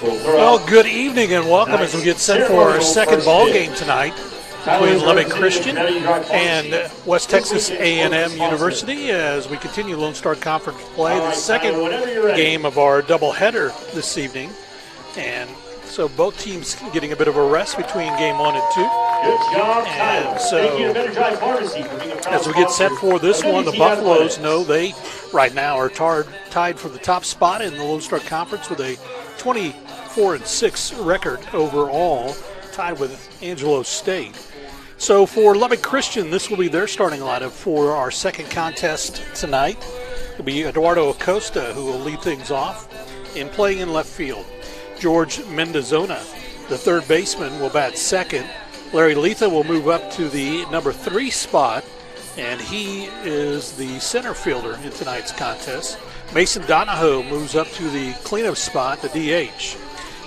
Well, good evening and welcome as we get set for our second ball game tonight between Lubbock Christian and West Texas A&M University as we continue Lone Star Conference play, the second game of our doubleheader this evening. And so both teams getting a bit of a rest between game 1 and 2. And so as we get set for this one, the Buffaloes know they right now are tied for the top spot in the Lone Star Conference with a 24-6 record overall, tied with Angelo State. So for Lubbock Christian, this will be their starting lineup for our second contest tonight. It'll be Eduardo Acosta who will lead things off in playing in left field. George Mendozona, the third baseman, will bat second. Larry Letha will move up to the number 3 spot, and he is the center fielder in tonight's contest. Mason Donahoe moves up to the cleanup spot, the DH.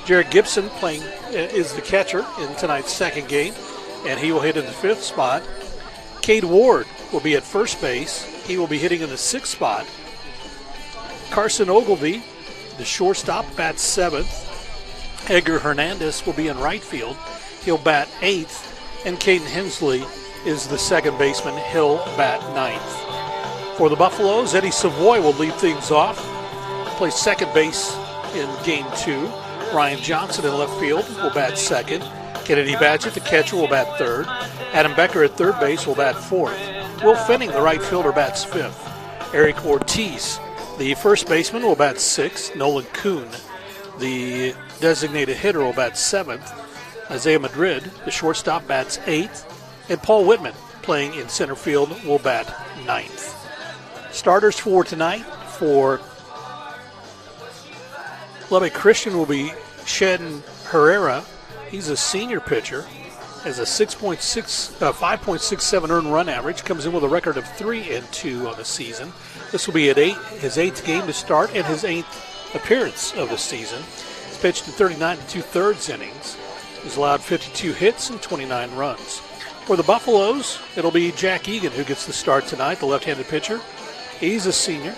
Jared Gibson is the catcher in tonight's second game, and he will hit in the 5th spot. Cade Ward will be at first base. He will be hitting in the 6th spot. Carson Ogilvy, the shortstop, bats 7th. Edgar Hernandez will be in right field. He'll bat 8th. And Caden Hensley is the second baseman. He'll bat 9th. For the Buffaloes, Eddie Savoy will lead things off. Play second base in game 2. Ryan Johnson in left field will bat second. Kennedy Badgett, the catcher, will bat third. Adam Becker at third base will bat 4th. Will Finning, the right fielder, bats 5th. Eric Ortiz, the first baseman, will bat 6th. Nolan Kuhn, the designated hitter, will bat 7th. Isaiah Madrid, the shortstop, bats 8th. And Paul Whitman, playing in center field, will bat 9th. Starters for tonight for Lubbock Christian will be Shedden Herrera. He's a senior pitcher, has a 5.67 earned run average, comes in with a record of 3-2 on the season. This will be his 8th game to start and his 8th appearance of the season. He's pitched in 39 2/3 innings. He's allowed 52 hits and 29 runs. For the Buffaloes, it'll be Jack Egan who gets the start tonight, the left-handed pitcher. He's a senior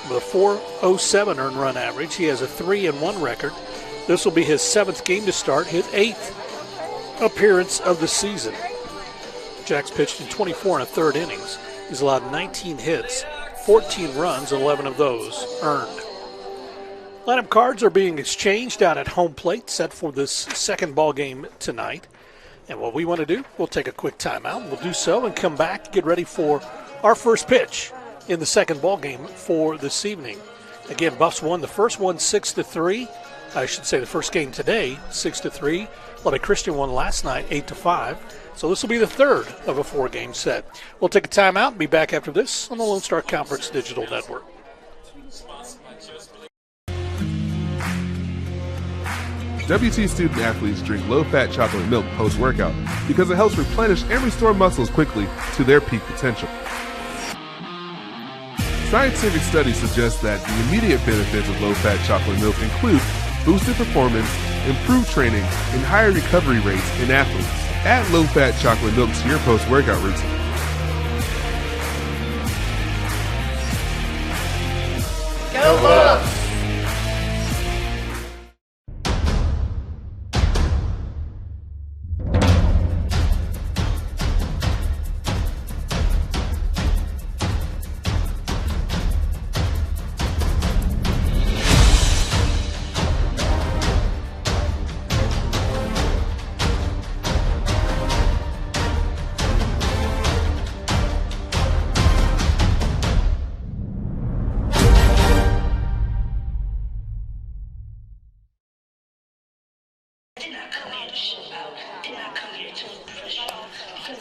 with a 4.07 earned run average. He has a 3-1 record. This will be his 7th game to start, his 8th appearance of the season. Jack's pitched in 24 1/3 innings. He's allowed 19 hits, 14 runs, 11 of those earned. Lineup cards are being exchanged out at home plate, set for this second ball game tonight. And what we want to do, we'll take a quick timeout. We'll do so and come back, get ready for our first pitch in the second ball game for this evening. Again, Buffs won the first one 6-3. I should say the first game today, 6-3. Lubbock Christian won last night, 8-5. So this will be the third of a 4-game set. We'll take a timeout and be back after this on the Lone Star Conference Digital Network. WT student athletes drink low-fat chocolate milk post-workout because it helps replenish and restore muscles quickly to their peak potential. Scientific studies suggest that the immediate benefits of low-fat chocolate milk include boosted performance, improved training, and higher recovery rates in athletes. Add low-fat chocolate milk to your post-workout routine. Go Buffs!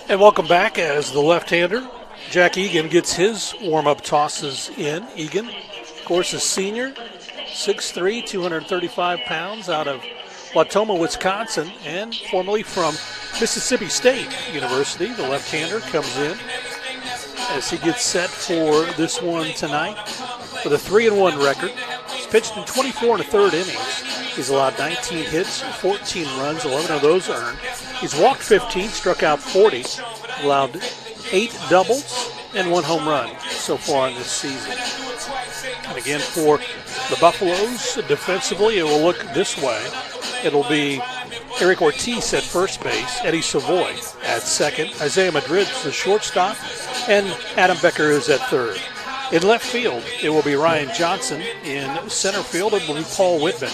And welcome back as the left-hander, Jack Egan, gets his warm-up tosses in. Egan, of course, is senior, 6'3", 235 pounds, out of Wautoma, Wisconsin, and formerly from Mississippi State University. The left-hander comes in as he gets set for this one tonight with a 3-1 record. He's pitched in 24 1/3 innings. He's allowed 19 hits, 14 runs, 11 of those earned. He's walked 15, struck out 40, allowed 8 doubles and 1 home run so far in this season. And again, for The Buffaloes, defensively, it will look this way. It'll be Eric Ortiz at first base, Eddie Savoy at second, Isaiah Madrid's the shortstop, and Adam Becker is at third. In left field, it will be Ryan Johnson. In center field, it will be Paul Whitman.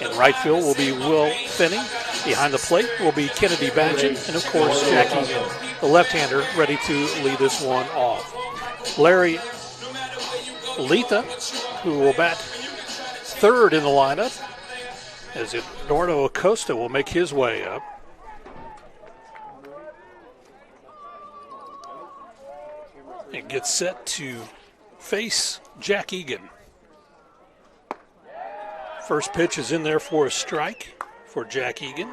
In right field will be Will Finney. Behind the plate will be Kennedy Badgett, and of course, Jack Egan, the left-hander, ready to lead this one off. Larry Letha, who will bat third in the lineup, as Eduardo Acosta will make his way up. And gets set to face Jack Egan. First pitch is in there for a strike for Jack Egan.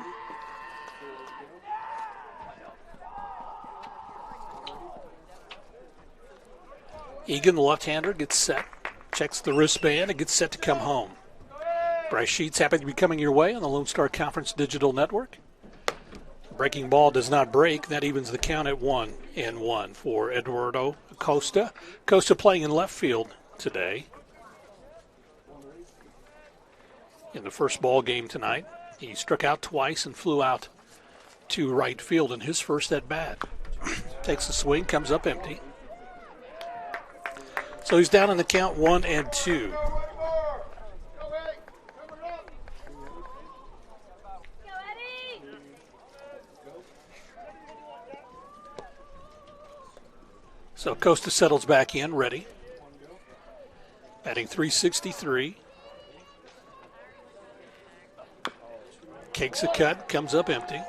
Egan, the left-hander, gets set, checks the wristband, and gets set to come home. Bryce Sheets, happy to be coming your way on the Lone Star Conference Digital Network. Breaking ball does not break. That evens the count at 1-1 for Eduardo Acosta. Acosta playing in left field today. In the first ball game tonight, he struck out twice and flew out to right field in his first at bat. Takes a swing, comes up empty. So he's down in the count 1-2. So Costa settles back in, ready. Batting .363. Cakes a cut, comes up empty.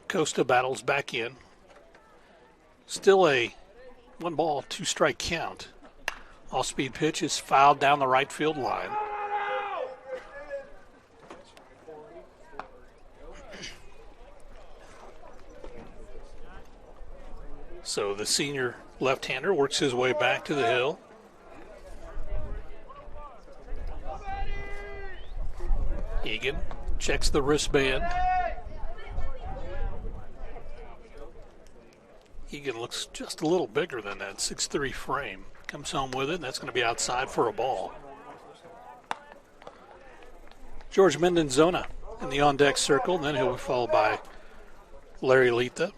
Costa battles back in. Still a 1-ball, 2-strike count. Off-speed pitch is fouled down the right field line. So the senior left-hander works his way back to the hill. Egan checks the wristband. Egan looks just a little bigger than that 6'3" frame. Comes home with it, and that's going to be outside for a ball. George Mendonzona in the on-deck circle, and then he'll be followed by Larry Letha.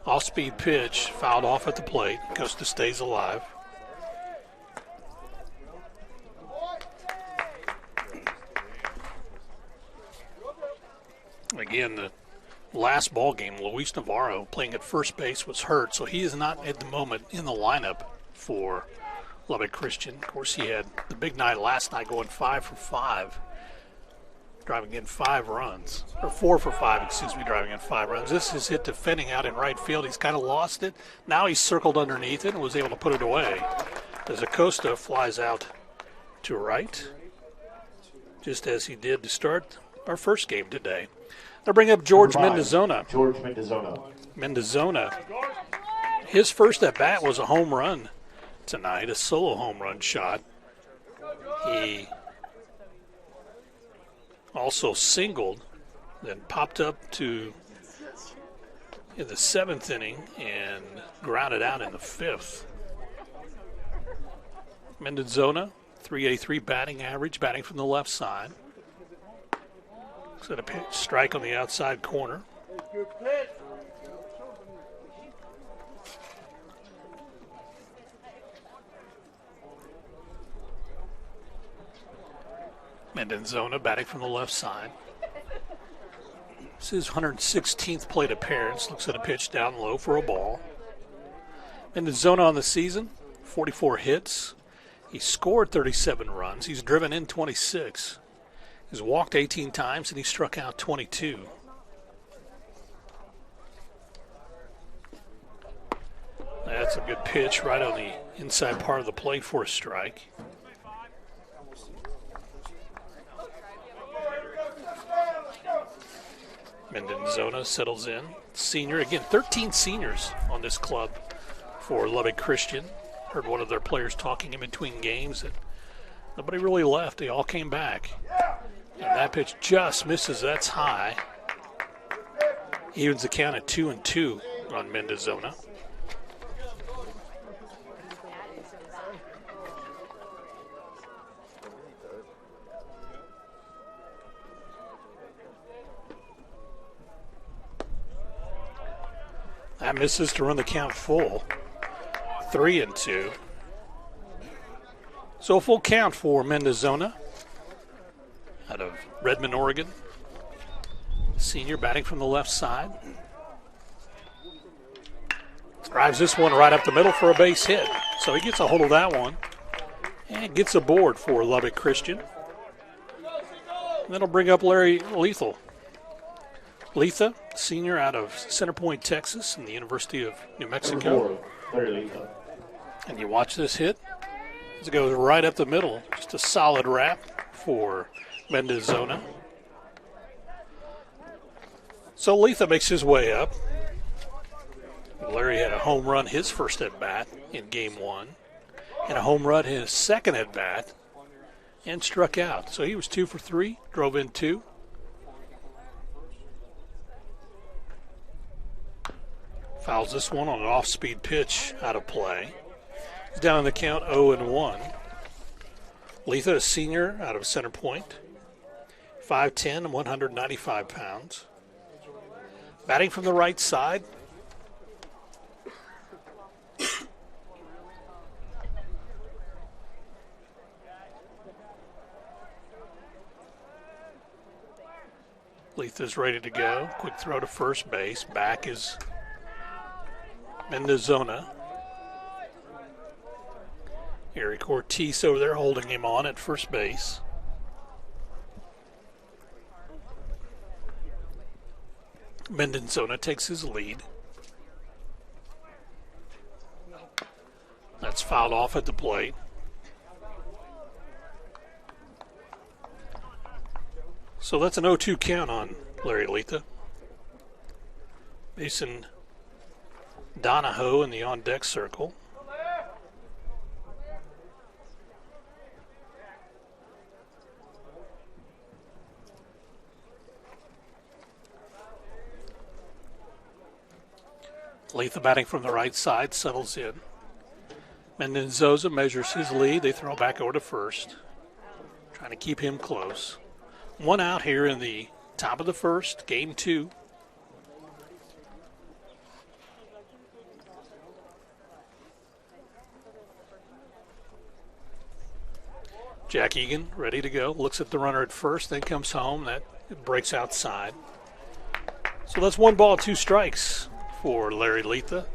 Off-speed pitch, fouled off at the plate. Costa stays alive. Again, the last ball game, Luis Navarro playing at first base was hurt, so he is not at the moment in the lineup for Lubbock Christian. Of course, he had the big night last night, going 5 for 5, driving in 5 runs, or 4 for 5, excuse me, driving in 5 runs. This is hit to Fenning out in right field. He's kind of lost it. Now he's circled underneath it and was able to put it away as Acosta flies out to right, just as he did to start our first game today. They'll bring up George Mendonzona. Mendonzona, his first at bat was a home run tonight, a solo home run shot. He also singled, then popped up in the 7th inning and grounded out in the 5th. Mendonzona, .383 batting average, batting from the left side. Set a pitch, strike on the outside corner. Mendonzona batting from the left side. This is his 116th plate appearance. Looks at a pitch down low for a ball. Mendonzona on the season, 44 hits. He scored 37 runs. He's driven in 26. He's walked 18 times and he struck out 22. That's a good pitch right on the inside part of the plate for a strike. Mendenzona settles in. Senior, again, 13 seniors on this club for Lubbock Christian. Heard one of their players talking in between games that nobody really left. They all came back. And that pitch just misses. That's high. Evens the count at 2-2 on Mendenzona. That misses to run the count full. 3-2. So a full count for Mendenzona out of Redmond, Oregon. Senior batting from the left side. Drives this one right up the middle for a base hit. So he gets a hold of that one and gets a board for Lubbock Christian. And that'll bring up Larry Lethal. Letha, senior out of Center Point, Texas, and the University of New Mexico. And you watch this hit. It goes right up the middle. Just a solid wrap for Mendenzona. So Letha makes his way up. Larry had a home run his first at-bat in Game 1. And a home run his second at-bat and struck out. So he was 2 for 3, drove in 2. Fouls this one on an off-speed pitch out of play. He's down on the count 0-1. Letha, a senior out of Center Point, 5'10" and 195 pounds. Batting from the right side. Letha's ready to go. Quick throw to first base. Back is Mendenzona. Eric Ortiz over there holding him on at first base. Mendenzona takes his lead. That's fouled off at the plate. So that's an 0-2 count on Larry Letha. Mason Donahoe in the on-deck circle. Letha batting from the right side, settles in. Mendenzona measures his lead. They throw back over to first, trying to keep him close. One out here in the top of the first, Game 2. Jack Egan ready to go. Looks at the runner at first, then comes home. That breaks outside. So that's 1 ball, 2 strikes for Larry Letha.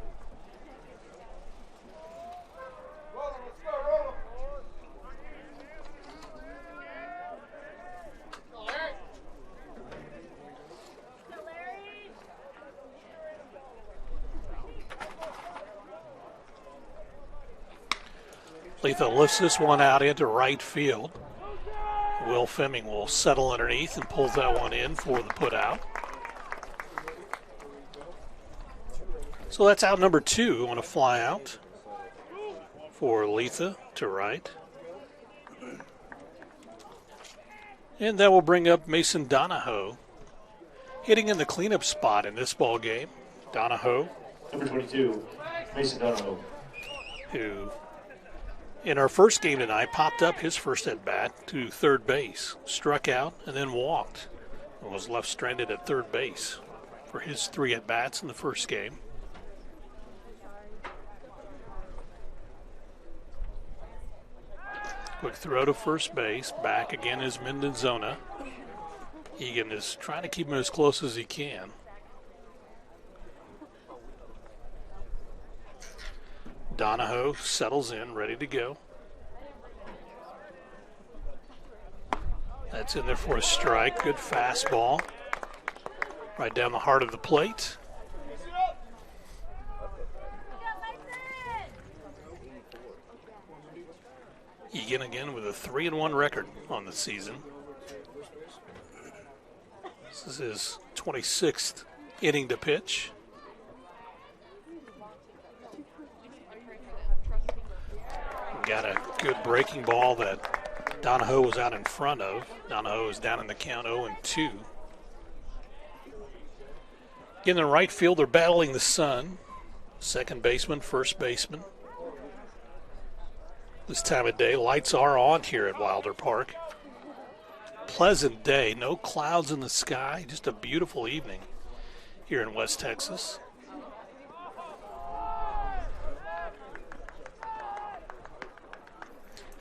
Letha lifts this one out into right field. Will Fleming will settle underneath and pulls that one in for the put out. So that's out number 2 on a fly out for Letha to right. And that will bring up Mason Donahoe, hitting in the cleanup spot in this ball game. Donahoe, number 22, Mason Donahoe, who in our first game tonight popped up his first at bat to third base, struck out and then walked, and was left stranded at third base for his 3 at bats in the first game. Quick throw to first base. Back again is Mendenzona. Egan is trying to keep him as close as he can. Donahoe settles in, ready to go. That's in there for a strike. Good fastball. Right down the heart of the plate. Egan again with a 3-1 record on the season. This is his 26th inning to pitch. Got a good breaking ball that Donahoe was out in front of. Donahoe is down in the count 0-2. In the right field, they're battling the sun. Second baseman, first baseman. This time of day, lights are on here at Wilder Park. Pleasant day, no clouds in the sky, just a beautiful evening here in West Texas.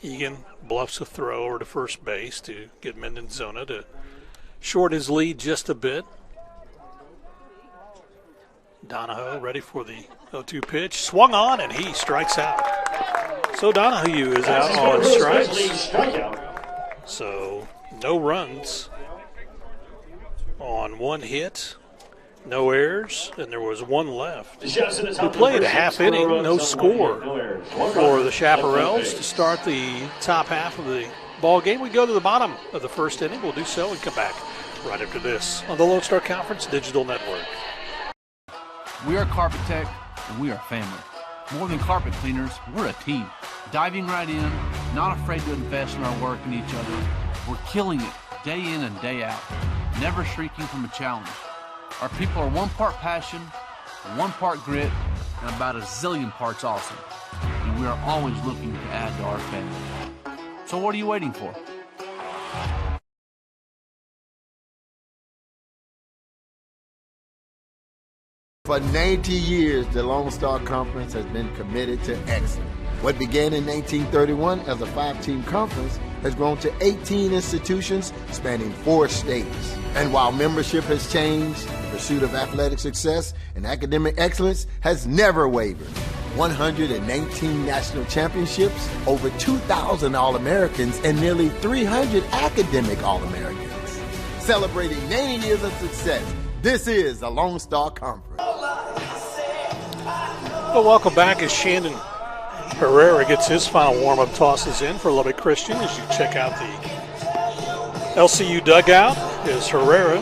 Egan bluffs a throw over to first base to get Mendonzona to shorten his lead just a bit. Donahoe ready for the 0-2 pitch. Swung on, and he strikes out. So Donahoe is out on strikes. So no runs on one hit, no errors, and there was one left. We played a half inning, no score for the Chaparrals to start the top half of the ball game. We go to the bottom of the first inning. We'll do so and come back right after this on the Lone Star Conference Digital Network. We are Carpet Tech, and we are family. More than carpet cleaners, we're a team. Diving right in, not afraid to invest in our work and each other. We're killing it day in and day out, never shrinking from a challenge. Our people are 1 part passion, 1 part grit, and about a zillion parts awesome. And we are always looking to add to our family. So what are you waiting for? For 90 years, the Lone Star Conference has been committed to excellence. What began in 1931 as a 5-team conference has grown to 18 institutions spanning 4 states. And while membership has changed, the pursuit of athletic success and academic excellence has never wavered. 119 national championships, over 2,000 All-Americans, and nearly 300 academic All-Americans. Celebrating 90 years of success, this is the Lone Star Conference. Well, welcome back as Shandon Herrera gets his final warm-up tosses in for Lubbock Christian. As you check out the LCU dugout, is Herrera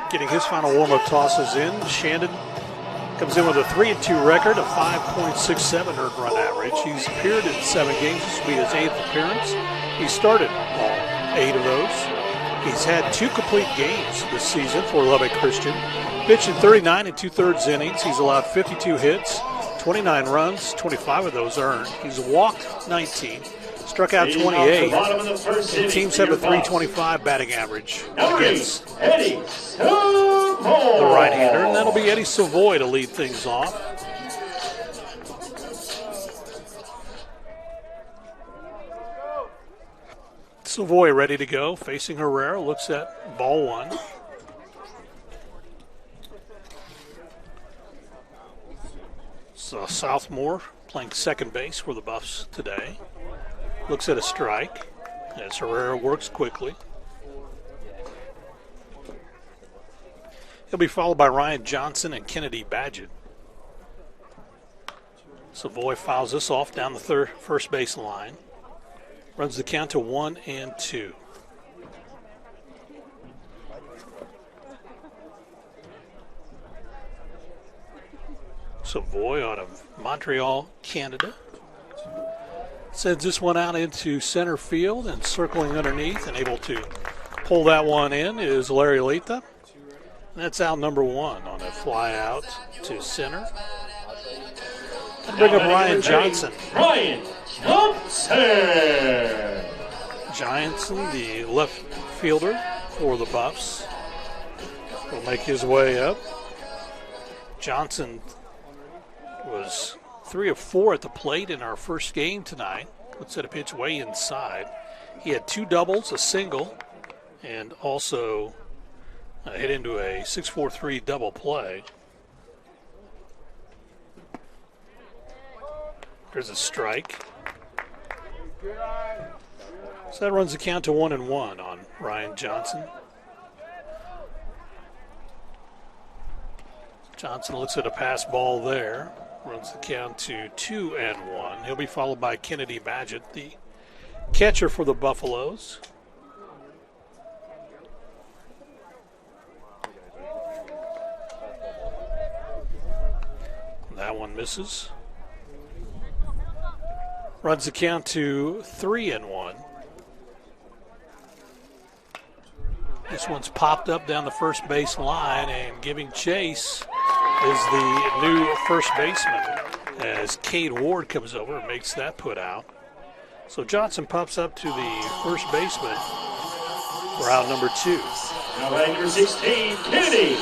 getting his final warm-up tosses in. Shandon comes in with a 3-2 record, a 5.67 earned run average. He's appeared in 7 games. This will be his 8th appearance. He started all 8 of those. He's had 2 complete games this season for Lubbock Christian. Pitched in 39 2/3 innings. He's allowed 52 hits, 29 runs, 25 of those earned. He's walked 19, struck out 28, and teams have a 325 batting average against the right-hander, and that'll be Eddie Savoy to lead things off. Savoy ready to go, facing Herrera, looks at ball 1. So sophomore playing second base for the Buffs today. Looks at a strike as Herrera works quickly. He'll be followed by Ryan Johnson and Kennedy Badgett. Savoy fouls this off down the first base line. Runs the count to 1-2. Savoy out of Montreal, Canada. Sends this one out into center field, and circling underneath and able to pull that one in is Larry Lita. And that's out number 1 on a fly out to center. And bring up Ryan Johnson. Ryan Johnson! Johnson, the left fielder for the Buffs, will make his way up. Johnson was 3 of 4 at the plate in our first game tonight. Let's set a pitch way inside. He had 2 doubles, a single, and also hit into a 6-4-3 double play. There's a strike. So that runs the count to 1-1 on Ryan Johnson. Johnson looks at a pass ball there. Runs the count to 2-1. He'll be followed by Kennedy Badgett, the catcher for the Buffaloes. one misses. Runs the count to 3-1. This one's popped up down the first base line, and giving chase is the new first baseman as Cade Ward comes over and makes that put out. So Johnson pops up to the first baseman for out number 2. Now batting number 16, Kennedy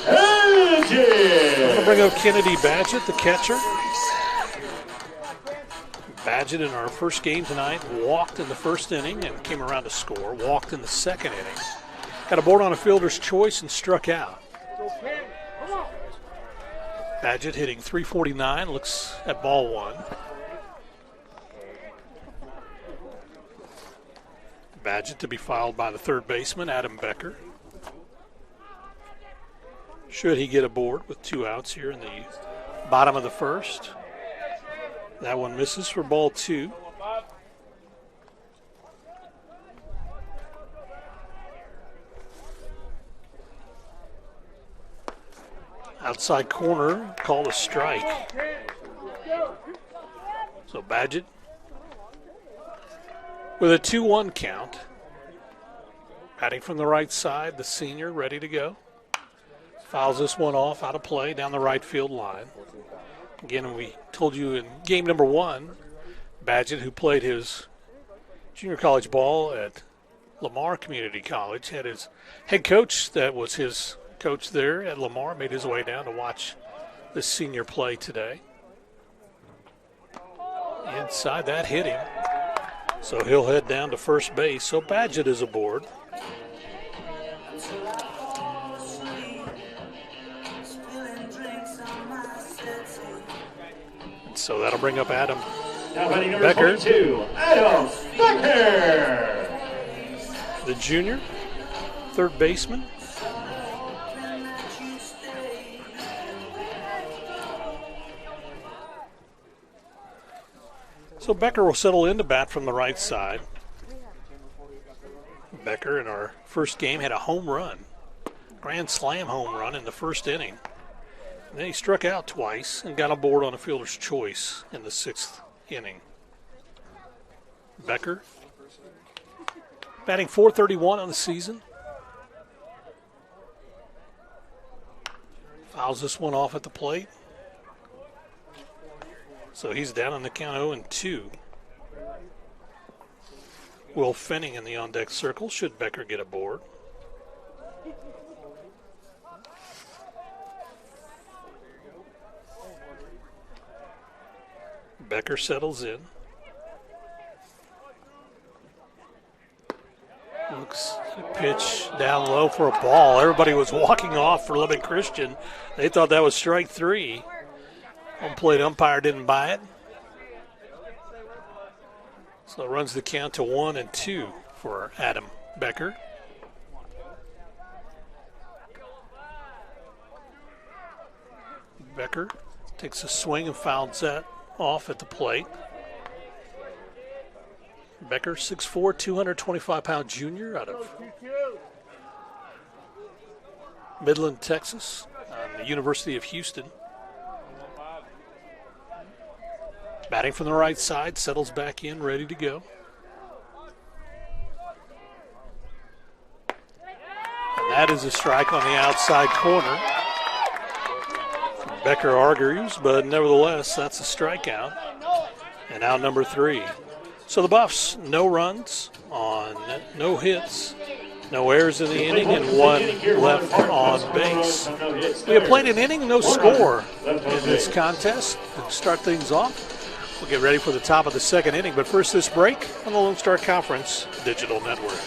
Badgett. I'm going to bring up Kennedy Badgett, the catcher. Badgett in our first game tonight walked in the first inning and came around to score. Walked in the second inning. Got a board on a fielder's choice and struck out. Badgett hitting .349, looks at ball 1. Badgett to be fouled by the third baseman, Adam Becker. Should he get aboard with 2 outs here in the bottom of the first. That one misses for ball 2. Outside corner, called a strike. So Badgett with a 2-1 count. Batting from the right side, the senior ready to go. Fouls this one off, out of play, down the right field line. Again, we told you in game number 1, Badgett, who played his junior college ball at Lamar Community College, had his head coach that was his coach there at Lamar, made his way down to watch this senior play today. Inside that hit him. So he'll head down to first base. So Badgett is aboard. And so that'll bring up Adam Now batting number Becker. 22, Adam Becker. The junior, third baseman. So Becker will settle in to bat from the right side. Becker in our first game had a home run, grand slam home run in the first inning. And then he struck out twice and got aboard on a fielder's choice in the 6th inning. Becker batting .431 on the season. Fouls this one off at the plate. So he's down on the count 0-2. Will Fenning in the on-deck circle should Becker get aboard. Becker settles in. Looks pitch down low for a ball. Everybody was walking off for Lubbock Christian. They thought that was strike 3. Home plate umpire didn't buy it. So it runs the count to 1-2 for Adam Becker. Becker takes a swing and fouls that off at the plate. Becker, 6'4", 225-pound junior out of Midland, Texas, on the University of Houston. Batting from the right side, settles back in, ready to go. And that is a strike on the outside corner. Becker argues, but nevertheless, that's a strikeout. And out number 3. So the Buffs, no runs on no hits, no errors in the inning, and 1 left on base. We have played an inning, no score in this contest to start things off. We'll get ready for the top of the 2nd inning, but first this break on the Lone Star Conference Digital Network.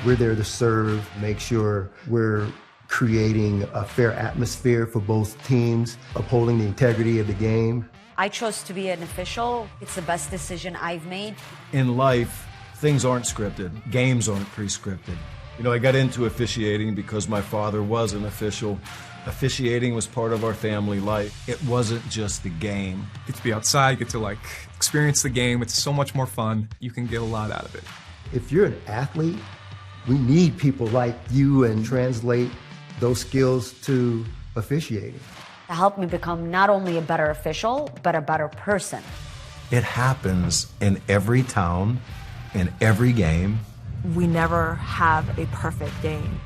We're there to serve, make sure we're creating a fair atmosphere for both teams, upholding the integrity of the game. I chose to be an official. It's the best decision I've made. In life, things aren't scripted. Games aren't pre-scripted. You know, I got into officiating because my father was an official. Officiating was part of our family life. It wasn't just the game. Get to be outside, get to experience the game. It's so much more fun. You can get a lot out of it. If you're an athlete, we need people like you and translate those skills to officiating. To help me become not only a better official, but a better person. It happens in every town, in every game. We never have a perfect game,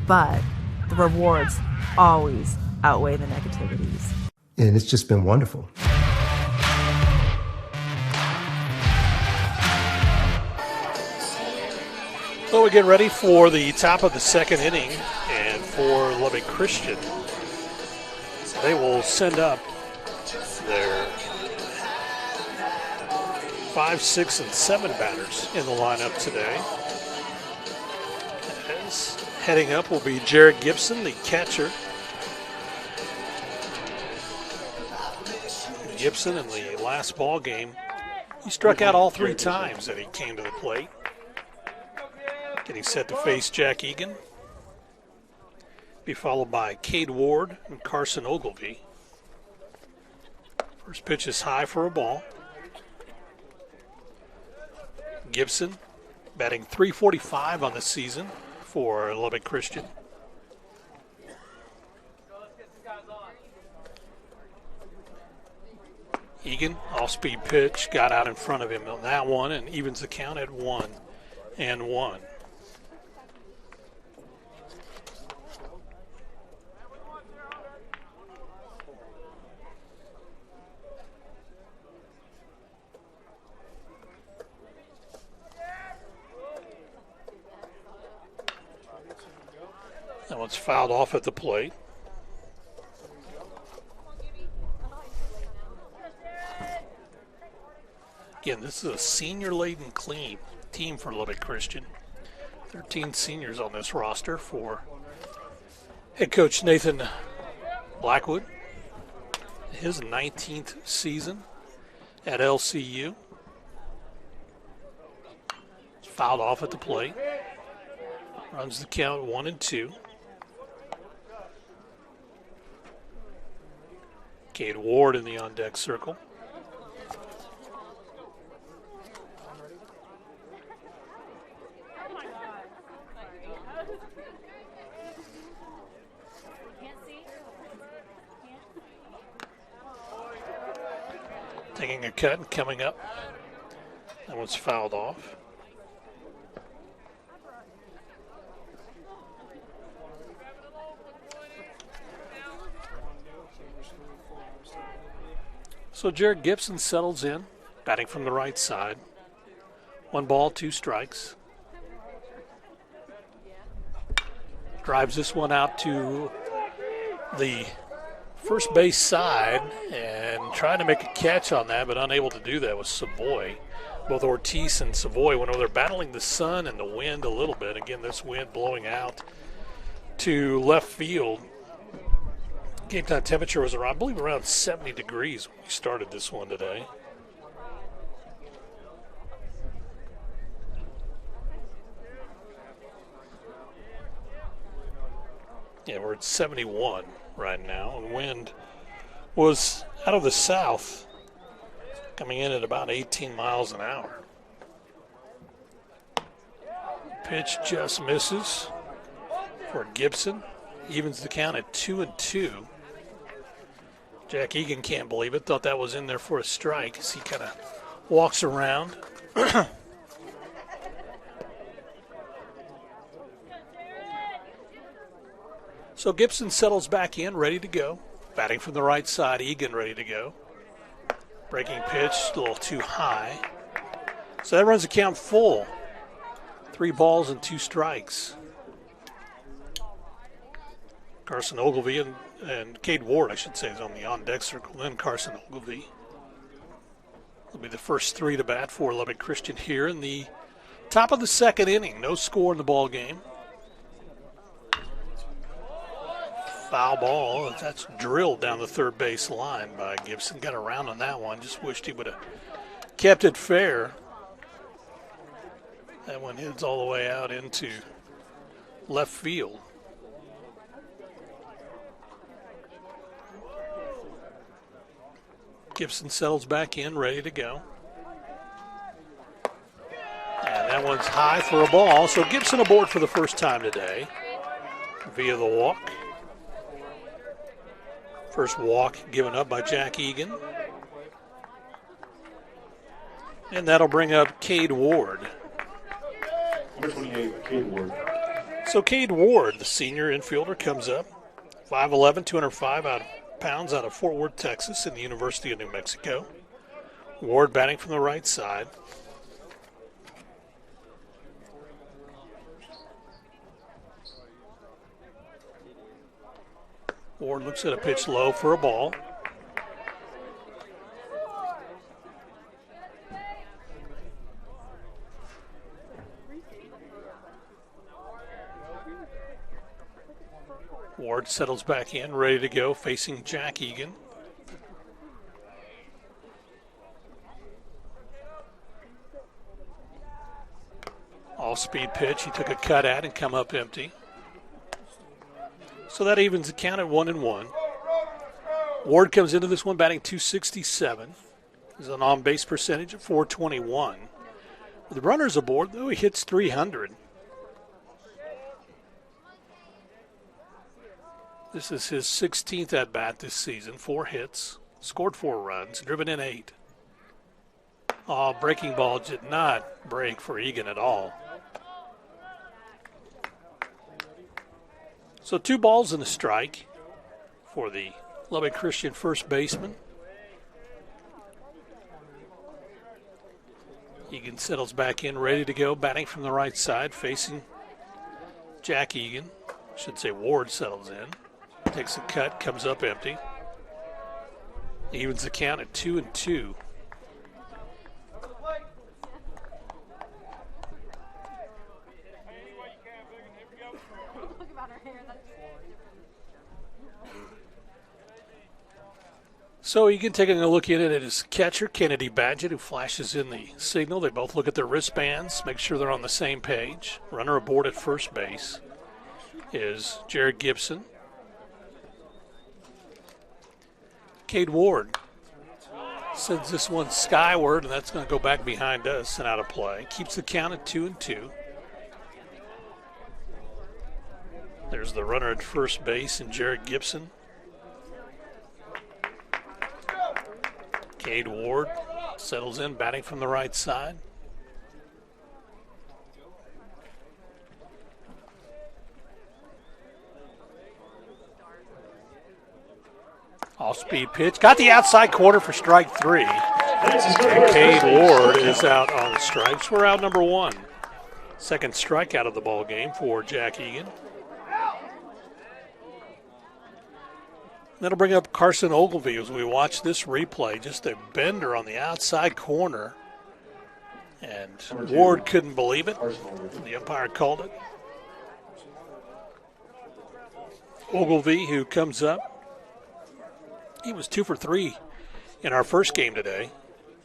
but the rewards always outweigh the negativities. And it's just been wonderful. Well, we get ready for the top of the second inning, and for Lubbock Christian, they will send up their 5, 6, and 7 batters in the lineup today. As heading up will be Jared Gibson, the catcher. Gibson in the last ball game, he struck out all 3 times that he came to the plate. Getting set to face Jack Egan. Be followed by Cade Ward and Carson Ogilvy. First pitch is high for a ball. Gibson batting .345 on the season for Lubbock Christian. Egan, off-speed pitch, got out in front of him on that one and evens the count at 1-1. That one's fouled off at the plate. Again, this is a senior-laden team for Lubbock Christian. 13 seniors on this roster for head coach Nathan Blackwood. His 19th season at LCU. It's fouled off at the plate. Runs the count 1-2. Cade Ward in the on-deck circle. Taking a cut and coming up. That one's fouled off. So Jared Gibson settles in, batting from the right side. 1 ball, 2 strikes. Drives this one out to the first base side and trying to make a catch on that, but unable to do that was Savoy. Both Ortiz and Savoy went over there battling the sun and the wind a little bit. Again, this wind blowing out to left field. Game time temperature was around, I believe, around 70 degrees when we started this one today. Yeah, we're at 71 right now, and wind was out of the south, coming in at about 18 miles an hour. Pitch just misses for Gibson. Evens the count at 2-2. Jack Egan can't believe it. Thought that was in there for a strike as he kind of walks around. So Gibson settles back in, ready to go. Batting from the right side, Egan ready to go. Breaking pitch, a little too high. So that runs the count full. 3 balls and 2 strikes. Carson Ogilvy and Cade Ward, I should say, is on the on-deck circle. Then Carson Ogilvy. Will be the first 3 to bat for Lubbock Christian here in the top of the second inning. No score in the ball game. Foul ball. That's drilled down the third base line by Gibson. Got around on that one. Just wished he would have kept it fair. That one heads all the way out into left field. Gibson settles back in, ready to go. And that one's high for a ball. So Gibson aboard for the first time today. via the walk. First walk given up by Jack Egan. And that'll bring up Cade Ward. Number 28, Cade Ward. So Cade Ward, the senior infielder, comes up. 5'11", 205 pounds out of Fort Worth, Texas, in the University of New Mexico. Ward batting from the right side. Ward looks at a pitch low for a ball. Ward settles back in, ready to go, facing Jack Egan. Off-speed pitch, he took a cut at and come up empty. So that evens the count at 1-1. Ward comes into this one batting .267. He's an on-base percentage of .421. With the runners aboard, though, he hits .300. This is his 16th at-bat this season. 4 hits, scored 4 runs, driven in 8. Oh, breaking ball did not break for Egan at all. So 2 balls and a strike for the Lubbock Christian first baseman. Egan settles back in, ready to go, batting from the right side, facing Jack Egan. I should say Ward settles in, takes a cut, comes up empty. Evens the count at 2-2. So Egan taking a look in at his catcher, Kennedy Badgett, who flashes in the signal. They both look at their wristbands, make sure they're on the same page. Runner aboard at first base is Jared Gibson. Cade Ward sends this one skyward, and that's going to go back behind us and out of play. Keeps the count at 2-2. There's the runner at first base and Jared Gibson. Cade Ward settles in, batting from the right side. Off-speed pitch. Got the outside corner for strike 3. And Cade Ward is out on the strikes. We're out number 1. Second strikeout of the ball game for Jack Egan. That'll bring up Carson Ogilvie as we watch this replay. Just a bender on the outside corner. And Ward couldn't believe it. The umpire called it. Ogilvie, who comes up. He was 2 for 3 in our first game today.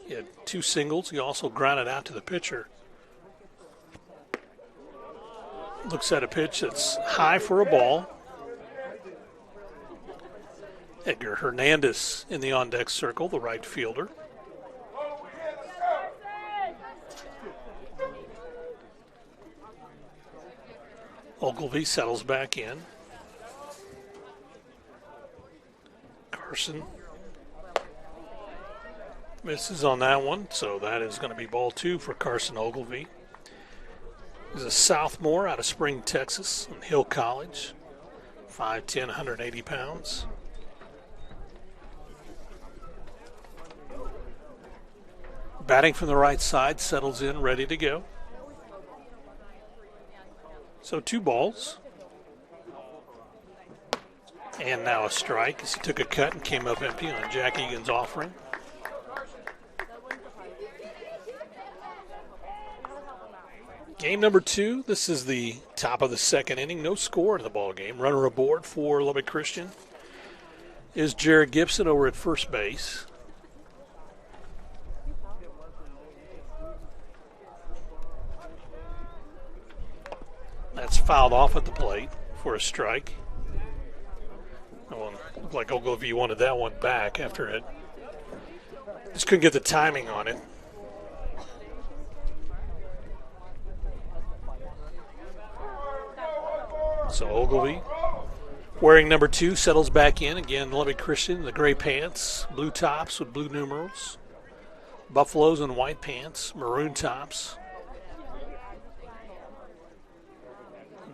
He had 2 singles. He also grounded out to the pitcher. Looks at a pitch that's high for a ball. Edgar Hernandez in the on-deck circle, the right fielder. Ogilvie settles back in. Carson misses on that one, so that is going to be ball 2 for Carson Ogilvie. He's a sophomore out of Spring, Texas, in Hill College. 5'10", 180 pounds. Batting from the right side, settles in, ready to go. So 2 balls. And now a strike as he took a cut and came up empty on Jack Egan's offering. Game number 2. This is the top of the second inning. No score in the ball game. Runner aboard for Lubbock Christian is Jared Gibson over at first base. That's fouled off at the plate for a strike. Looked like Ogilvie wanted that one back after it. Just couldn't get the timing on it. So Ogilvie Wearing number 2 settles back in. Again, Lubbock Christian, the gray pants, blue tops with blue numerals. Buffaloes in white pants, maroon tops.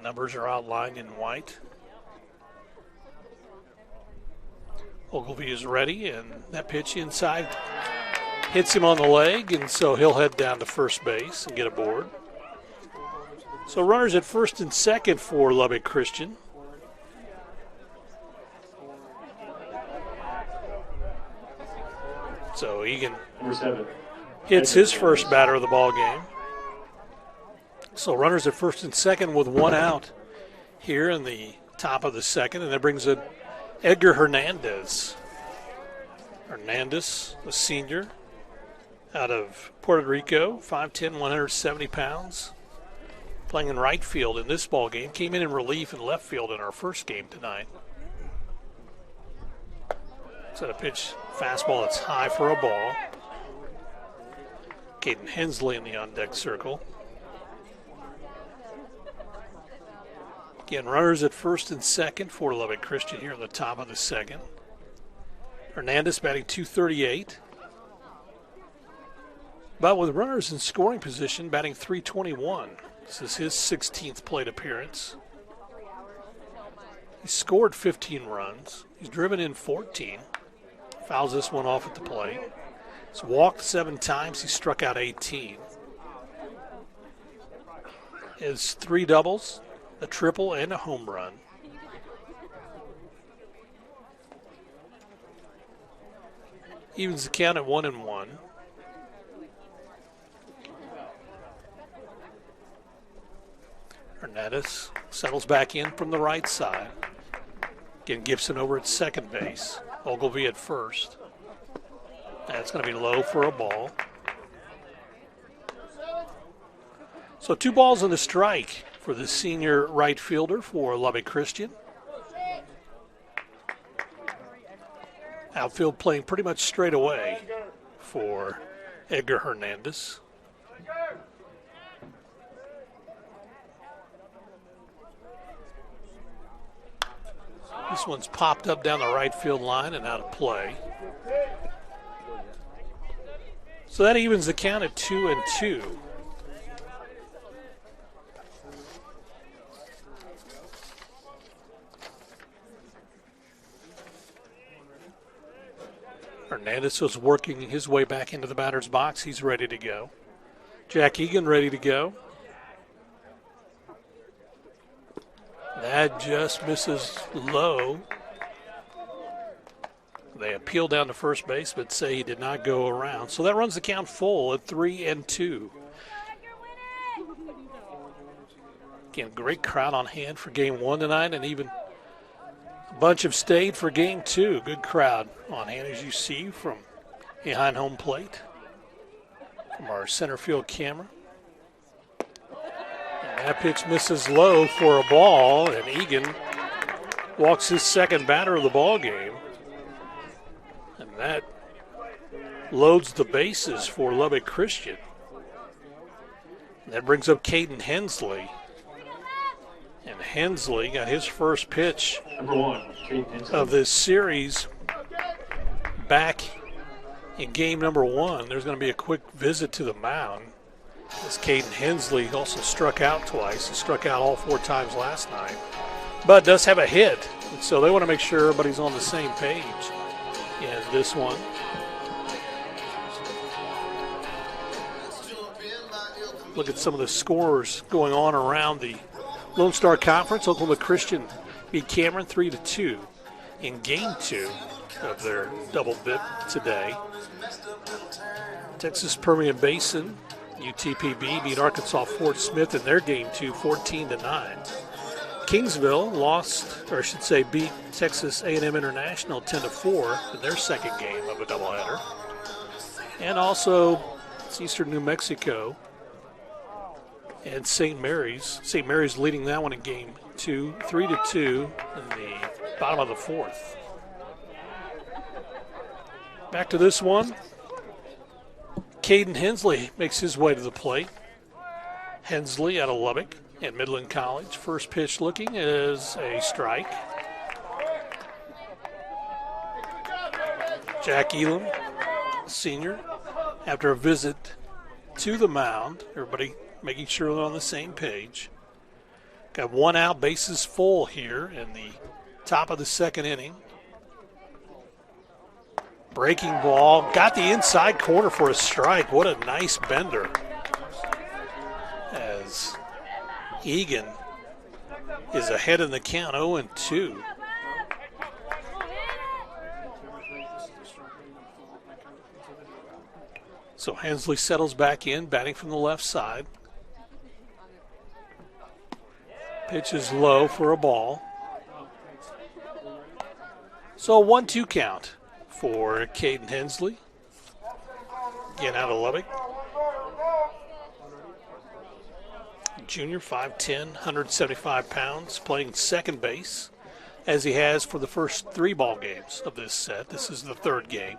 Numbers are outlined in white. Ogilvie is ready, and that pitch inside hits him on the leg, and so he'll head down to first base and get aboard. So runners at first and second for Lubbock Christian. So Egan hits his first batter of the ball game. So runners at first and second with 1 out here in the top of the second, and that brings in Edgar Hernandez. Hernandez, a senior out of Puerto Rico, 5'10", 170 pounds, playing in right field in this ball game. Came in relief in left field in our first game tonight. Set a pitch, fastball that's high for a ball. Caden Hensley in the on-deck circle. Again, runners at first and second for Lubbock Christian here in the top of the second. Hernandez batting .238. But with runners in scoring position, batting .321. This is his 16th plate appearance. He scored 15 runs. He's driven in 14. Fouls this one off at the plate. He's walked 7 times. He struck out 18. His 3 doubles, a triple, and a home run. Evens the count at 1-1. Hernandez settles back in from the right side. Again, Gibson over at second base. Ogilvie at first. That's going to be low for a ball. So 2 balls and a strike for the senior right fielder for Lubbock Christian. Outfield playing pretty much straight away for Edgar Hernandez. This one's popped up down the right field line and out of play. So that evens the count at 2-2. Hernandez was working his way back into the batter's box. He's ready to go. Jack Egan ready to go. That just misses low. They appeal down to first base, but say he did not go around. So that runs the count full at 3-2. Again, great crowd on hand for game 1 tonight, and even a bunch have stayed for game 2. Good crowd on hand, as you see from behind home plate from our center field camera. And that pitch misses low for a ball, and Egan walks his second batter of the ball game. And that loads the bases for Lubbock Christian. And that brings up Caden Hensley. And Hensley got his first pitch of this series back in game number 1. There's going to be a quick visit to the mound, as Caden Hensley also struck out twice. He struck out all 4 times last night, but does have a hit. And so they want to make sure everybody's on the same page in this one. Look at some of the scores going on around the Lone Star Conference. Oklahoma Christian beat Cameron 3-2 in game 2 of their double bit today. Texas Permian Basin, UTPB, beat Arkansas Fort Smith in their game 2, 14-9. Kingsville lost, or I should say beat Texas A&M International 10-4 in their second game of a doubleheader. And also it's Eastern New Mexico and St. Mary's. St. Mary's leading that one in game 2, 3-2 in the bottom of the 4th. Back to this one. Caden Hensley makes his way to the plate. Hensley out of Lubbock at Midland College. First pitch looking is a strike. Jack Elam, senior, after a visit to the mound. Everybody making sure they're on the same page. Got one out, bases full here in the top of the second inning. Breaking ball, got the inside corner for a strike. What a nice bender. As Egan is ahead in the count, 0-2. So Hensley settles back in, batting from the left side. Pitch is low for a ball. So a 1-2 count for Caden Hensley. Again out of Lubbock. Junior, 5'10", 175 pounds, playing second base, as he has for the first 3 ball games of this set. This is the third game.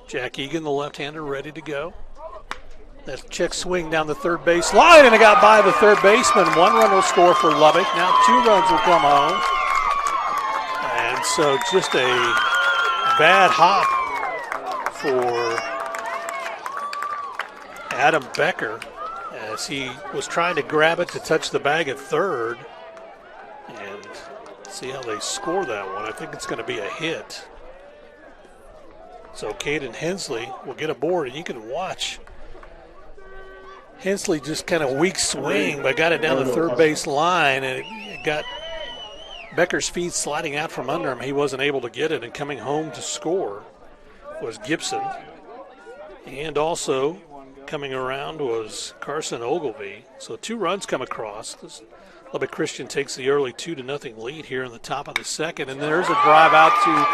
Jack Egan, the left-hander, ready to go. That check swing down the third base line, and it got by the third baseman. 1 run will score for Lubbock. Now 2 runs will come home. And so just a bad hop for Adam Becker as he was trying to grab it to touch the bag at third. And see how they score that one. I think it's going to be a hit. So Caden Hensley will get aboard, and you can watch Hensley just kind of weak swing, but got it down the third base line, and it got Becker's feet sliding out from under him. He wasn't able to get it, and coming home to score was Gibson. And also coming around was Carson Ogilvy. So 2 runs come across. Lubbock Christian takes the early 2-0 lead here in the top of the second, and there's a drive out to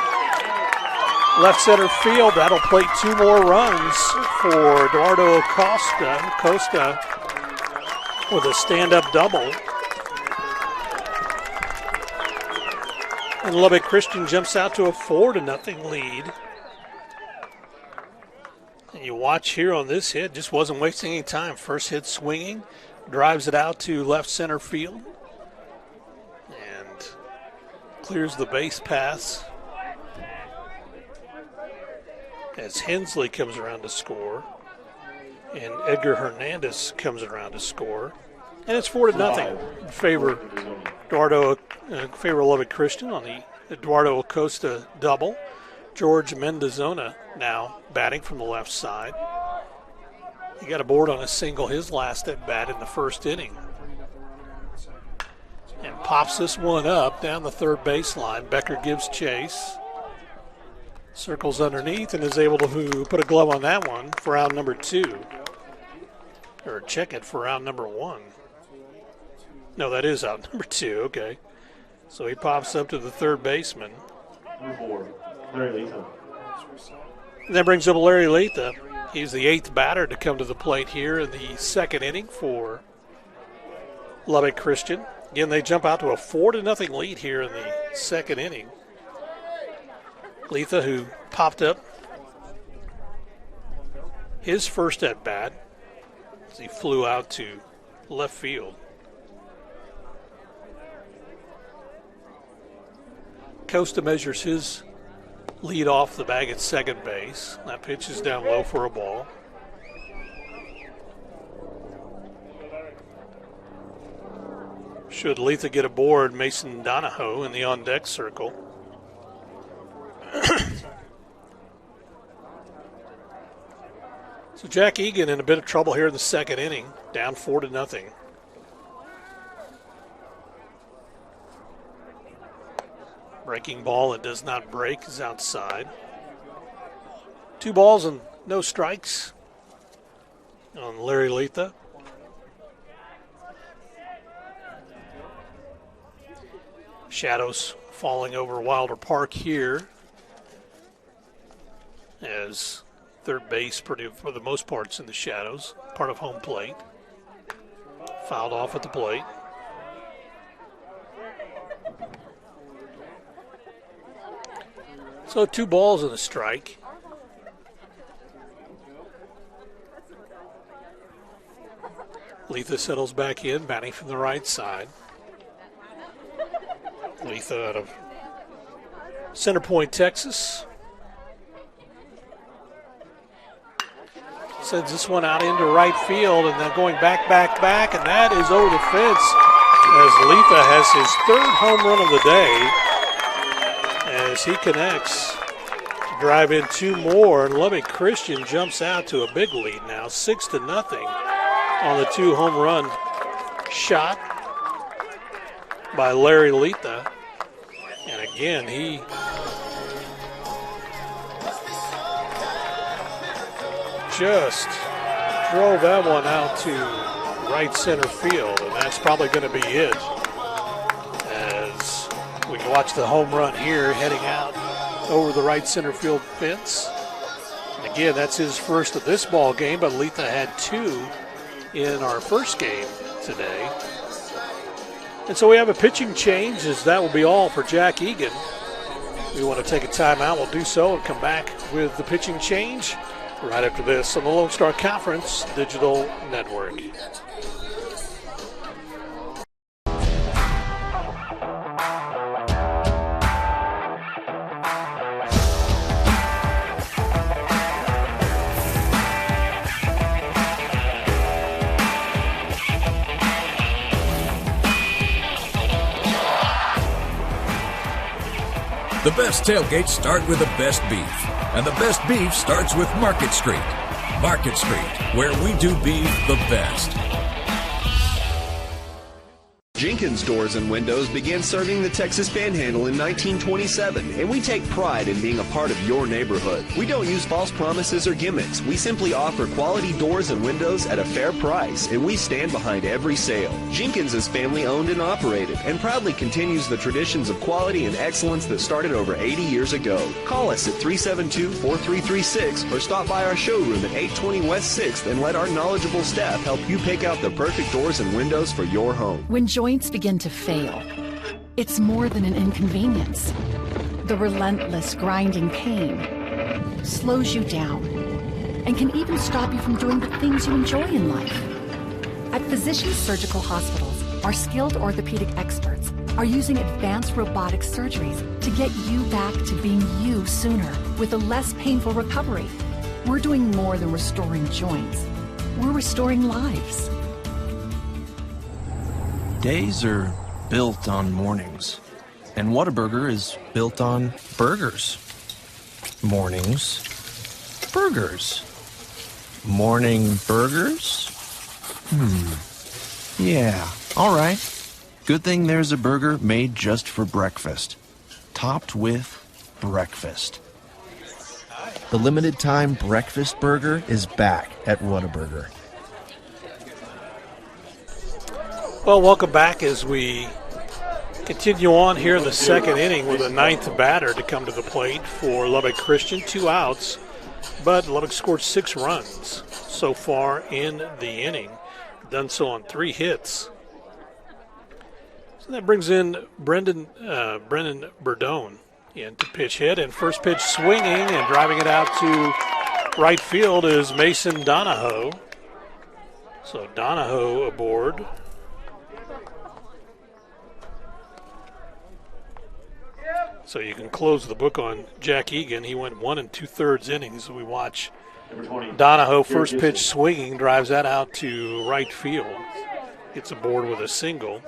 left center field. That'll plate 2 more runs for Eduardo Acosta. Acosta with a stand-up double. And Lubbock Christian jumps out to a 4-0 lead. And you watch here on this hit, just wasn't wasting any time. First hit swinging, drives it out to left center field. And clears the base paths as Hensley comes around to score, and Edgar Hernandez comes around to score, and it's 4-0 in favor Lubbock Christian on the Eduardo Acosta double. George Mendozona now batting from the left side. He got aboard on a single his last at bat in the first inning, and pops this one up down the third baseline. Becker gives chase. Circles underneath and is able to put a glove on that one for out number 2. Or check it for out number 1. No, that is out number 2. Okay. So he pops up to the third baseman. Number 4, Larry Letha. And that brings up Larry Letha. He's the 8th batter to come to the plate here in the second inning for Lubbock Christian. Again, they jump out to a 4-0 lead here in the second inning. Letha, who popped up his first at bat as he flew out to left field. Costa measures his lead off the bag at second base. That pitch is down low for a ball. Should Letha get aboard, Mason Donahoe in the on-deck circle. So Jack Egan in a bit of trouble here in the second inning, down 4-0. Breaking ball that does not break is outside. 2 balls and no strikes on Larry Letha. Shadows falling over Wilder Park here, as third base for the most part's in the shadows, part of home plate. Fouled off at the plate. So 2 balls and a strike. Letha settles back in, batting from the right side. Letha out of Center Point, Texas. Sends this one out into right field, and then going back, and that is over the fence as Letha has his 3rd home run of the day as he connects to drive in 2 more, and Lubbock Christian jumps out to a big lead now, 6-0 on the 2 home run shot by Larry Letha. And again, he just drove that one out to right center field, and that's probably going to be it as we watch the home run here heading out over the right center field fence. And again, that's his first of this ball game, but Letha had 2 in our first game today. And so we have a pitching change, as that will be all for Jack Egan. We want to take a timeout. We'll do so and come back with the pitching change right after this on the Lone Star Conference Digital Network. The best tailgates start with the best beef, and the best beef starts with Market Street. Market Street, where we do beef the best. Jenkins Doors and Windows began serving the Texas Panhandle in 1927, and we take pride in being a part of your neighborhood. We don't use false promises or gimmicks. We simply offer quality doors and windows at a fair price, and we stand behind every sale. Jenkins is family owned and operated, and proudly continues the traditions of quality and excellence that started over 80 years ago. Call us at 372-4336 or stop by our showroom at 820 West 6th and let our knowledgeable staff help you pick out the perfect doors and windows for your home. When joints begin to fail, it's more than an inconvenience. The relentless grinding pain slows you down and can even stop you from doing the things you enjoy in life. At Physicians Surgical Hospitals, our skilled orthopedic experts are using advanced robotic surgeries to get you back to being you sooner with a less painful recovery. We're doing more than restoring joints. We're restoring lives. Days are built on mornings, and Whataburger is built on burgers. Mornings, burgers. Morning burgers? Yeah, all right. Good thing there's a burger made just for breakfast, topped with breakfast. The limited time breakfast burger is back at Whataburger. Well, welcome back as we continue on here in the second inning with a 9th batter to come to the plate for Lubbock Christian. 2 outs, but Lubbock scored 6 runs so far in the inning. Done so on 3 hits. So that brings in Brendan Burdone in to pitch hit, and first pitch swinging and driving it out to right field is Mason Donahoe. So Donahoe aboard. So you can close the book on Jack Egan. He went 1 2/3 innings. We watch Donahoe, first pitch swinging, drives that out to right field. Gets aboard with a single.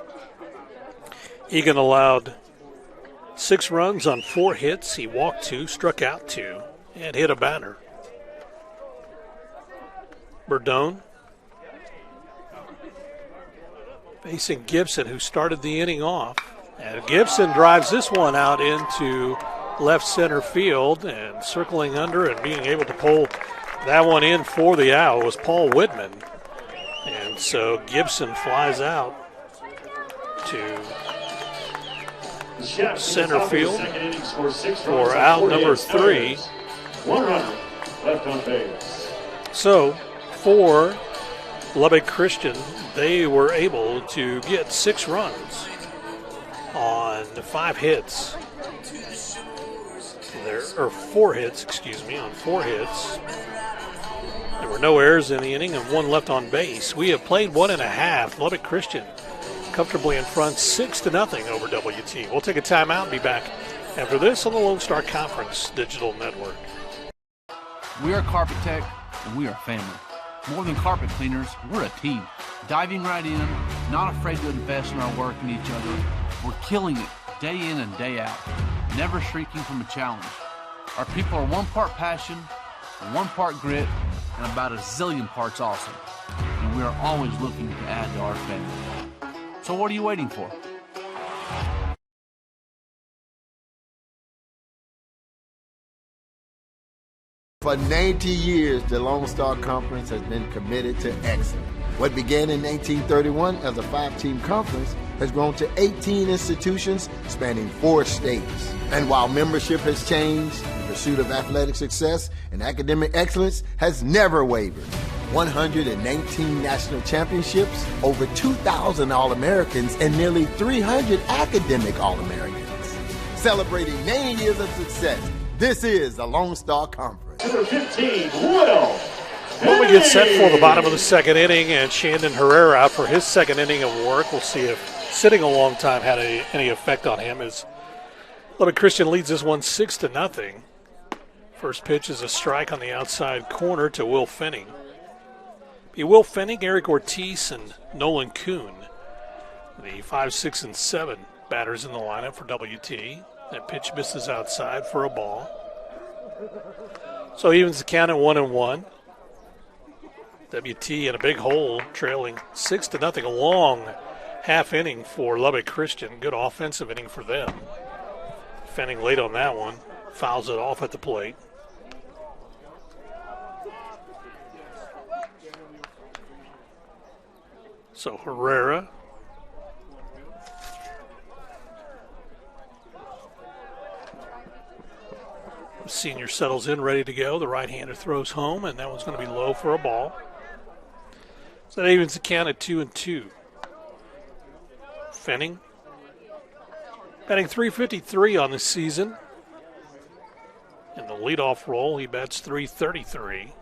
Egan allowed 6 runs on 4 hits. He walked 2, struck out 2, and hit a batter. Burdone facing Gibson, who started the inning off. And Gibson drives this one out into left center field, and circling under and being able to pull that one in for the out was Paul Whitman. And so Gibson flies out to center field for out number 3. 1 runner left on base. So for Lubbock Christian, they were able to get 6 runs on 5 hits. Or 4 hits, on 4 hits. There were no errors in the inning and 1 left on base. We have played 1.5. Lubbock Christian comfortably in front 6-0 over WT. We'll take a timeout and be back after this on the Lone Star Conference Digital Network. We are Carpet Tech, and we are family. More than carpet cleaners, we're a team. Diving right in, not afraid to invest in our work and each other. We're killing it day in and day out, never shrinking from a challenge. Our people are 1 part passion, 1 part grit, and about a zillion parts awesome. And we are always looking to add to our family. So what are you waiting for? For 90 years, the Lone Star Conference has been committed to excellence. What began in 1831 as a 5-team conference has grown to 18 institutions spanning 4 states. And while membership has changed, the pursuit of athletic success and academic excellence has never wavered. 119 national championships, over 2,000 All-Americans, and nearly 300 academic All-Americans. Celebrating 90 years of success, this is the Lone Star Conference. Number 15, Will. Well, we get set for the bottom of the second inning, and Shandon Herrera out for his second inning of work. We'll see if sitting a long time had any effect on him, as Lubbock Christian leads this one 6-0. First pitch is a strike on the outside corner to Will Fenning. Be Will Fenning, Eric Ortiz, and Nolan Kuhn, the 5, 6, and 7 batters in the lineup for WT. That pitch misses outside for a ball. So evens the count at 1-1. WT in a big hole, trailing 6-0. A long half inning for Lubbock Christian. Good offensive inning for them. Fenning late on that one, fouls it off at the plate. So Herrera. Senior settles in, ready to go. The right-hander throws home, and that one's going to be low for a ball. So that evens the count at 2-2. Fenning batting .353 on the season. In the leadoff role, he bats .333.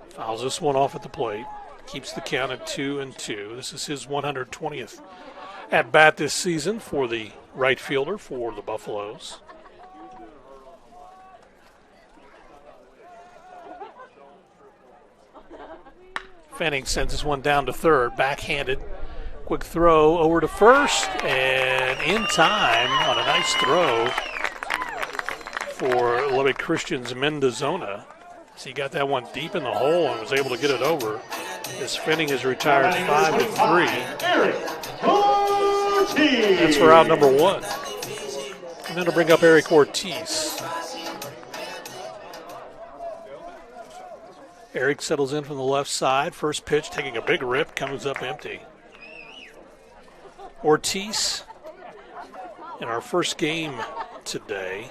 Fouls this one off at the plate. Keeps the count at 2-2. This is his 120th at bat this season for the right fielder for the Buffaloes. Fenning sends this one down to third, backhanded. Quick throw over to first, and in time on a nice throw for Lubbock Christian's Mendozona. So he got that one deep in the hole and was able to get it over. As Fenning is retired 5-3. That's for out number 1. And then to bring up Eric Ortiz. Eric settles in from the left side. First pitch, taking a big rip, comes up empty. Ortiz, in our first game today,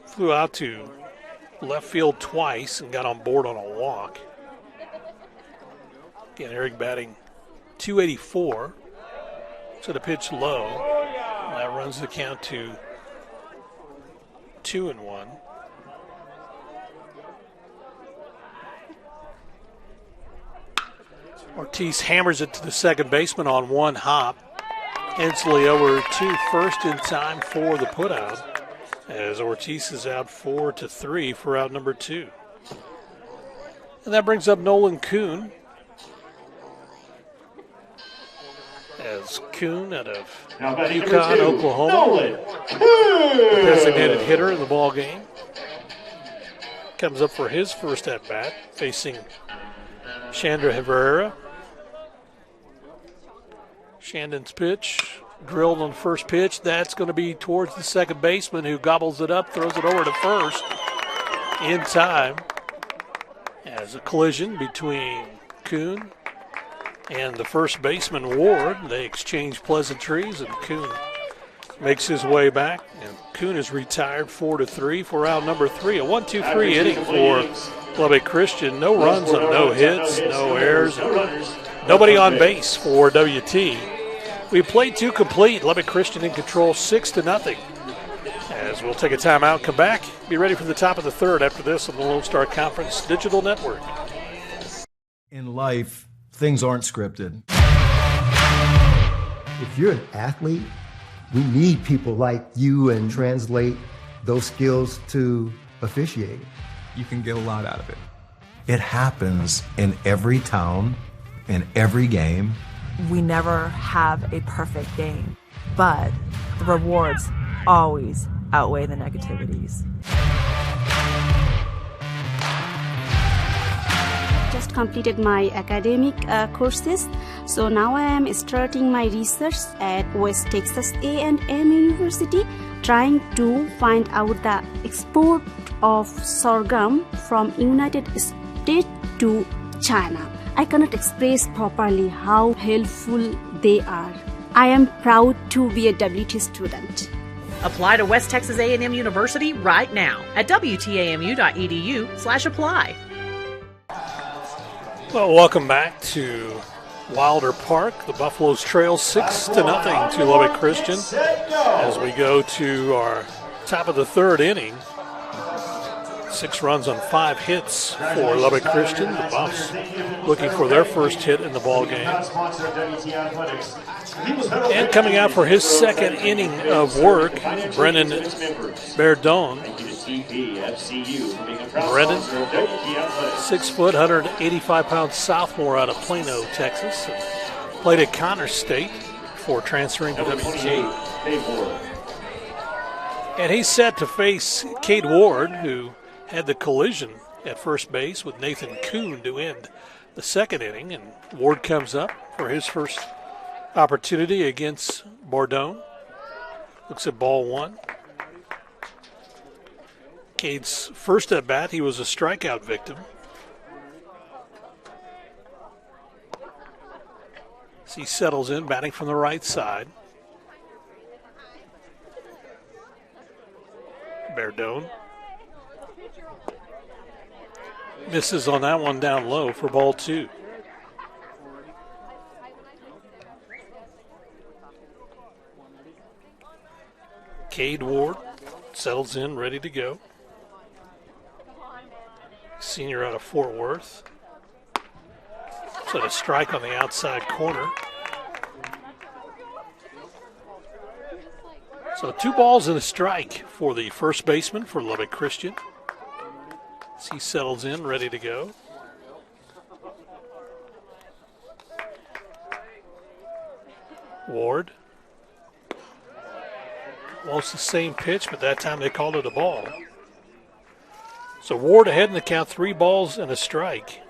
flew out to left field twice and got on board on a walk. Again, Eric batting .284. So the pitch low. And that runs the count to 2-1. Ortiz hammers it to the second baseman on one hop. Instantly over to first in time for the putout, as Ortiz is out 4-3 for out number 2. And that brings up Nolan Kuhn. As Kuhn out of Yukon, Oklahoma, the designated hitter in the ball game, comes up for his first at-bat, facing Chandra Herrera. Shandon's pitch, drilled on the first pitch. That's going to be towards the second baseman, who gobbles it up, throws it over to first in time. As a collision between Kuhn and the first baseman, Ward. They exchange pleasantries, and Kuhn makes his way back. And Kuhn is retired 4-3 for out number 3. A 1-2-3 inning for Lubbock Christian. No runs on no hits, no errors, nobody on base for WT. We played 2 complete. Lubbock Christian in control 6-0. As we'll take a timeout, come back, be ready for the top of the third after this on the Lone Star Conference Digital Network. In life, Things aren't scripted. If you're an athlete, we need people like you and translate those skills to officiating. You can get a lot out of it. It happens in every town, in every game. We never have a perfect game, but the rewards always outweigh the negativities. Just completed my academic courses, so now I am starting my research at West Texas A&M University, trying to find out the export of sorghum from United States to China. I cannot express properly how helpful they are. I am proud to be a WT student. Apply to West Texas A&M University right now at wtamu.edu/apply. Well, welcome back to Wilder Park. The Buffaloes trail 6-0 to Lubbock Christian as we go to our top of the third inning. 6 runs on 5 hits for Lubbock Christian. The Buffs looking for their first hit in the ball game. And coming out for his second inning of work, Brennan Berdone. Brennan, 6 foot, 185-pound sophomore out of Plano, Texas. Played at Connors State before transferring to WT. And he's set to face Cade Ward, who had the collision at first base with Nathan Kuhn to end the second inning. And Ward comes up for his first opportunity against Bordone. Looks at ball one. Cade's first at bat, he was a strikeout victim. As he settles in, batting from the right side. Berdone misses on that one down low for ball 2. Cade Ward settles in, ready to go. Senior out of Fort Worth. Set a strike on the outside corner. So 2 balls and a strike for the first baseman for Lubbock Christian. As he settles in, ready to go. Ward. Almost the same pitch, but that time they called it a ball. So Ward ahead in the count, 3 balls and a strike.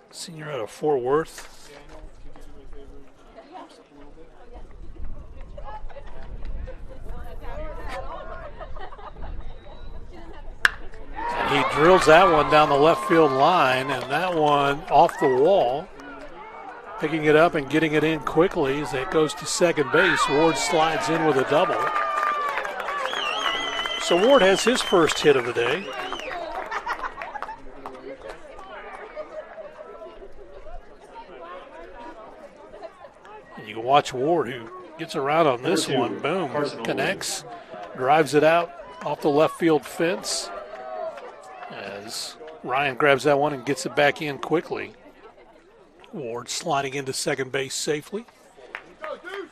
Senior out of Fort Worth. And he drills that one down the left field line, and that one off the wall. Picking it up and getting it in quickly as it goes to second base. Ward slides in with a double. So Ward has his first hit of the day. And you can watch Ward, who gets around on this one. Boom, connects, drives it out off the left field fence as Ryan grabs that one and gets it back in quickly. Ward sliding into second base safely.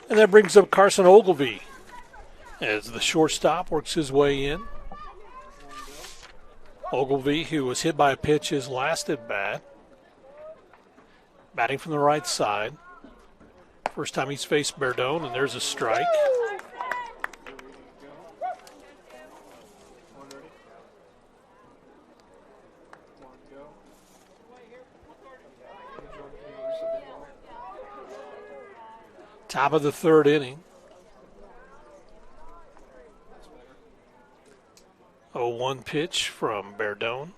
And that brings up Carson Ogilvie as the shortstop works his way in. Ogilvie, who was hit by a pitch his last at bat. Batting from the right side. First time he's faced Berdone, and there's a strike. Top of the third inning. 0-1 pitch from Berdone.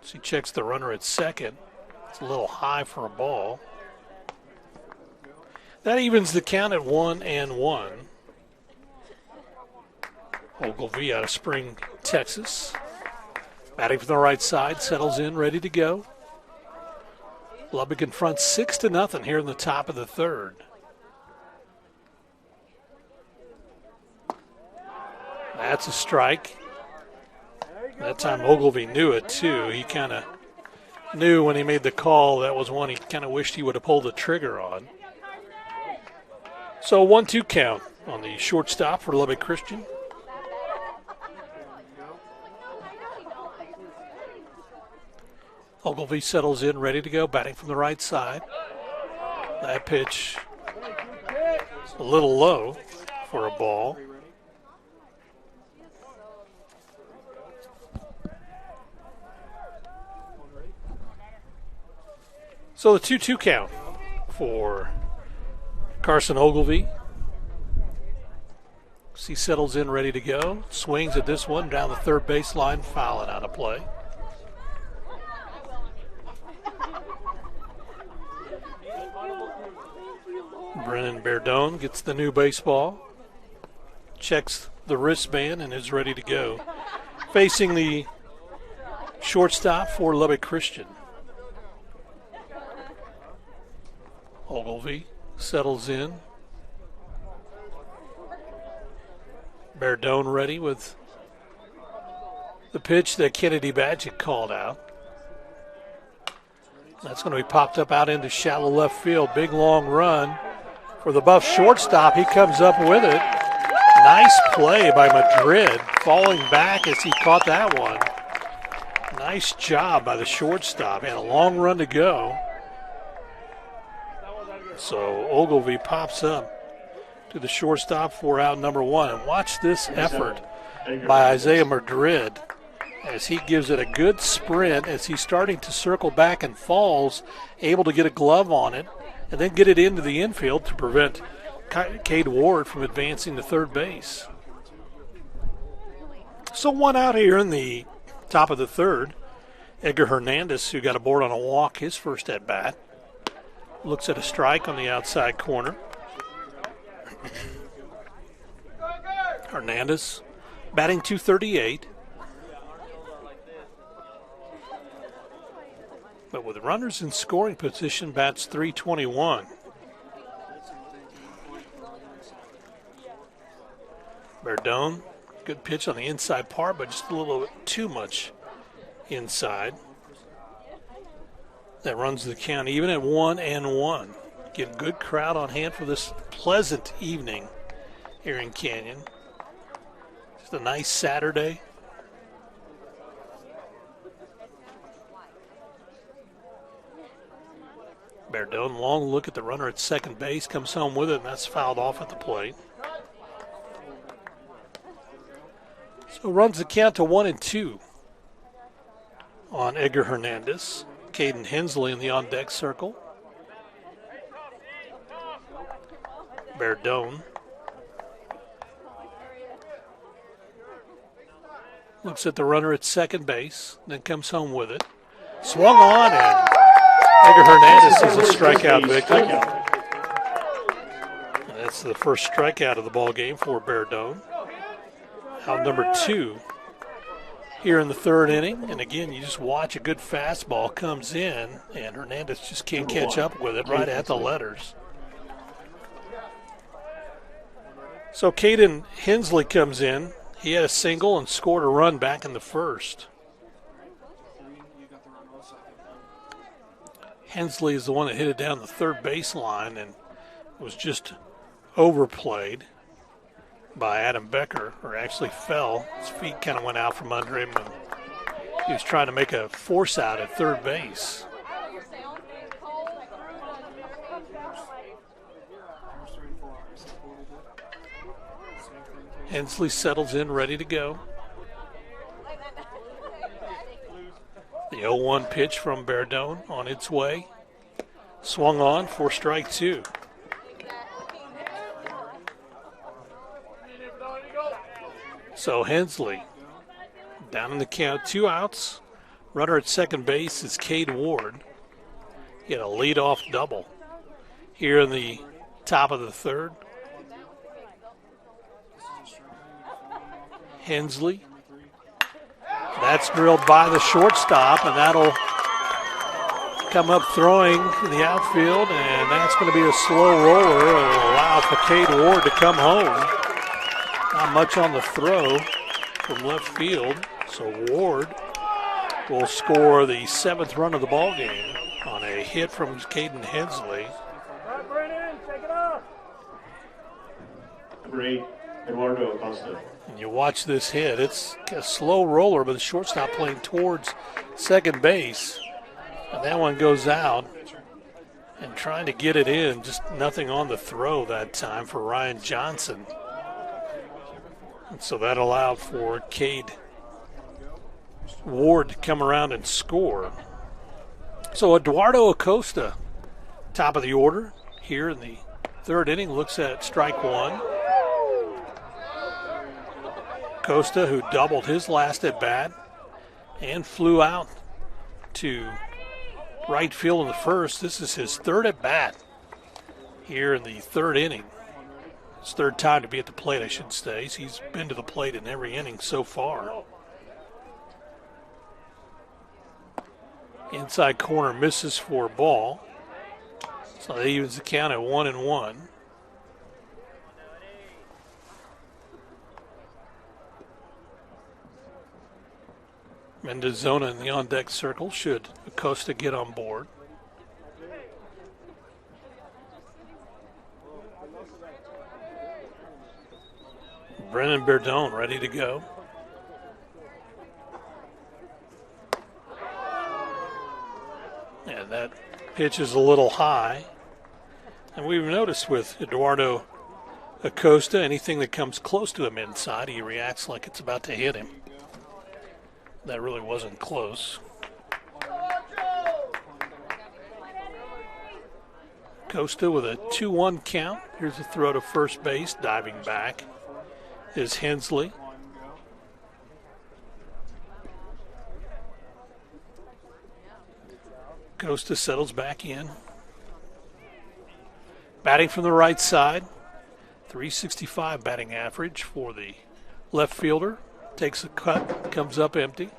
So he checks the runner at second. It's a little high for a ball. That evens the count at 1-1. Ogilvie out of Spring, Texas. Batting from the right side, settles in, ready to go. Lubbock in front 6-0 here in the top of the third. That's a strike. That time Ogilvie knew it too. He kind of knew when he made the call that was one he kind of wished he would have pulled the trigger on. So 1-2 count on the shortstop for Lubbock Christian. Ogilvie settles in, ready to go, batting from the right side. That pitch a little low for a ball. So the 2-2 count for Carson Ogilvie. He settles in, ready to go. Swings at this one down the third baseline, fouling out of play. Brennan Berdone gets the new baseball, checks the wristband, and is ready to go. Facing the shortstop for Lubbock Christian. Ogilvie settles in. Berdone ready with the pitch that Kennedy Badgett called out. That's going to be popped up out into shallow left field. Big long run for the Buff shortstop. He comes up with it. Nice play by Madrid, falling back as he caught that one. Nice job by the shortstop. He had a long run to go. So Ogilvie pops up to the shortstop for out number one. And watch this effort by Isaiah Madrid as he gives it a good sprint as he's starting to circle back and falls, able to get a glove on it and then get it into the infield to prevent Cade Ward from advancing to third base. So one out here in the top of the third. Edgar Hernandez, who got aboard on a walk, his first at bat, looks at a strike on the outside corner. Hernandez batting .238. But with runners in scoring position, bats .321. Berdone, good pitch on the inside part, but just a little bit too much inside. That runs the count even at 1-1. Get a good crowd on hand for this pleasant evening here in Canyon. Just a nice Saturday. Berdone, long look at the runner at second base, comes home with it, and that's fouled off at the plate. So runs the count to 1-2 on Edgar Hernandez. Caden Hensley in the on-deck circle. Berdone looks at the runner at second base, then comes home with it. Swung on, and Edgar Hernandez is a strikeout victim. That's the first strikeout of the ball game for Berdone. Out number 2 here in the third inning. And again, you just watch a good fastball comes in, and Hernandez just can't catch up with it right at the letters. So Caden Hensley comes in. He had a single and scored a run back in the first. Hensley is the one that hit it down the third baseline and was just overplayed by Adam Becker, or actually fell. His feet kind of went out from under him, and he was trying to make a force out at third base. Hensley settles in, ready to go. The 0-1 pitch from Berdone on its way. Swung on for strike 2. So Hensley down in the count, 2 outs. Runner at second base is Cade Ward. He had a leadoff double here in the top of the third. Hensley. That's drilled by the shortstop, and that'll come up throwing in the outfield, and that's going to be a slow roller. It'll allow for Cade Ward to come home. Not much on the throw from left field, so Ward will score the 7th run of the ball game on a hit from Caden Hensley. Number 8, Eduardo Acosta. And you watch this hit. It's a slow roller, but the shortstop playing towards second base. And that one goes out. And trying to get it in, just nothing on the throw that time for Ryan Johnson. And so that allowed for Cade Ward to come around and score. So Eduardo Acosta, top of the order here in the 3rd inning, looks at strike 1. Acosta, who doubled his last at bat and flew out to right field in the 1st. This is his 3rd at bat here in the 3rd inning. His 3rd time to be at the plate, I should say. He's been to the plate in every inning so far. Inside corner misses for a ball. So that evens the count at 1-1. Mendozona in the on-deck circle should Acosta get on board. Brennan Berdone ready to go. And that pitch is a little high. And we've noticed with Eduardo Acosta, anything that comes close to him inside, he reacts like it's about to hit him. That really wasn't close. Acosta with a 2-1 count. Here's a throw to first base. Diving back is Hensley. Acosta settles back in. Batting from the right side. 365 batting average for the left fielder. Takes a cut, comes up empty.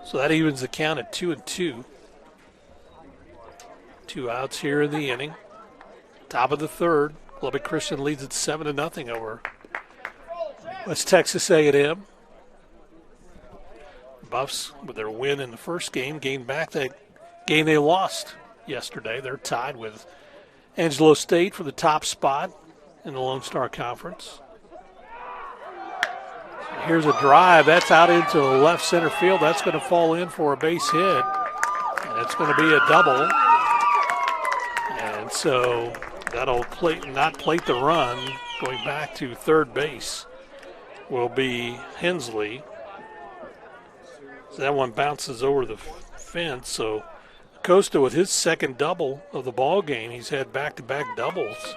So that evens the count at 2-2. 2 outs here in the inning. Top of the 3rd. Lubbock Christian leads at 7-0 over West Texas A&M. Buffs, with their win in the first game, gained back that game they lost yesterday. They're tied with Angelo State for the top spot in the Lone Star Conference. Here's a drive. That's out into the left center field. That's going to fall in for a base hit. And it's going to be a double. And so that'll not plate the run. Going back to third base will be Hensley. So that one bounces over the fence. So Acosta with his 2nd double of the ball game. He's had back-to-back doubles.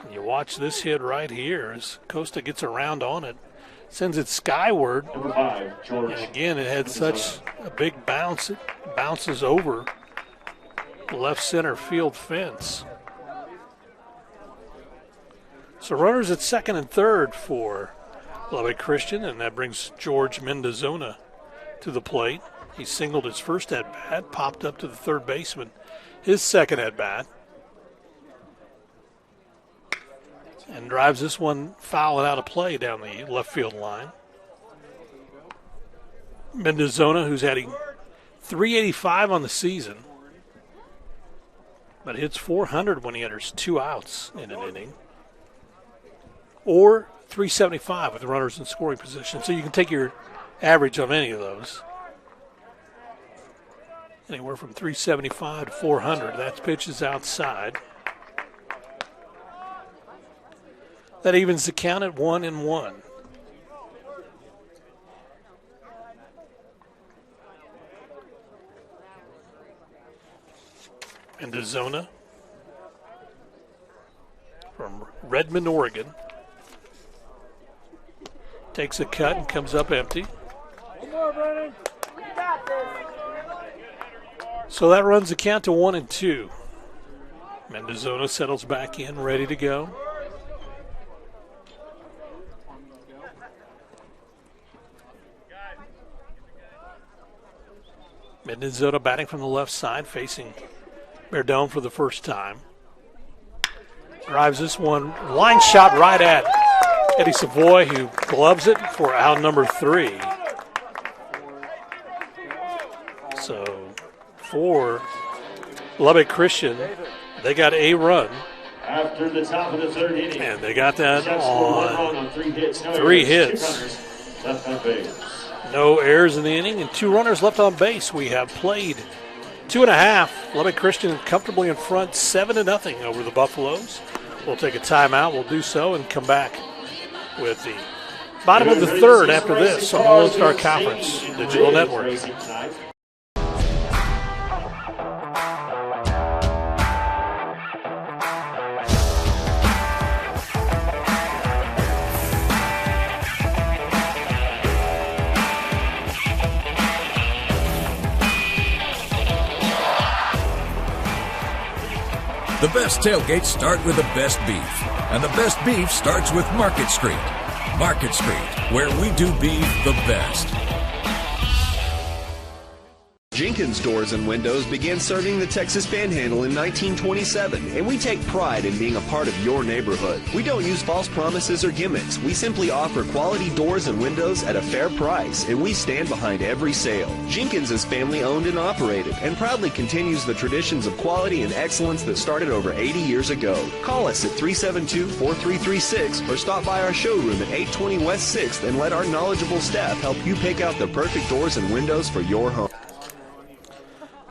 And you watch this hit right here as Acosta gets around on it. Sends it skyward. Number 5, George. And again, it had such a big bounce. It bounces over the left center field fence. So runners at 2nd and 3rd for Lubbock Christian, and that brings George Mendozona to the plate. He singled his first at-bat, popped up to the third baseman, his 2nd at-bat. And drives this one foul and out of play down the left field line. Mendozona, who's hitting .385 on the season, but hits .400 when he enters 2 outs in an inning, or .375 with runners in scoring position. So you can take your average on any of those. Anywhere from .375 to .400. That pitch is outside. That evens the count at 1-1. Mendozona from Redmond, Oregon. Takes a cut and comes up empty. So that runs the count to 1-2. Mendozona settles back in, ready to go. Mendozona batting from the left side, facing Berdone for the first time. Drives this one, line shot right at Eddie Savoy, who gloves it for out number 3. So for Lubbock Christian, they got a run. After the top of the third inning. And they got that on 3 hits. No three errors, hits. 2 runners left on base. No errors in the inning and 2 runners left on base. We have played 2.5. Lubbock Christian comfortably in front, 7-0 over the Buffaloes. We'll take a timeout. We'll do so and come back with the bottom of the third after this on the Lone Star Conference Digital Network. The best tailgates start with the best beef, and the best beef starts with Market Street. Market Street, where we do beef the best. Jenkins Doors and Windows began serving the Texas Panhandle in 1927, and we take pride in being a part of your neighborhood. We don't use false promises or gimmicks. We simply offer quality doors and windows at a fair price, and we stand behind every sale. Jenkins is family owned and operated, and proudly continues the traditions of quality and excellence that started over 80 years ago. Call us at 372-4336 or stop by our showroom at 820 West 6th and let our knowledgeable staff help you pick out the perfect doors and windows for your home.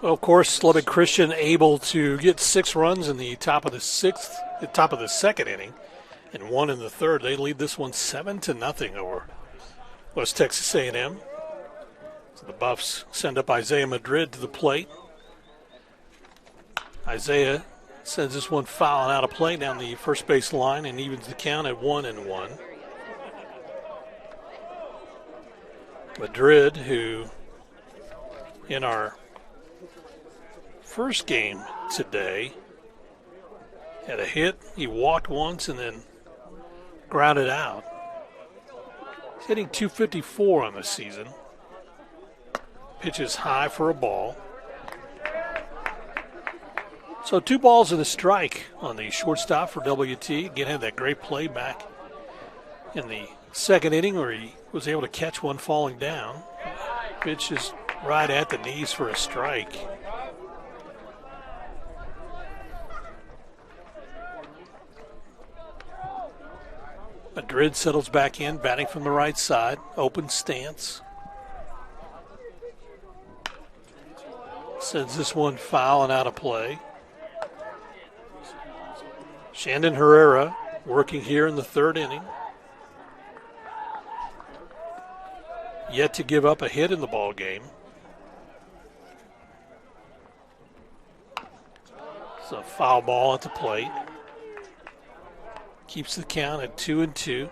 Well, of course, Lubbock Christian able to get 6 runs in the top of the second inning, and 1 in the third. They lead this one 7-0 over West Texas A&M. So the Buffs send up Isaiah Madrid to the plate. Isaiah sends this one fouling out of play down the first base line and evens the count at 1-1. Madrid, who in our first game today had a hit. He walked once and then grounded out. He's hitting .254 on the season. Pitches high for a ball. So 2 balls and a strike on the shortstop for WT. Again, had that great play back in the second inning where he was able to catch one falling down. Pitch is right at the knees for a strike. Madrid settles back in, batting from the right side, open stance. Sends this one foul and out of play. Shandon Herrera working here in the third inning. Yet to give up a hit in the ball game. It's a foul ball at the plate. Keeps the count at 2-2.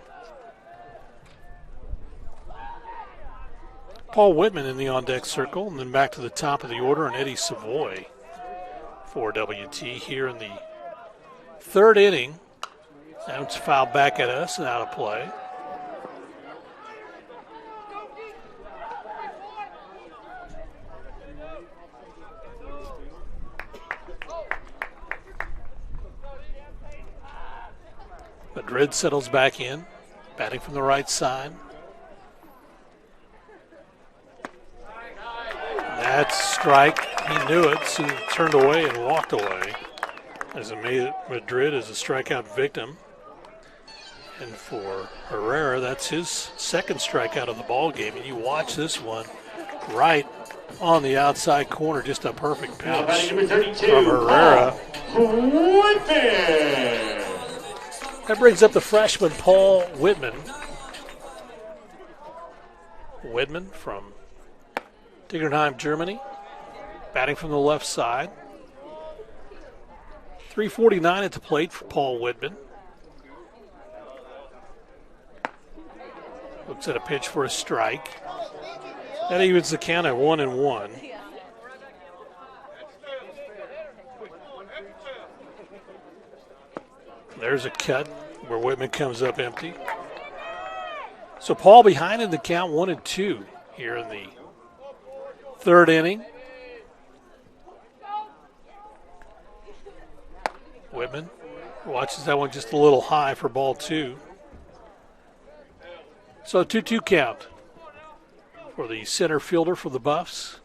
Paul Whitman in the on-deck circle, and then back to the top of the order, and Eddie Savoy for WT here in the third inning. Now it's fouled back at us and out of play. Madrid settles back in, batting from the right side. That's strike. He knew it, so he turned away and walked away. As it made it, Madrid is a strikeout victim. And for Herrera, that's his second strikeout of the ball game. And you watch this one right on the outside corner, just a perfect pitch from Herrera. That brings up the freshman Paul Whitman. Whitman from Diggernheim, Germany, batting from the left side. 3:49 at the plate for Paul Whitman. Looks at a pitch for a strike. That evens the count at 1-1. There's a cut where Whitman comes up empty. So Paul behind in the count 1-2 here in the third inning. Whitman watches that one just a little high for ball 2. So 2-2 count for the center fielder for the Buffs.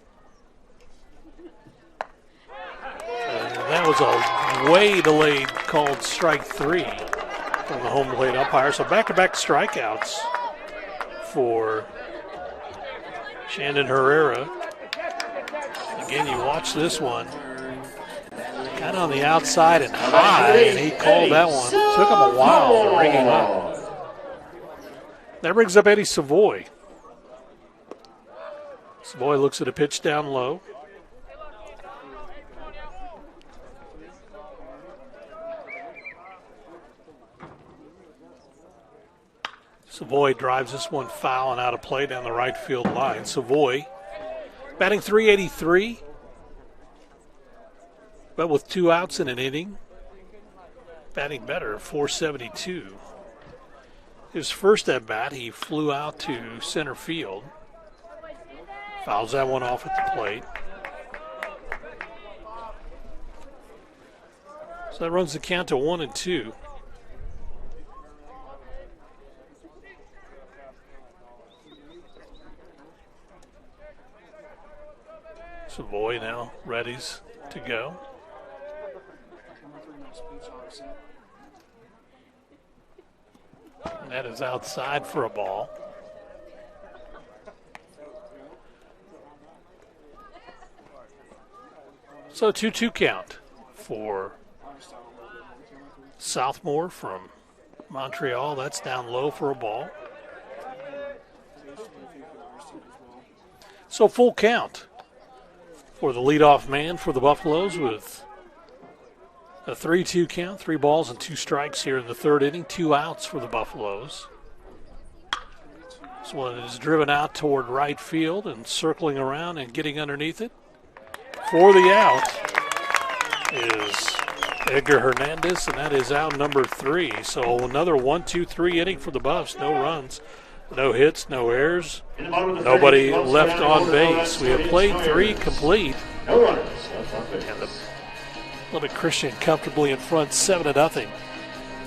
that was a way delayed called strike 3 from the home plate umpire. So back-to-back strikeouts for Shandon Herrera. Again, you watch this one. Kind of on the outside and high, and he called that one. Took him a while to ring him up. That brings up Eddie Savoy. Savoy looks at a pitch down low. Savoy drives this one foul and out of play down the right field line. Savoy batting .383, but with 2 outs in an inning. Batting better, .472. His first at bat, he flew out to center field. Fouls that one off at the plate. So that runs the count to 1-2. Savoy now readies to go. And that is outside for a ball. So 2-2 count for Southmore from Montreal. That's down low for a ball. So full count for the leadoff man for the Buffaloes with a 3-2 count, 3 balls and 2 strikes here in the third inning, 2 outs for the Buffaloes. This one is driven out toward right field and circling around and getting underneath it. For the out is Edgar Hernandez, and that is out number 3. So another 1-2-3 inning for the Buffs. No runs, no hits, no errors, nobody left on base. We have played 3 complete. No runners. And the Lubbock Christian comfortably in front 7-0.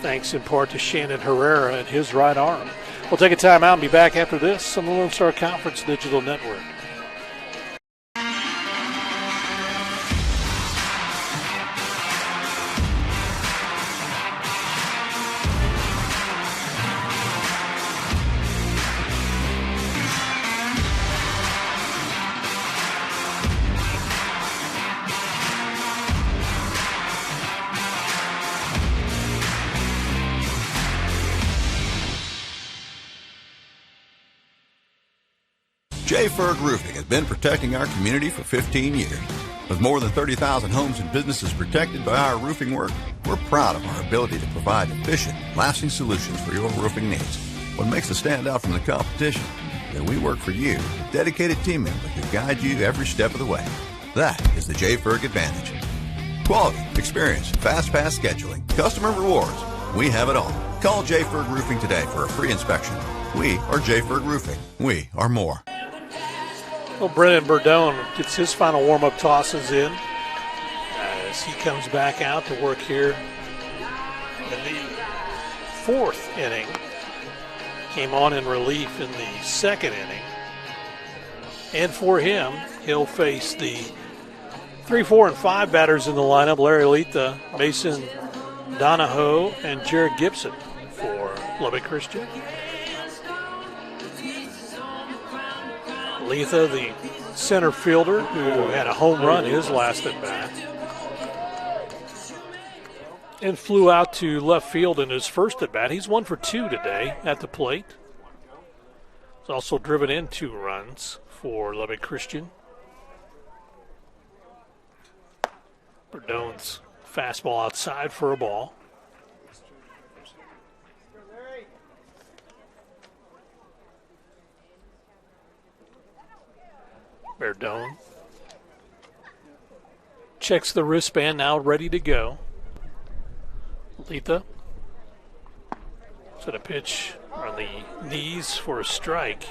Thanks in part to Shannon Herrera and his right arm. We'll take a timeout and be back after this on the Lone Star Conference Digital Network. J. Ferg Roofing has been protecting our community for 15 years. With more than 30,000 homes and businesses protected by our roofing work, we're proud of our ability to provide efficient, lasting solutions for your roofing needs. What makes us stand out from the competition is that we work for you with dedicated team members who guide you every step of the way. That is the J. Ferg advantage. Quality, experience, fast pass scheduling, customer rewards. We have it all. Call J. Ferg Roofing today for a free inspection. We are J. Ferg Roofing. We are more. Well, Brennan Burdone gets his final warm-up tosses in as he comes back out to work here in the 4th inning. Came on in relief in the 2nd inning. And for him, he'll face the 3, 4, and 5 batters in the lineup, Larry Letha, Mason Donahoe, and Jared Gibson for Lubbock Christian. Letha, the center fielder who had a home run his last at bat, and flew out to left field in his first at bat. He's 1 for 2 today at the plate. He's also driven in 2 runs for Lubbock Christian. Berdone's fastball outside for a ball. Berdone checks the wristband, now ready to go. Letha set a pitch on the knees for a strike.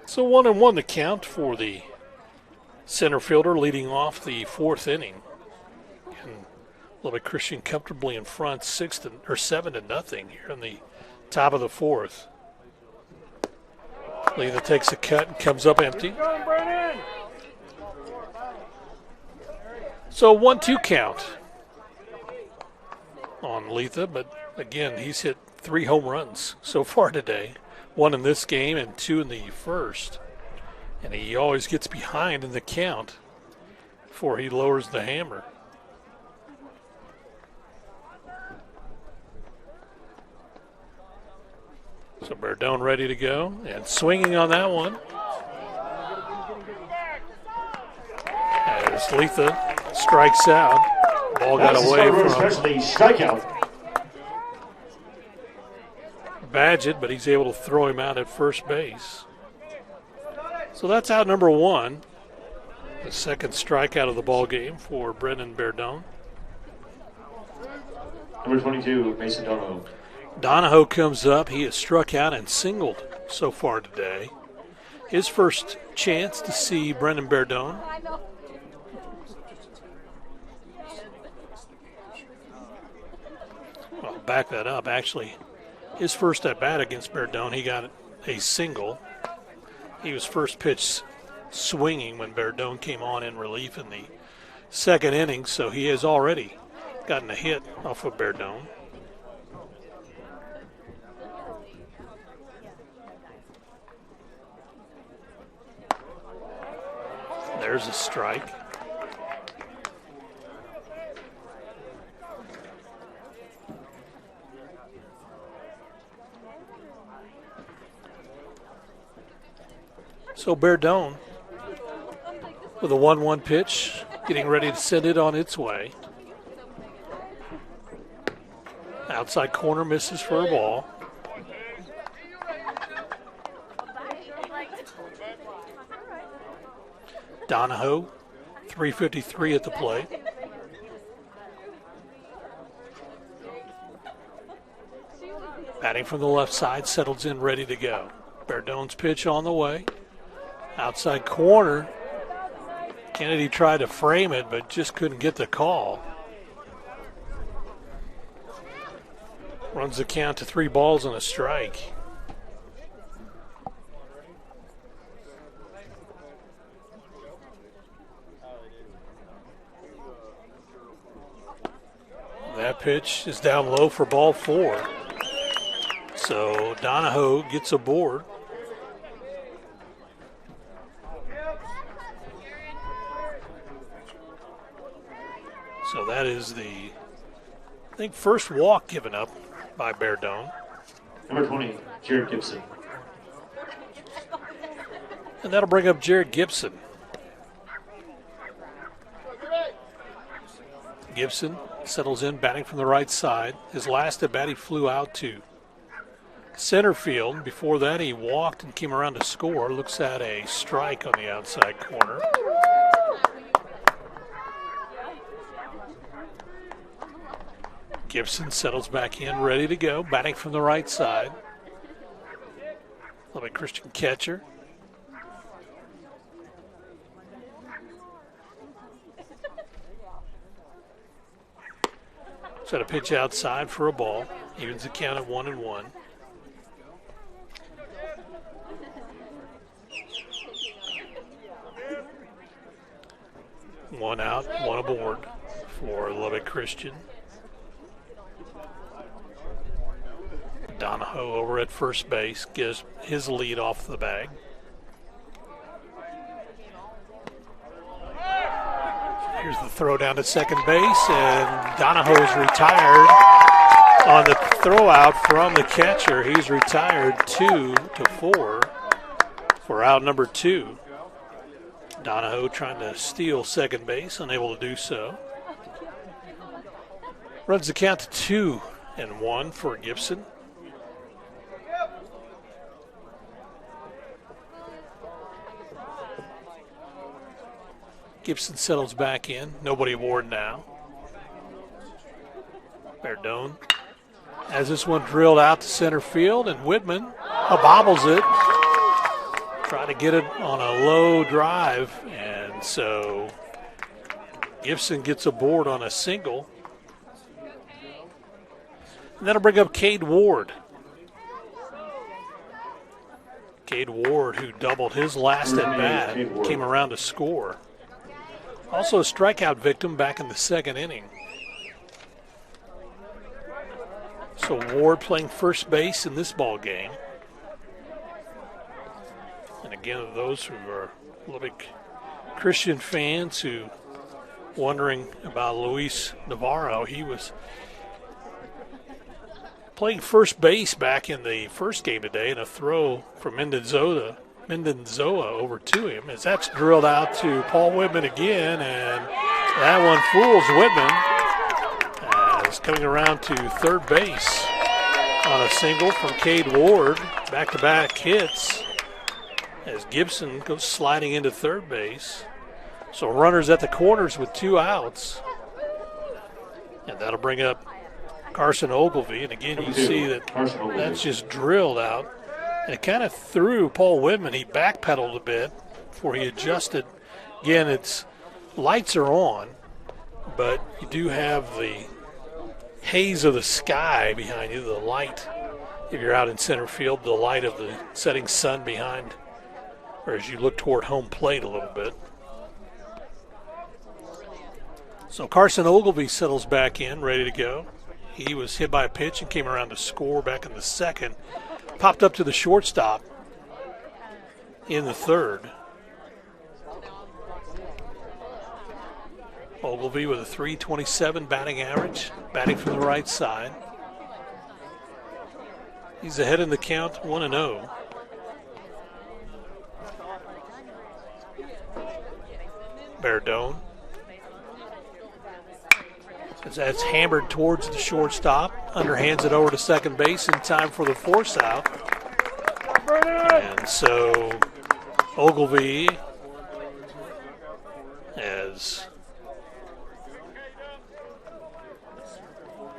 So 1-1 the count for the center fielder leading off the 4th inning. And Lubbock Christian comfortably in front 7-0 here in the top of the 4th. Letha takes a cut and comes up empty. So 1-2 count on Letha, but again, he's hit 3 home runs so far today. 1 in this game and 2 in the first. And he always gets behind in the count before he lowers the hammer. So Berdone ready to go and swinging on that one. As Letha strikes out, ball got away from strikeout. Badgett, but he's able to throw him out at first base. So that's out number 1. The second strikeout of the ball game for Brendan Berdone. Number 22, Mason Donahoe. Donahoe comes up. He has struck out and singled so far today. His first chance to see Brendan Berdone. Well, back that up. Actually, his first at bat against Berdone, he got a single. He was first pitch swinging when Berdone came on in relief in the second inning, so he has already gotten a hit off of Berdone. There's a strike. So Berdone with a 1-1 pitch, getting ready to send it on its way. Outside corner misses for a ball. Donahoe, 353 at the plate. Batting from the left side, settles in, ready to go. Berdone's pitch on the way. Outside corner. Kennedy tried to frame it, but just couldn't get the call. Runs the count to 3 balls and a strike. That pitch is down low for ball 4. So Donahoe gets aboard. So that is the, I think, first walk given up by Berdone. Number 20, Jared Gibson. And that'll bring up Jared Gibson. Gibson settles in, batting from the right side. His last at bat, he flew out to center field. Before that, he walked and came around to score. Looks at a strike on the outside corner. Gibson settles back in, ready to go, batting from the right side. Lubbock Christian catcher. Set a pitch outside for a ball. Evens the count at 1-1. One out, one aboard for Lubbock Christian. Donahoe over at first base gives his lead off the bag. Here's the throw down to second base, and Donahoe's retired on the throw out from the catcher. He's retired 2-4 for out number 2. Donahoe trying to steal second base, unable to do so. Runs the count to 2-1 for Gibson. Gibson settles back in. Nobody aboard now. Berdone has this one drilled out to center field, and Whitman bobbles it. Try to get it on a low drive, and so Gibson gets aboard on a single. And that'll bring up Cade Ward. Cade Ward, who doubled his last at bat, came around to score. Also a strikeout victim back in the second inning. So Ward playing first base in this ball game. And again, those who are Lubbock Christian fans who wondering about Luis Navarro, he was playing first base back in the first game today, and a throw from Mendozoa over to him as that's drilled out to Paul Whitman again, and that one fools Whitman as coming around to third base on a single from Cade Ward. Back-to-back hits as Gibson goes sliding into third base. So runners at the corners with 2 outs, and that'll bring up Carson Ogilvy. And again, you see that that's just drilled out. And it kind of threw Paul Whitman. He backpedaled a bit before he adjusted. Again, it's lights are on, but you do have the haze of the sky behind you, the light. If you're out in center field, the light of the setting sun behind, or as you look toward home plate a little bit. So Carson Ogilvy settles back in, ready to go. He was hit by a pitch and came around to score back in the second. Popped up to the shortstop in the third. Ogilvy with a .327 batting average, batting from the right side. He's ahead in the count, 1-0. Bardone. As that's hammered towards the shortstop, underhands it over to second base in time for the force out. And so Ogilvy, as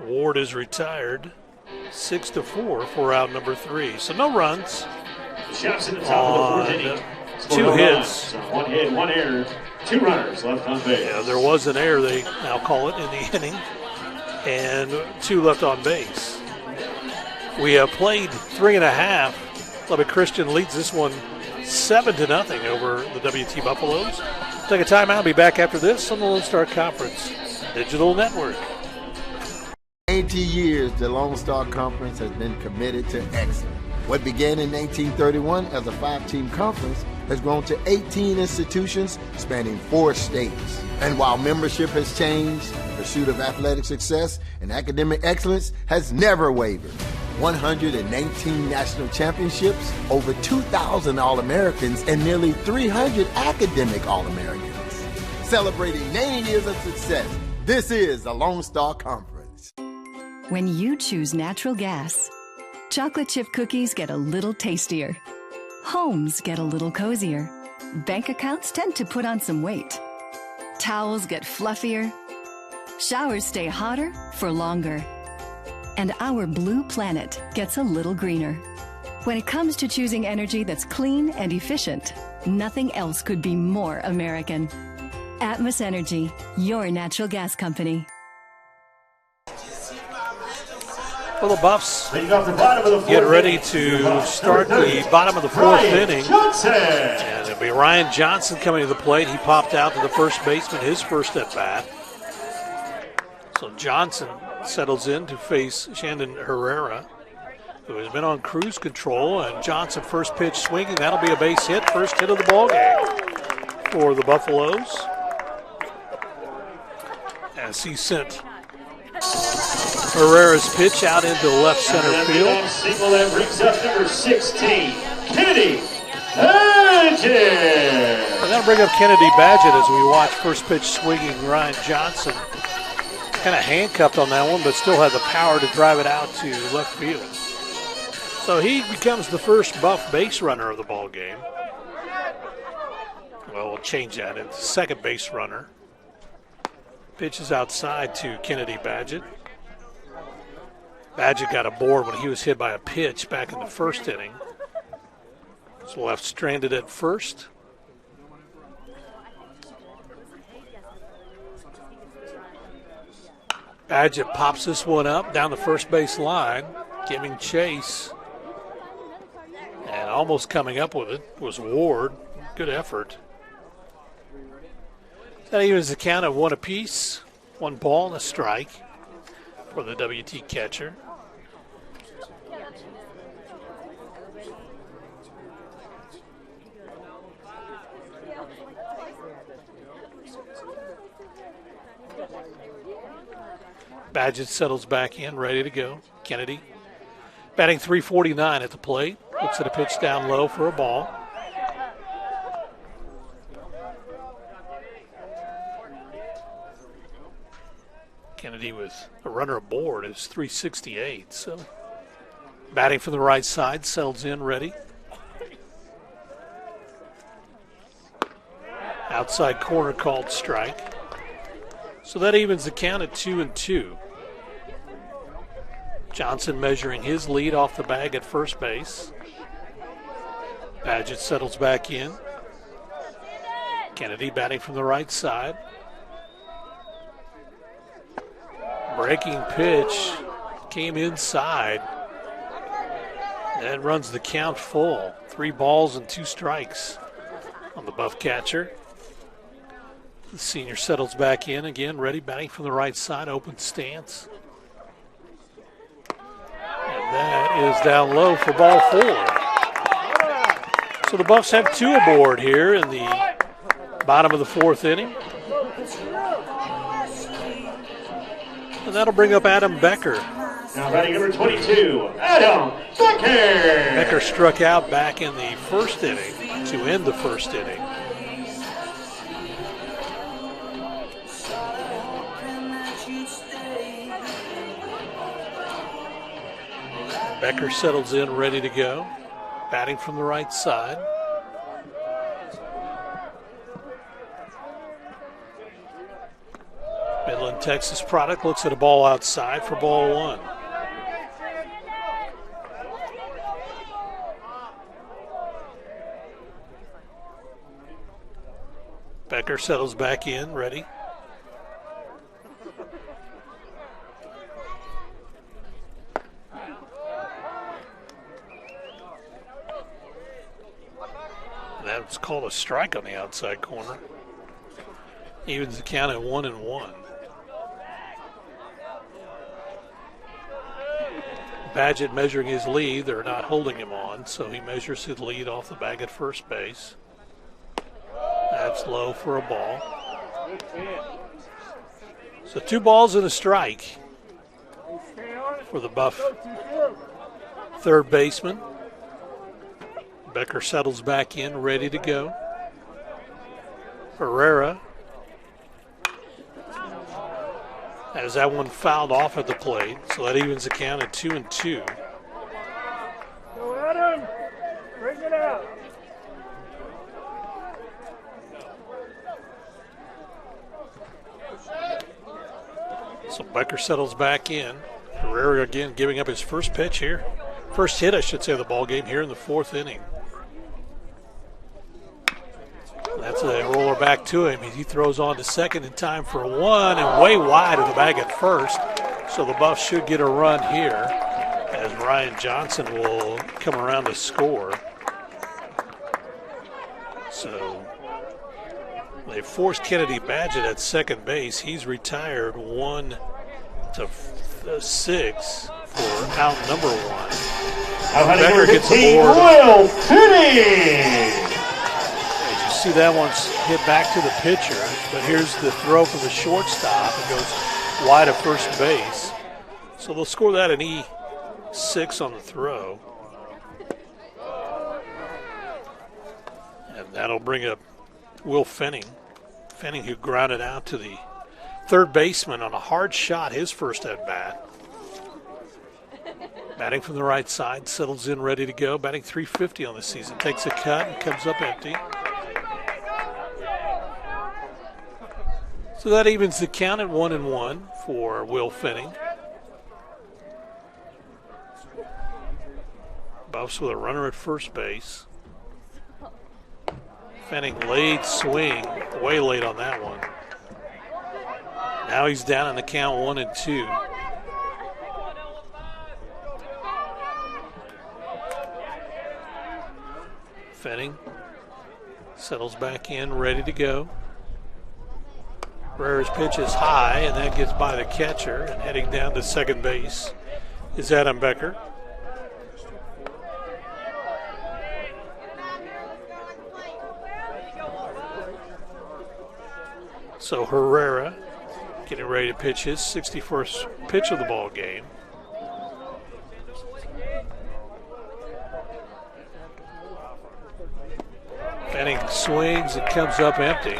Ward is retired, 6-4 for out number 3. So no runs. Shots in the top of the 4th inning. 2 hits. 1 hit, 1 error, 2 runners left on base. Yeah, there was an error, they now call it, in the inning, and 2 left on base. We have played 3.5. Lubbock Christian leads this one 7-0 over the WT Buffaloes. Take a timeout. Be back after this on the Lone Star Conference Digital Network. 80 years, the Lone Star Conference has been committed to excellence. What began in 1931 as a 5-team conference has grown to 18 institutions spanning 4 states. And while membership has changed, the pursuit of athletic success and academic excellence has never wavered. 119 national championships, over 2,000 All-Americans, and nearly 300 academic All-Americans. Celebrating 90 years of success, this is the Lone Star Conference. When you choose natural gas, chocolate chip cookies get a little tastier. Homes get a little cozier. Bank accounts tend to put on some weight. Towels get fluffier. Showers stay hotter for longer. And our blue planet gets a little greener. When it comes to choosing energy that's clean and efficient, nothing else could be more American. Atmos Energy, your natural gas company. Well, the Buffs get ready to start the bottom of the 4th inning. And it'll be Ryan Johnson coming to the plate. He popped out to the first baseman, his first at bat. So Johnson settles in to face Shandon Herrera, who has been on cruise control. And Johnson, first pitch swinging. That'll be a base hit, first hit of the ball game for the Buffaloes. As he sent Herrera's pitch out into left center field. Single that brings up number 16, Kennedy Badgett. And that'll bring up Kennedy Badgett as we watch first pitch swinging Ryan Johnson. Kind of handcuffed on that one, but still had the power to drive it out to left field. So he becomes the first Buff base runner of the ball game. Well, we'll change that into second base runner. Pitch is outside to Kennedy Badgett. Badgett got aboard when he was hit by a pitch back in the first inning. Was left stranded at first. Badgett pops this one up down the first base line, giving chase. And almost coming up with it was Ward. Good effort. That evens the count of 1 apiece. 1 ball and a strike for the WT catcher. Badgett settles back in, ready to go. Kennedy batting .349 at the plate. Looks at a pitch down low for a ball. Kennedy with a runner aboard is .368. So batting from the right side, settles in, ready. Outside corner called strike. So that evens the count at 2-2. Johnson measuring his lead off the bag at first base. Badgett settles back in. Kennedy batting from the right side. Breaking pitch came inside. That runs the count full. 3 balls and 2 strikes on the Buff catcher. The senior settles back in again, ready, batting from the right side, open stance. And that is down low for ball 4. So the Buffs have 2 aboard here in the bottom of the 4th inning. And that'll bring up Adam Becker. Now batting number 22, Adam Becker. Becker struck out back in the 1st inning to end the 1st inning. Becker settles in, ready to go. Batting from the right side. Midland, Texas product looks at a ball outside for ball 1. Becker settles back in, ready. That's called a strike on the outside corner. Evens the count at 1-1. Badgett measuring his lead. They're not holding him on, so he measures his lead off the bag at first base. That's low for a ball. So 2 balls and a strike for the Buff third baseman. Becker settles back in, ready to go. Herrera has that one fouled off at the plate, so that evens the count at 2-2. Go Adam, bring it out. So Becker settles back in. Herrera again giving up his first pitch here. First hit, I should say, of the ball game here in the 4th inning. That's a roller back to him. He throws on to second in time for 1 and way wide of the bag at first. So the Buffs should get a run here as Ryan Johnson will come around to score. So they forced Kennedy Badgett at second base. He's retired 1-6 for out number 1. Becker gets aboard. Will Finney. See that one's hit back to the pitcher, but here's the throw from the shortstop. It goes wide of first base. So they'll score that an E6 on the throw. And that'll bring up Will Fenning. Fenning, who grounded out to the third baseman on a hard shot, his first at bat. Batting from the right side, settles in, ready to go. Batting .350 on the season. Takes a cut and comes up empty. So that evens the count at 1-1 for Will Fenning. Buffs with a runner at first base. Fenning late swing, way late on that one. Now he's down in the count 1-2. Fenning settles back in, ready to go. Herrera's pitch is high, and that gets by the catcher, and heading down to second base is Adam Becker. So Herrera getting ready to pitch his 61st pitch of the ball game. Benning swings and comes up empty.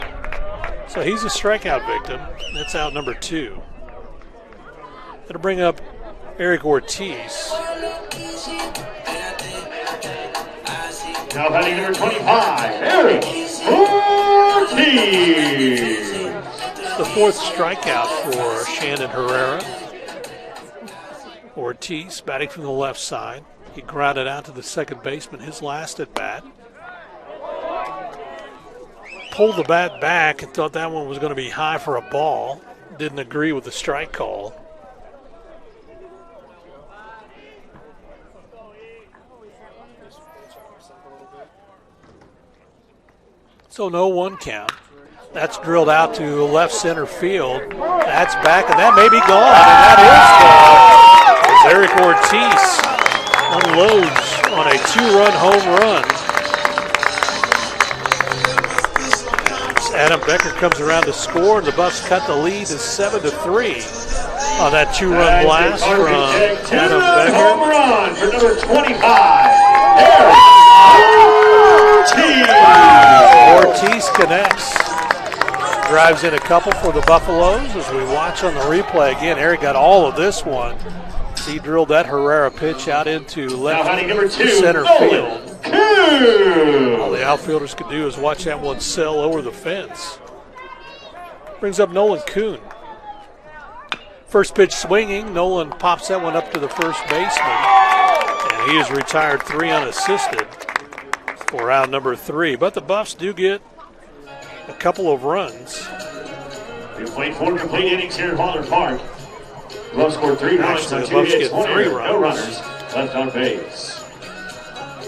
So he's a strikeout victim. That's out number 2. That'll bring up Eric Ortiz. Now batting number 25, Eric Ortiz. The 4th strikeout for Shannon Herrera. Ortiz batting from the left side. He grounded out to the second baseman his last at bat. Pulled the bat back and thought that one was going to be high for a ball. Didn't agree with the strike call. So no 1 count. That's drilled out to left center field. That's back, and that may be gone, and that is gone. As Eric Ortiz unloads on a 2-run home run. As Adam Becker comes around to score, and the Buffs cut the lead to 7-3 on that 2-run blast from Adam Becker. Home run for number 25, Eric Ortiz. Ortiz connects. Drives in a couple for the Buffaloes. As we watch on the replay again, Eric got all of this one. He drilled that Herrera pitch out into left center field. All the outfielders could do is watch that one sail over the fence. Brings up Nolan Kuhn. First pitch swinging. Nolan pops that one up to the first baseman. And he is retired 3 unassisted for round number 3. But the Buffs do get a couple of runs. We've played 4 complete innings here at Ballard Park. The Buffs scored 3 runs on 2 hits, 1 error, no runners left on base.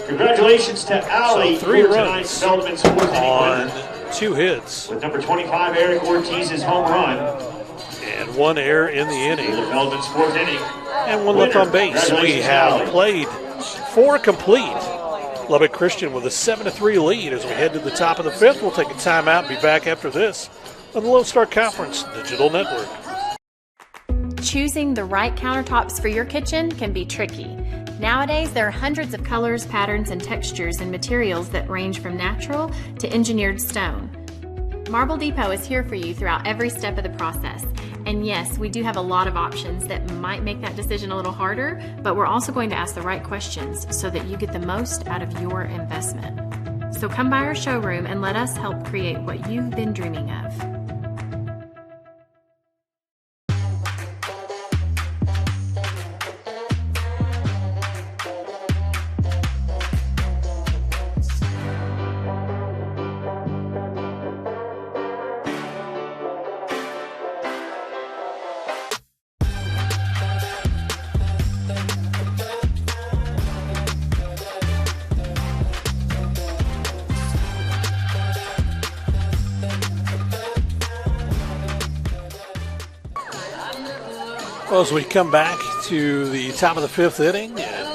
Congratulations to Allie so 3 for runs tonight's Feldman's 4th inning on winner. 2 hits. With number 25, Eric Ortiz's home run. And 1 error in the inning. The Feldman's 4th inning. And 1 left on base. We have played 4 complete. Lubbock Christian with a 7-3 lead as we head to the top of the 5th. We'll take a timeout and be back after this on the Lone Star Conference Digital Network. Choosing the right countertops for your kitchen can be tricky. Nowadays, there are hundreds of colors, patterns, and textures and materials that range from natural to engineered stone. Marble Depot is here for you throughout every step of the process. And yes, we do have a lot of options that might make that decision a little harder, but we're also going to ask the right questions so that you get the most out of your investment. So come by our showroom and let us help create what you've been dreaming of. Well, as we come back to the top of the 5th inning, and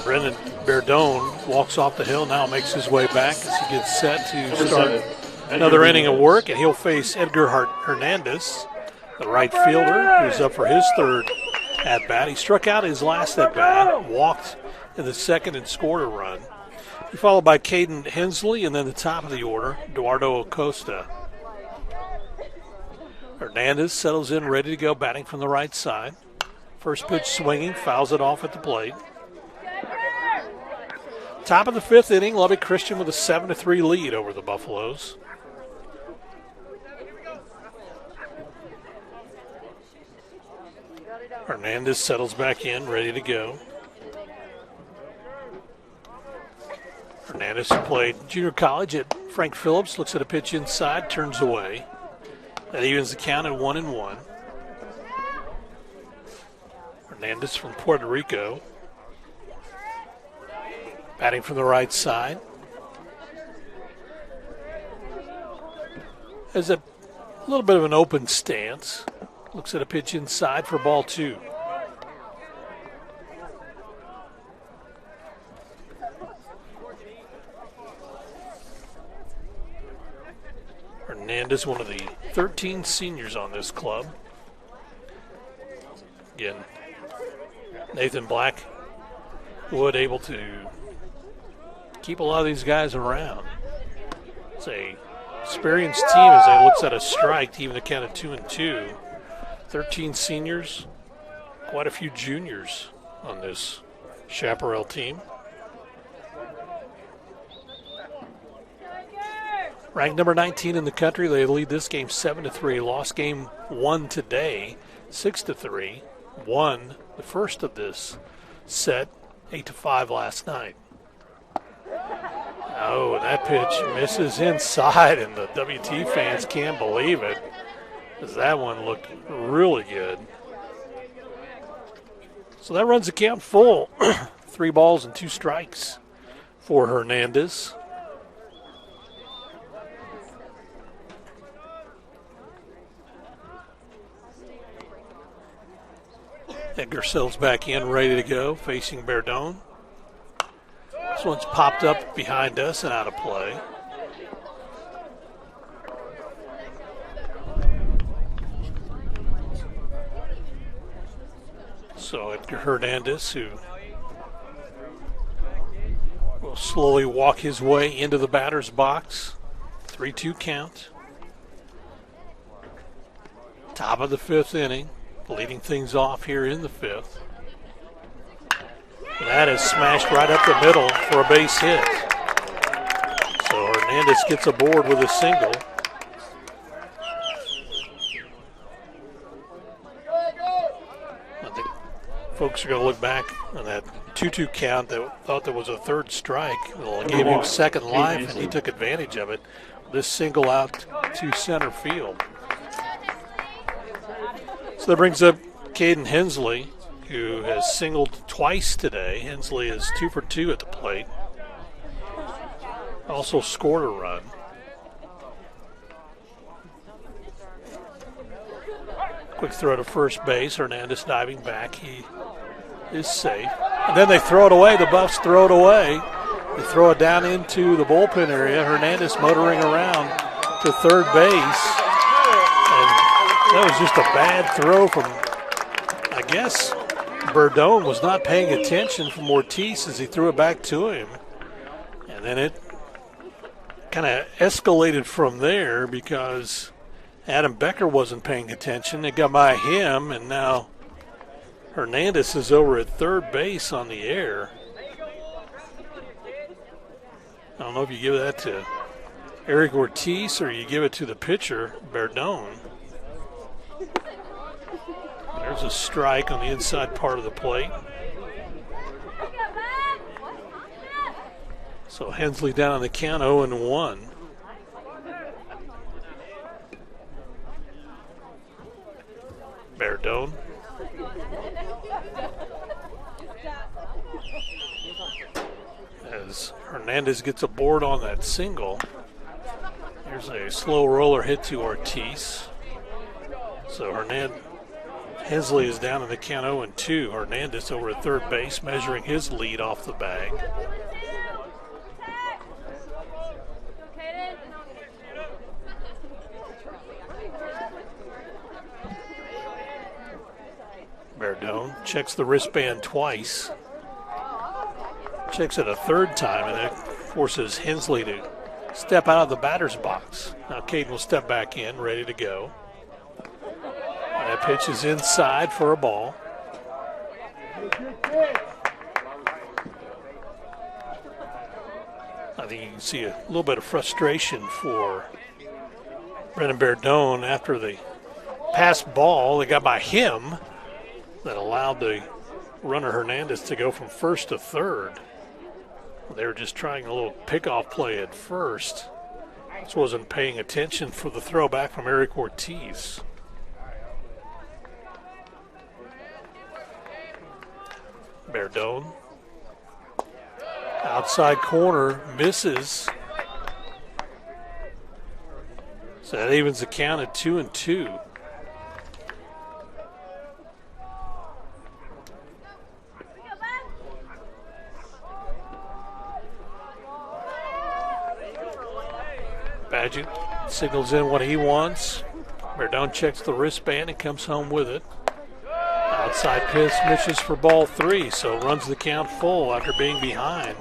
Brendan Berdone walks off the hill, now makes his way back as he gets set to start another inning of work, and he'll face Edgar Hernandez, the right fielder, who's up for his 3rd at-bat. He struck out his last at-bat, walked in the 2nd and scored a run. He followed by Caden Hensley, and then the top of the order, Eduardo Acosta. Hernandez settles in, ready to go, batting from the right side. First pitch swinging, fouls it off at the plate. Top of the 5th inning, Lubbock Christian with a 7-3 lead over the Buffaloes. Hernandez settles back in, ready to go. Hernandez, who played junior college at Frank Phillips, looks at a pitch inside, turns away. That evens the count at 1-1. Hernandez from Puerto Rico. Batting from the right side. As a A little bit of an open stance. Looks at a pitch inside for ball 2. Hernandez, one of the 13 seniors on this club. Again, Nathan Blackwood able to keep a lot of these guys around. It's a experienced team as they looks at a strike to even the count of 2-2. 13 seniors, quite a few juniors on this Chaparral team. Ranked number 19 in the country, they lead this game 7-3. Lost game 1 today, 6-3. Won the first of this set, 8-5 last night. Oh, and that pitch misses inside, and the WT fans can't believe it, because that one looked really good. So that runs the count full. 3 balls and 2 strikes for Hernandez. Edgar Sills back in, ready to go, facing Berdone. This one's popped up behind us and out of play. So Edgar Hernandez, who will slowly walk his way into the batter's box. 3-2 count. Top of the 5th inning. Leading things off here in the 5th. And that is smashed right up the middle for a base hit. So Hernandez gets aboard with a single. I think folks are going to look back on that 2-2 count that thought there was a 3rd strike. Well, it gave him second life, and he took advantage of it. This single out to center field. So that brings up Caden Hensley, who has singled twice today. Hensley is 2 for 2 at the plate. Also scored a run. Quick throw to first base. Hernandez diving back. He is safe. And then they throw it away. The Buffs throw it away. They throw it down into the bullpen area. Hernandez motoring around to third base. That was just a bad throw from, I guess, Berdone was not paying attention from Ortiz as he threw it back to him. And then it kind of escalated from there because Adam Becker wasn't paying attention. It got by him, and now Hernandez is over at third base on the air. I don't know if you give that to Eric Ortiz or you give it to the pitcher, Berdone. There's a strike on the inside part of the plate. So Hensley down on the count, 0-1. Berdone. As Hernandez gets aboard on that single. Here's a slow roller hit to Ortiz. So Hensley is down in the count 0-2. Hernandez over at third base, measuring his lead off the bag. Berdone checks the wristband twice. Checks it a third time, and that forces Hensley to step out of the batter's box. Now Caden will step back in, ready to go. That pitch is inside for a ball. I think you can see a little bit of frustration for Brennan Berdone after the pass ball that got by him that allowed the runner Hernandez to go from first to third. They were just trying a little pickoff play at first. Just wasn't paying attention for the throw back from Eric Ortiz. Berdone. Outside corner, misses. So that evens the count at 2-2. Badgett signals in what he wants. Verdone checks the wristband and comes home with it. Outside pitch misses for ball 3, so runs the count full after being behind.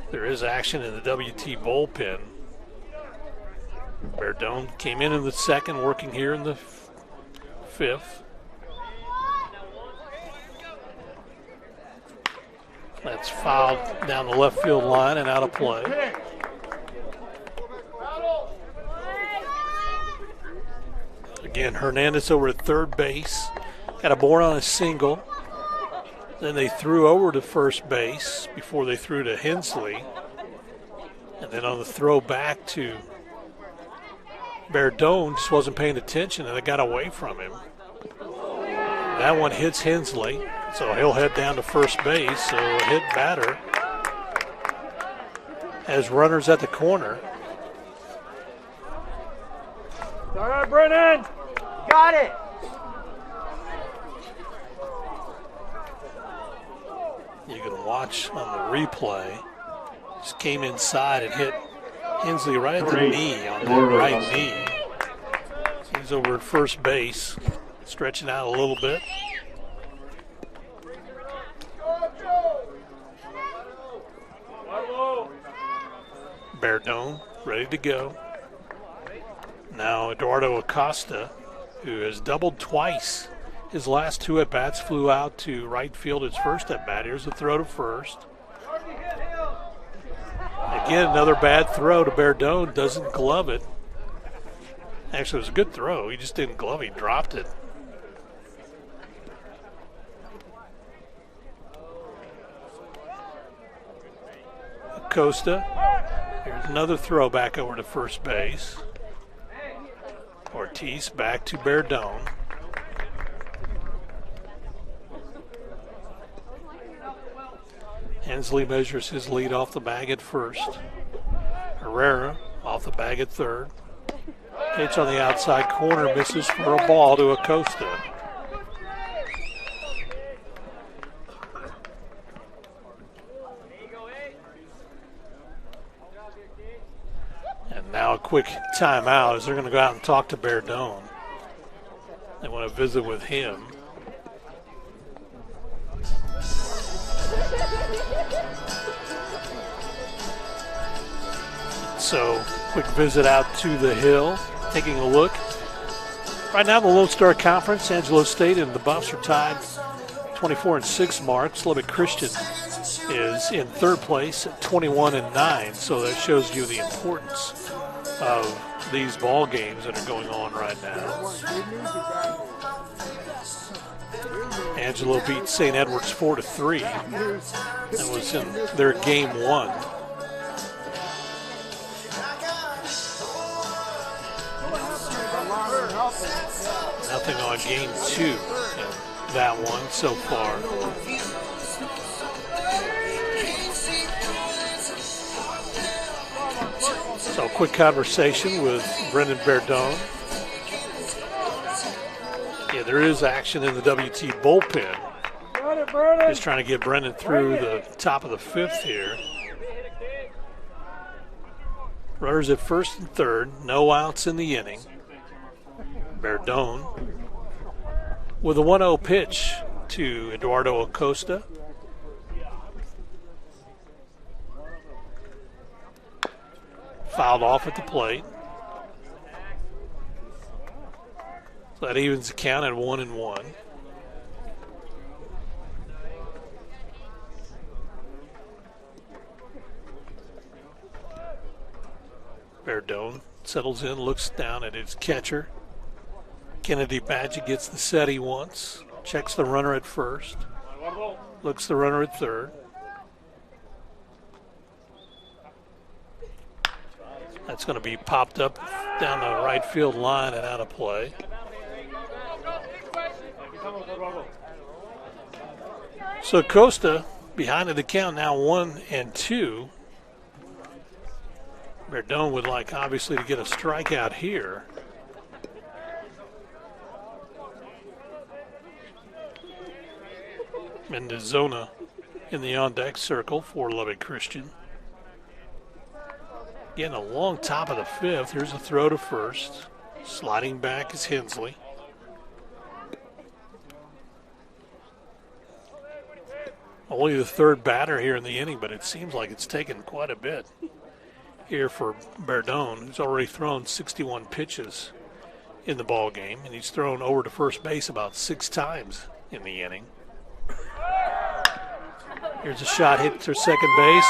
There is action in the WT bullpen. Verdone came in the second, working here in the fifth. That's fouled down the left field line and out of play. Again, Hernandez over at third base. Got a board on a single. Then they threw over to first base before they threw to Hensley. And then on the throw back to Verdone, just wasn't paying attention and it got away from him. That one hits Hensley, so he'll head down to first base. So a hit batter has runners at the corner. All right, Brennan. Got it. You can watch on the replay. Just came inside and hit Hensley right at the knee, on the right knee. So he's over at first base, stretching out a little bit. Verdone ready to go. Now Eduardo Acosta, who has doubled twice. His last two at-bats flew out to right field. His first at-bat. Here's the throw to first. Again, another bad throw to Verdone. Doesn't glove it. Actually, it was a good throw. He just didn't glove it. He dropped it. Acosta. Here's another throw back over to first base. Ortiz back to Verdone. Hensley measures his lead off the bag at first. Herrera off the bag at third. Pitch on the outside corner misses for a ball to Acosta. And now a quick timeout as they're going to go out and talk to Verdone. They want to visit with him. So, quick visit out to the hill, taking a look. Right now, the Lone Star Conference, Angelo State and the Buffs are tied 24-6 marks. Lubbock Christian is in third place at 21-9, so that shows you the importance of these ball games that are going on right now. Angelo beat St. Edward's 4-3. That was in their game one. Nothing on game two in that one so far. So quick conversation with Brendan Verdone. Yeah, there is action in the WT bullpen. Just trying to get Brendan through the top of the fifth here. Runners at first and third, no outs in the inning. Verdone with a 1-0 pitch to Eduardo Acosta. Fouled off at the plate. So that evens the count at 1-1. Verdone settles in, looks down at his catcher. Kennedy Badgett gets the set he wants. Checks the runner at first. Looks the runner at third. That's going to be popped up down the right field line and out of play. So Acosta behind in the count now 1-2. Verdone would like, obviously, to get a strikeout here. Mendozona in the on-deck circle for Lubbock Christian. Getting a long top of the fifth. Here's a throw to first. Sliding back is Hensley. Only the third batter here in the inning, but it seems like it's taken quite a bit here for Verdone, who's already thrown 61 pitches in the ball game, and he's thrown over to first base about 6 times in the inning. Here's a shot hit to second base,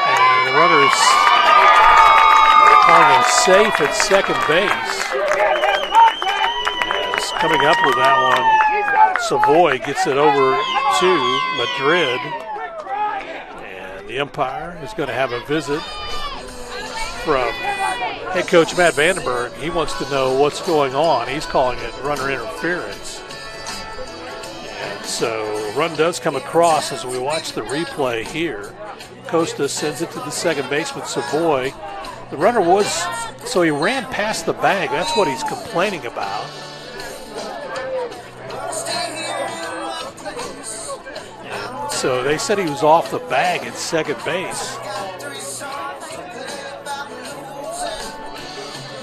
and the runner is calling him safe at second base. As coming up with that one, Savoy gets it over to Madrid, and the umpire is going to have a visit from head coach Matt Vandenberg. He wants to know what's going on. He's calling it runner interference. And so run does come across as we watch the replay here. Costa sends it to the second baseman, Savoy. The runner was, so he ran past the bag. That's what he's complaining about. And so they said he was off the bag at second base.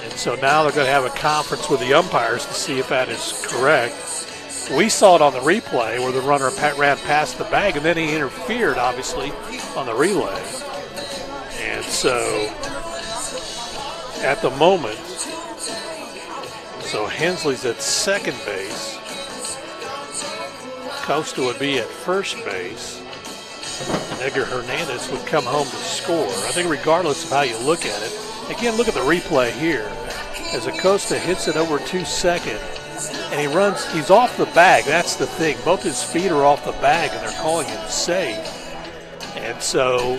And so now they're going to have a conference with the umpires to see if that is correct. We saw it on the replay where the runner ran past the bag, and then he interfered, obviously, on the relay. And so at the moment, so Hensley's at second base. Costa would be at first base. And Edgar Hernandez would come home to score. I think regardless of how you look at it, again, look at the replay here. As Acosta hits it over to second, and he runs, he's off the bag. That's the thing. Both his feet are off the bag, and they're calling him safe. And so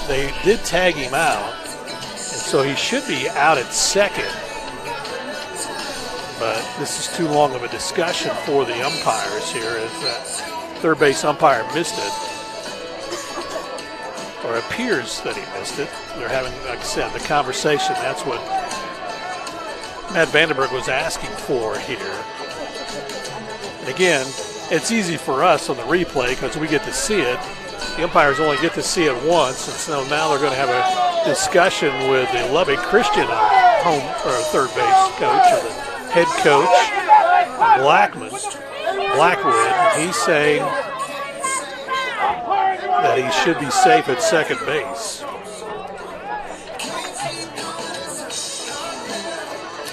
they did tag him out. And so he should be out at second. But this is too long of a discussion for the umpires here, as that third base umpire missed it. Or appears that he missed it. They're having, like I said, the conversation. That's what Matt Vandenberg was asking for here. And again, it's easy for us on the replay because we get to see it. The umpires only get to see it once, and so now they're going to have a discussion with the Lubbock Christian home or third base coach, or the head coach, Blackwood. He's saying that he should be safe at second base.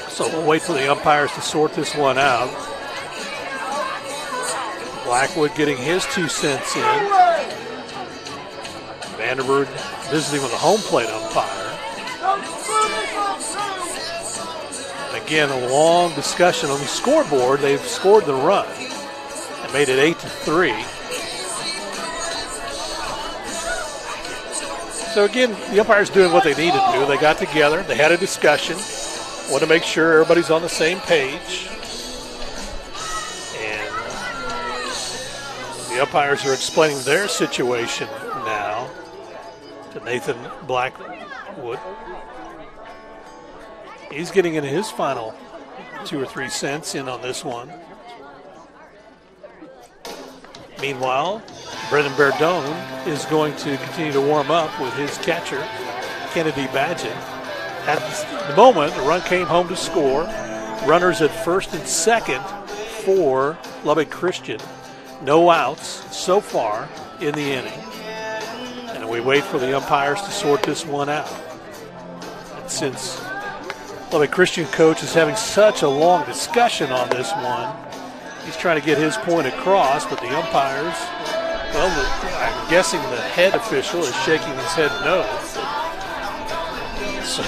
So we'll wait for the umpires to sort this one out. Blackwood getting his 2 cents in. Vandenberg visiting with the home plate umpire. And again, a long discussion on the scoreboard. They've scored the run and made it 8-3. So again, the umpire's doing what they need to do. They got together. They had a discussion. Want to make sure everybody's on the same page. And the umpires are explaining their situation now to Nathan Blackwood. He's getting in his final 2 or 3 cents in on this one. Meanwhile, Brendan Verdone is going to continue to warm up with his catcher, Kennedy Badgett. At the moment, the run came home to score. Runners at first and second for Lubbock Christian. No outs so far in the inning. And we wait for the umpires to sort this one out. And since Lubbock Christian coach is having such a long discussion on this one, he's trying to get his point across, but the umpires, well, I'm guessing the head official is shaking his head no. So,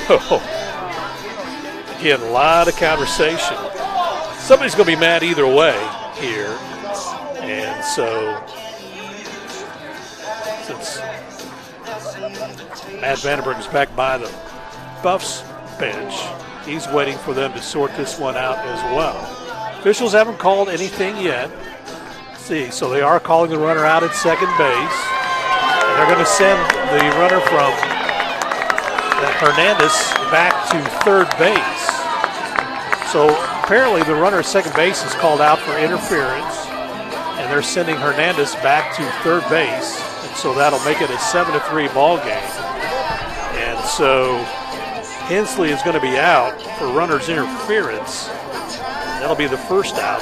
again, a lot of conversation. Somebody's going to be mad either way here. And so, since Matt Vandenberg is back by the Buffs bench, he's waiting for them to sort this one out as well. Officials haven't called anything yet. Let's see, so they are calling the runner out at second base. And they're going to send the runner from Hernandez back to third base. So apparently the runner at second base is called out for interference, and they're sending Hernandez back to third base, and so that'll make it a 7-3 ball game. And so Hensley is going to be out for runner's interference. That'll be the first out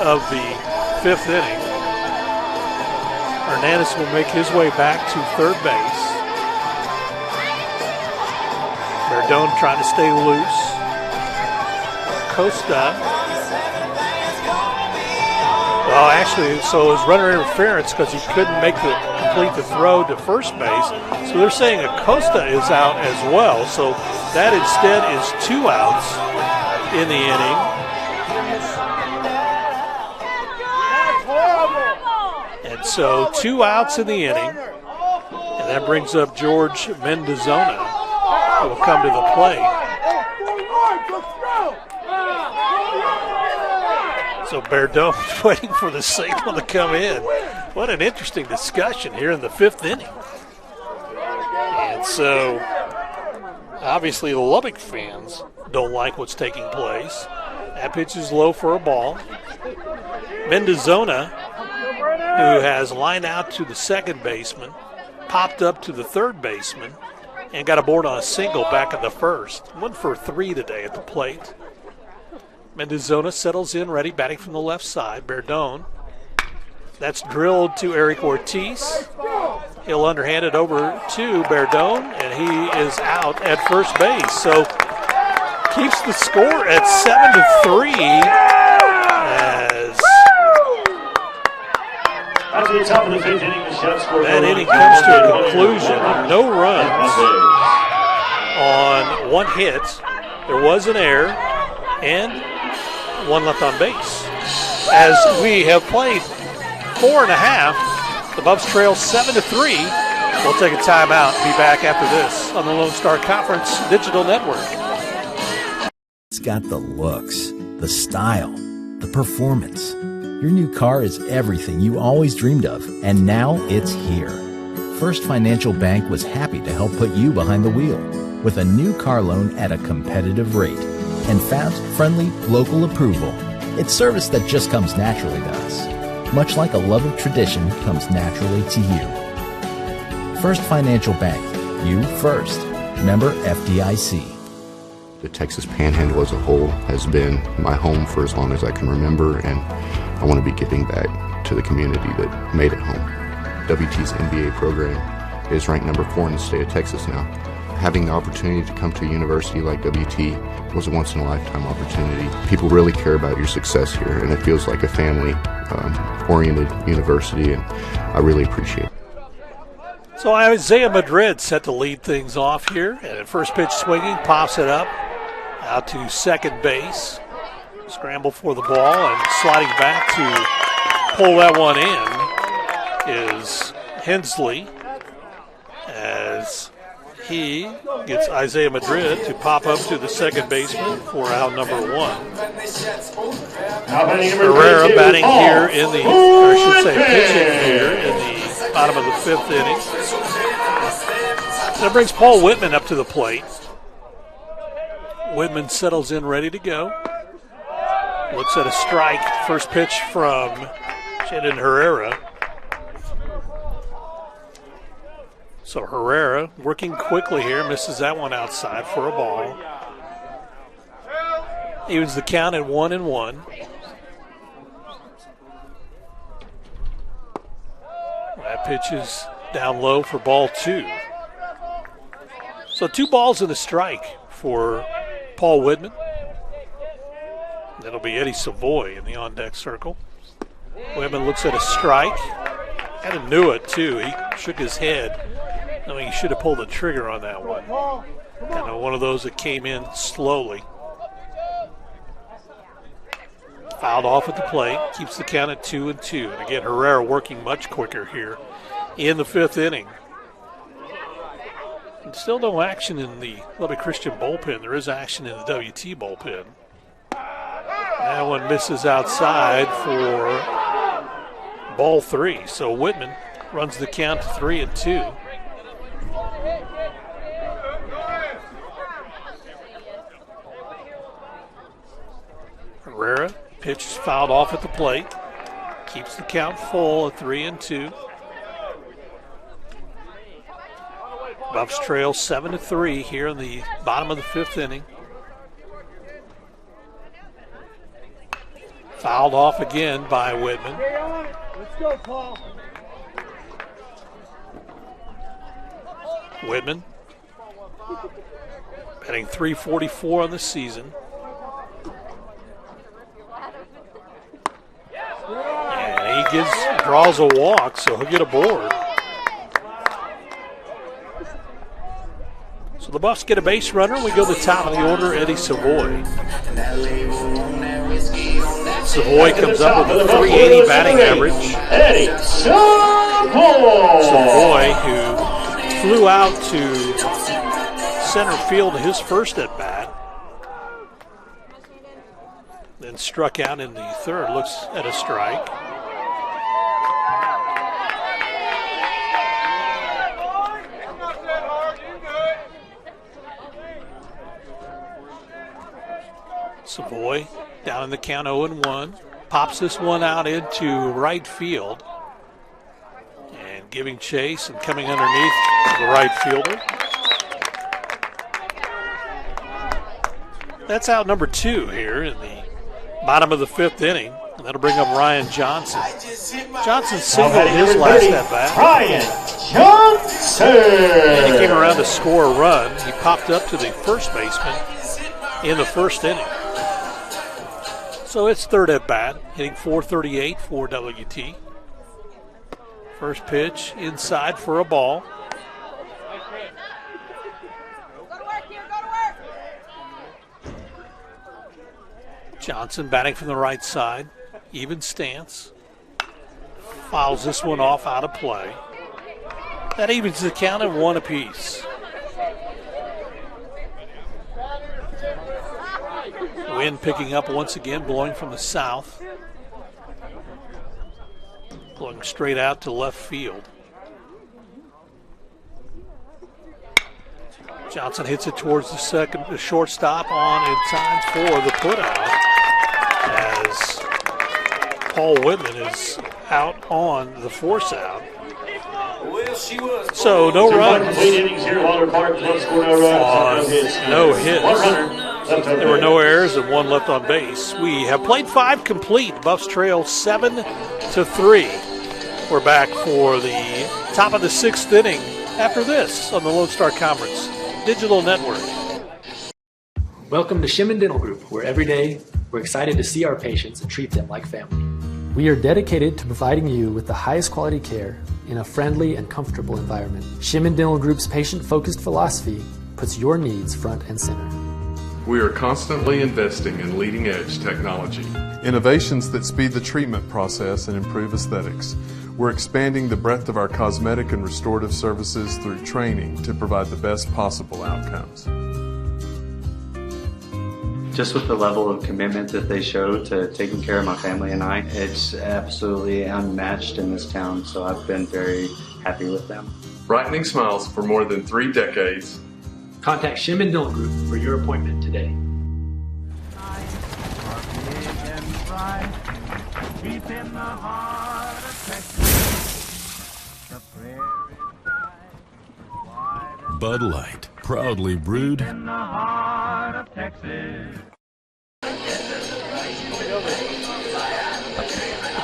of the fifth inning. Hernandez will make his way back to third base. Verdone trying to stay loose. Costa. Well, actually, so his runner interference because he couldn't complete the throw to first base. So they're saying Acosta is out as well. So that instead is 2 outs in the inning. And so 2 outs in the inning. And that brings up George Mendozona, who will come to the plate. So Berdone's waiting for the signal to come in. What an interesting discussion here in the fifth inning. And so, obviously, the Lubbock fans don't like what's taking place. That pitch is low for a ball. Mendozona, who has lined out to the second baseman, popped up to the third baseman, and got aboard on a single back in the first. Went for 3 today at the plate. Mendozona settles in, ready, batting from the left side. Verdone. That's drilled to Eric Ortiz. He'll underhand it over to Verdone, and he is out at first base. So keeps the score at 7-3 as that inning comes to a conclusion. No runs on 1 hit. There was an error and 1 left on base. As we have played 4.5, the Buffs trail 7-3. We'll take a timeout and be back after this on the Lone Star Conference Digital Network. It's got the looks, the style, the performance. Your new car is everything you always dreamed of, and now it's here. First Financial Bank was happy to help put you behind the wheel with a new car loan at a competitive rate and fast, friendly, local approval. It's service that just comes naturally to us, much like a love of tradition comes naturally to you. First Financial Bank, you first. Member FDIC. The Texas Panhandle as a whole has been my home for as long as I can remember, and I want to be giving back to the community that made it home. WT's MBA program is ranked number 4 in the state of Texas now. Having the opportunity to come to a university like WT was a once-in-a-lifetime opportunity. People really care about your success here, and it feels like a family-oriented university, and I really appreciate it. So Isaiah Madrid set to lead things off here, and at first pitch swinging, pops it up out to second base. Scramble for the ball, and sliding back to pull that one in is Hensley, as he gets Isaiah Madrid to pop up to the second baseman for out number 1. Herrera batting here in the, or I should say pitching here in the bottom of the 5th inning. That brings Paul Whitman up to the plate. Whitman settles in, ready to go. Looks at a strike. First pitch from Shannon Herrera. So Herrera working quickly here, misses that one outside for a ball. Evens the count at 1-1. That pitch is down low for ball 2. So 2 balls and a strike for Paul Whitman. That'll be Eddie Savoy in the on-deck circle. Whitman looks at a strike. Kind of knew it, too. He shook his head, knowing he should have pulled the trigger on that one. Kind of one of those that came in slowly. Fouled off at the plate. Keeps the count at 2-2. And again, Herrera working much quicker here in the 5th inning. And still no action in the Lubbock Christian bullpen. There is action in the WT bullpen. That one misses outside for ball 3. So Whitman runs the count to 3-2. Herrera, pitch is fouled off at the plate. Keeps the count full at 3-2. Buffs trail 7-3 here in the bottom of the 5th inning. Fouled off again by Whitman. Let's go, Paul. Whitman batting .344 on the season. And he draws a walk, so he'll get a board. So the Buffs get a base runner. We go to the top of the order, Eddie Savoy. Savoy comes up with a .380 batting average. Eddie Savoy! Savoy, who flew out to center field his first at bat, then struck out in the 3rd. Looks at a strike. Savoy down in the count 0-1. Pops this one out into right field. And giving chase and coming underneath the right fielder. That's out number 2 here in the bottom of the 5th inning. And that'll bring up Ryan Johnson. Johnson singled his last at bat. Ryan Johnson! And he came around to score a run. He popped up to the first baseman in the 1st inning. So it's 3rd at bat, hitting .438 for WT. First pitch inside for a ball. Johnson batting from the right side, even stance. Fouls this one off out of play. That evens the count at 1 apiece. Wind picking up once again, blowing from the south. Blowing straight out to left field. Johnson hits it towards the shortstop on in time for the putout, as Paul Whitman is out on the force out. So no runs on no hits. There were no errors and 1 left on base. We have played 5 complete. Buffs trail 7-3. We're back for the top of the 6th inning after this on the Lone Star Conference Digital Network. Welcome to Shimon Dental Group, where every day we're excited to see our patients and treat them like family. We are dedicated to providing you with the highest quality care in a friendly and comfortable environment. Shimon Dental Group's patient-focused philosophy puts your needs front and center. We are constantly investing in leading-edge technology. Innovations that speed the treatment process and improve aesthetics. We're expanding the breadth of our cosmetic and restorative services through training to provide the best possible outcomes. Just with the level of commitment that they show to taking care of my family and I, it's absolutely unmatched in this town, so I've been very happy with them. Brightening smiles for more than 3 decades. Contact Shimon Dental Group for your appointment today. Bud Light, proudly brewed.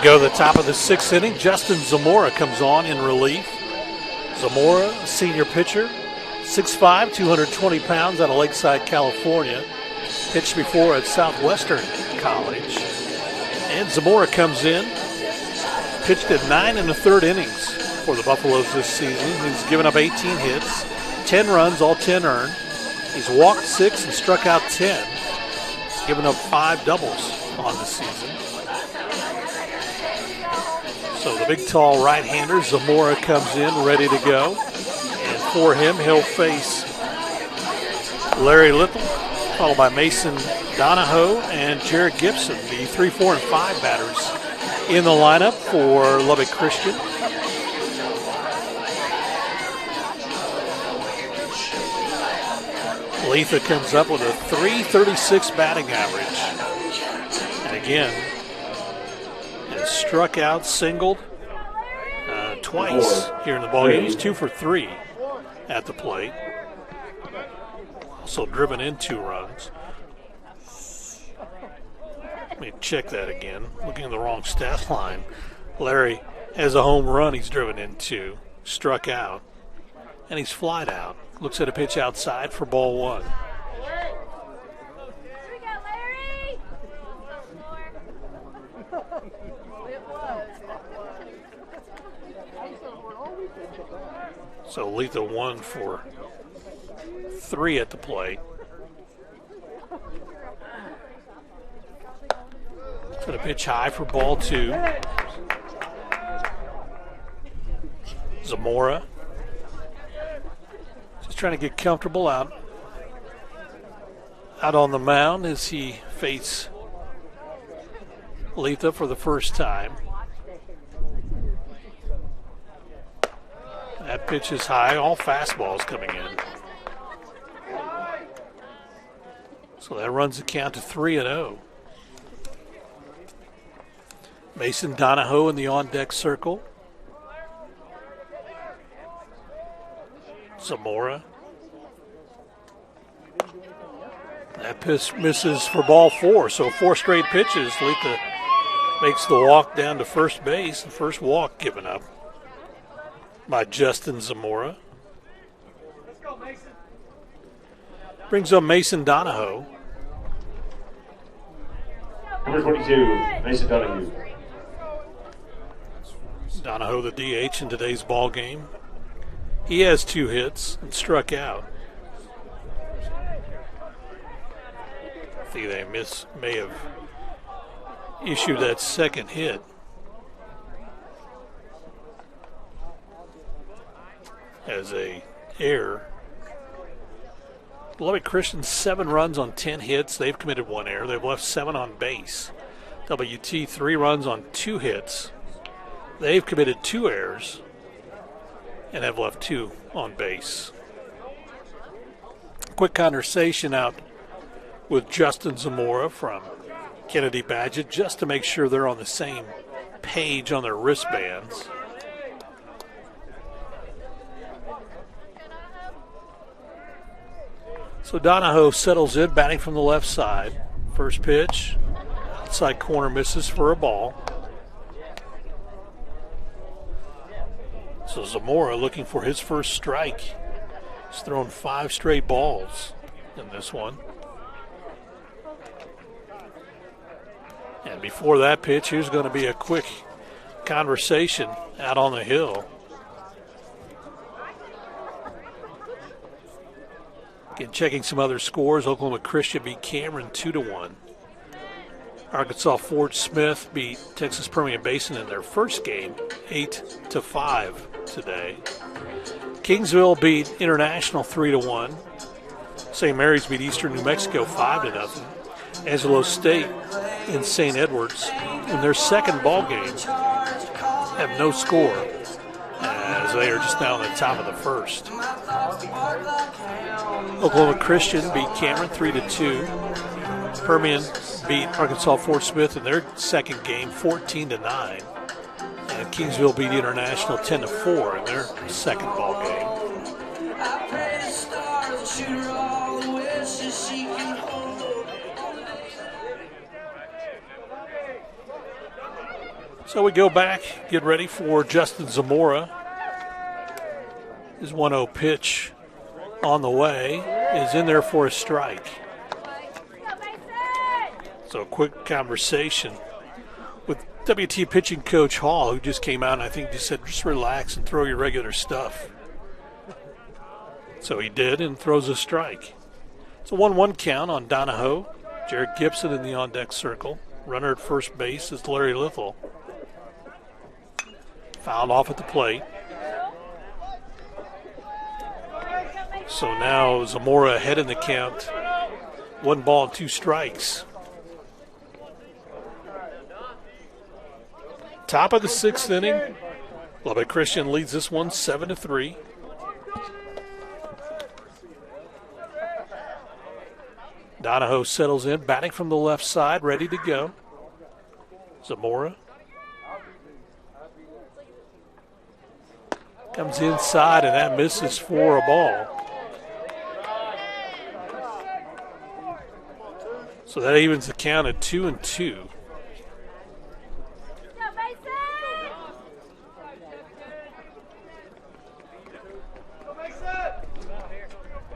Go to the top of the 6th inning. Justin Zamora comes on in relief. Zamora, senior pitcher, 6'5", 220 pounds out of Lakeside, California. Pitched before at Southwestern College. And Zamora comes in. Pitched at 9 1/3 innings for the Buffaloes this season. He's given up 18 hits, 10 runs, all 10 earned. He's walked 6 and struck out 10. He's given up 5 doubles on the season. So the big, tall right-hander, Zamora, comes in ready to go. And for him, he'll face Larry Little, followed by Mason Donahoe and Jared Gibson, the 3, 4, and 5 batters in the lineup for Lubbock Christian. Letha comes up with a .336 batting average. And again. And struck out, singled twice here in the ball game. He's 2 for 3 at the plate. Also driven in 2 runs. Let me check that again. Looking at the wrong stat line. Larry has a home run he's driven in 2. Struck out. And he's flied out. Looks at a pitch outside for ball 1. So Letha 1 for 3 at the plate. Got a pitch high for ball 2. Zamora just trying to get comfortable out on the mound as he faces Letha for the first time. That pitch is high, all fastballs coming in. So that runs the count to 3-0. Mason Donahoe in the on-deck circle. Zamora. That pitch misses for ball 4, so 4 straight pitches. Letha makes the walk down to first base, the first walk given up by Justin Zamora. Brings up Mason Donahoe. Number 22, Mason Donahoe. Donahoe, the DH in today's ball game. He has 2 hits and struck out. I think they may have issued that second hit. As a error. Lubbock Christian 7 runs on 10 hits. They've committed 1 error. They've left 7 on base. WT 3 runs on 2 hits. They've committed 2 errors and have left 2 on base. Quick conversation out with Justin Zamora from Kennedy Badgett just to make sure they're on the same page on their wristbands. So Donahoe settles in, batting from the left side. First pitch, outside corner, misses for a ball. So Zamora looking for his first strike. He's thrown 5 straight balls in this one. And before that pitch, here's going to be a quick conversation out on the hill. Again, checking some other scores. Oklahoma Christian beat Cameron 2-1. Arkansas Fort Smith beat Texas Permian Basin in their first game 8-5 today. Kingsville beat International 3-1. St. Mary's beat Eastern New Mexico 5-0. Angelo State and St. Edwards in their second ball game have no score, as they are just now in the top of the first. Oklahoma Christian beat Cameron 3-2. Permian beat Arkansas Fort Smith in their second game 14-9. And Kingsville beat International 10-4 in their second ball game. So we go back, get ready for Justin Zamora. His 1-0 pitch on the way is in there for a strike. So a quick conversation with WT pitching coach Hall, who just came out and I think just said, just relax and throw your regular stuff. So he did and throws a strike. It's a 1-1 count on Donahoe. Jared Gibson in the on-deck circle. Runner at first base is Larry Lithell. Fouled off at the plate. So now Zamora ahead in the count. 1 ball and 2 strikes. Top of the 6th inning. Lubbock Christian leads this one 7-3. Donahoe settles in, batting from the left side, ready to go. Zamora comes inside, and that misses for a ball. So that evens the count at 2-2.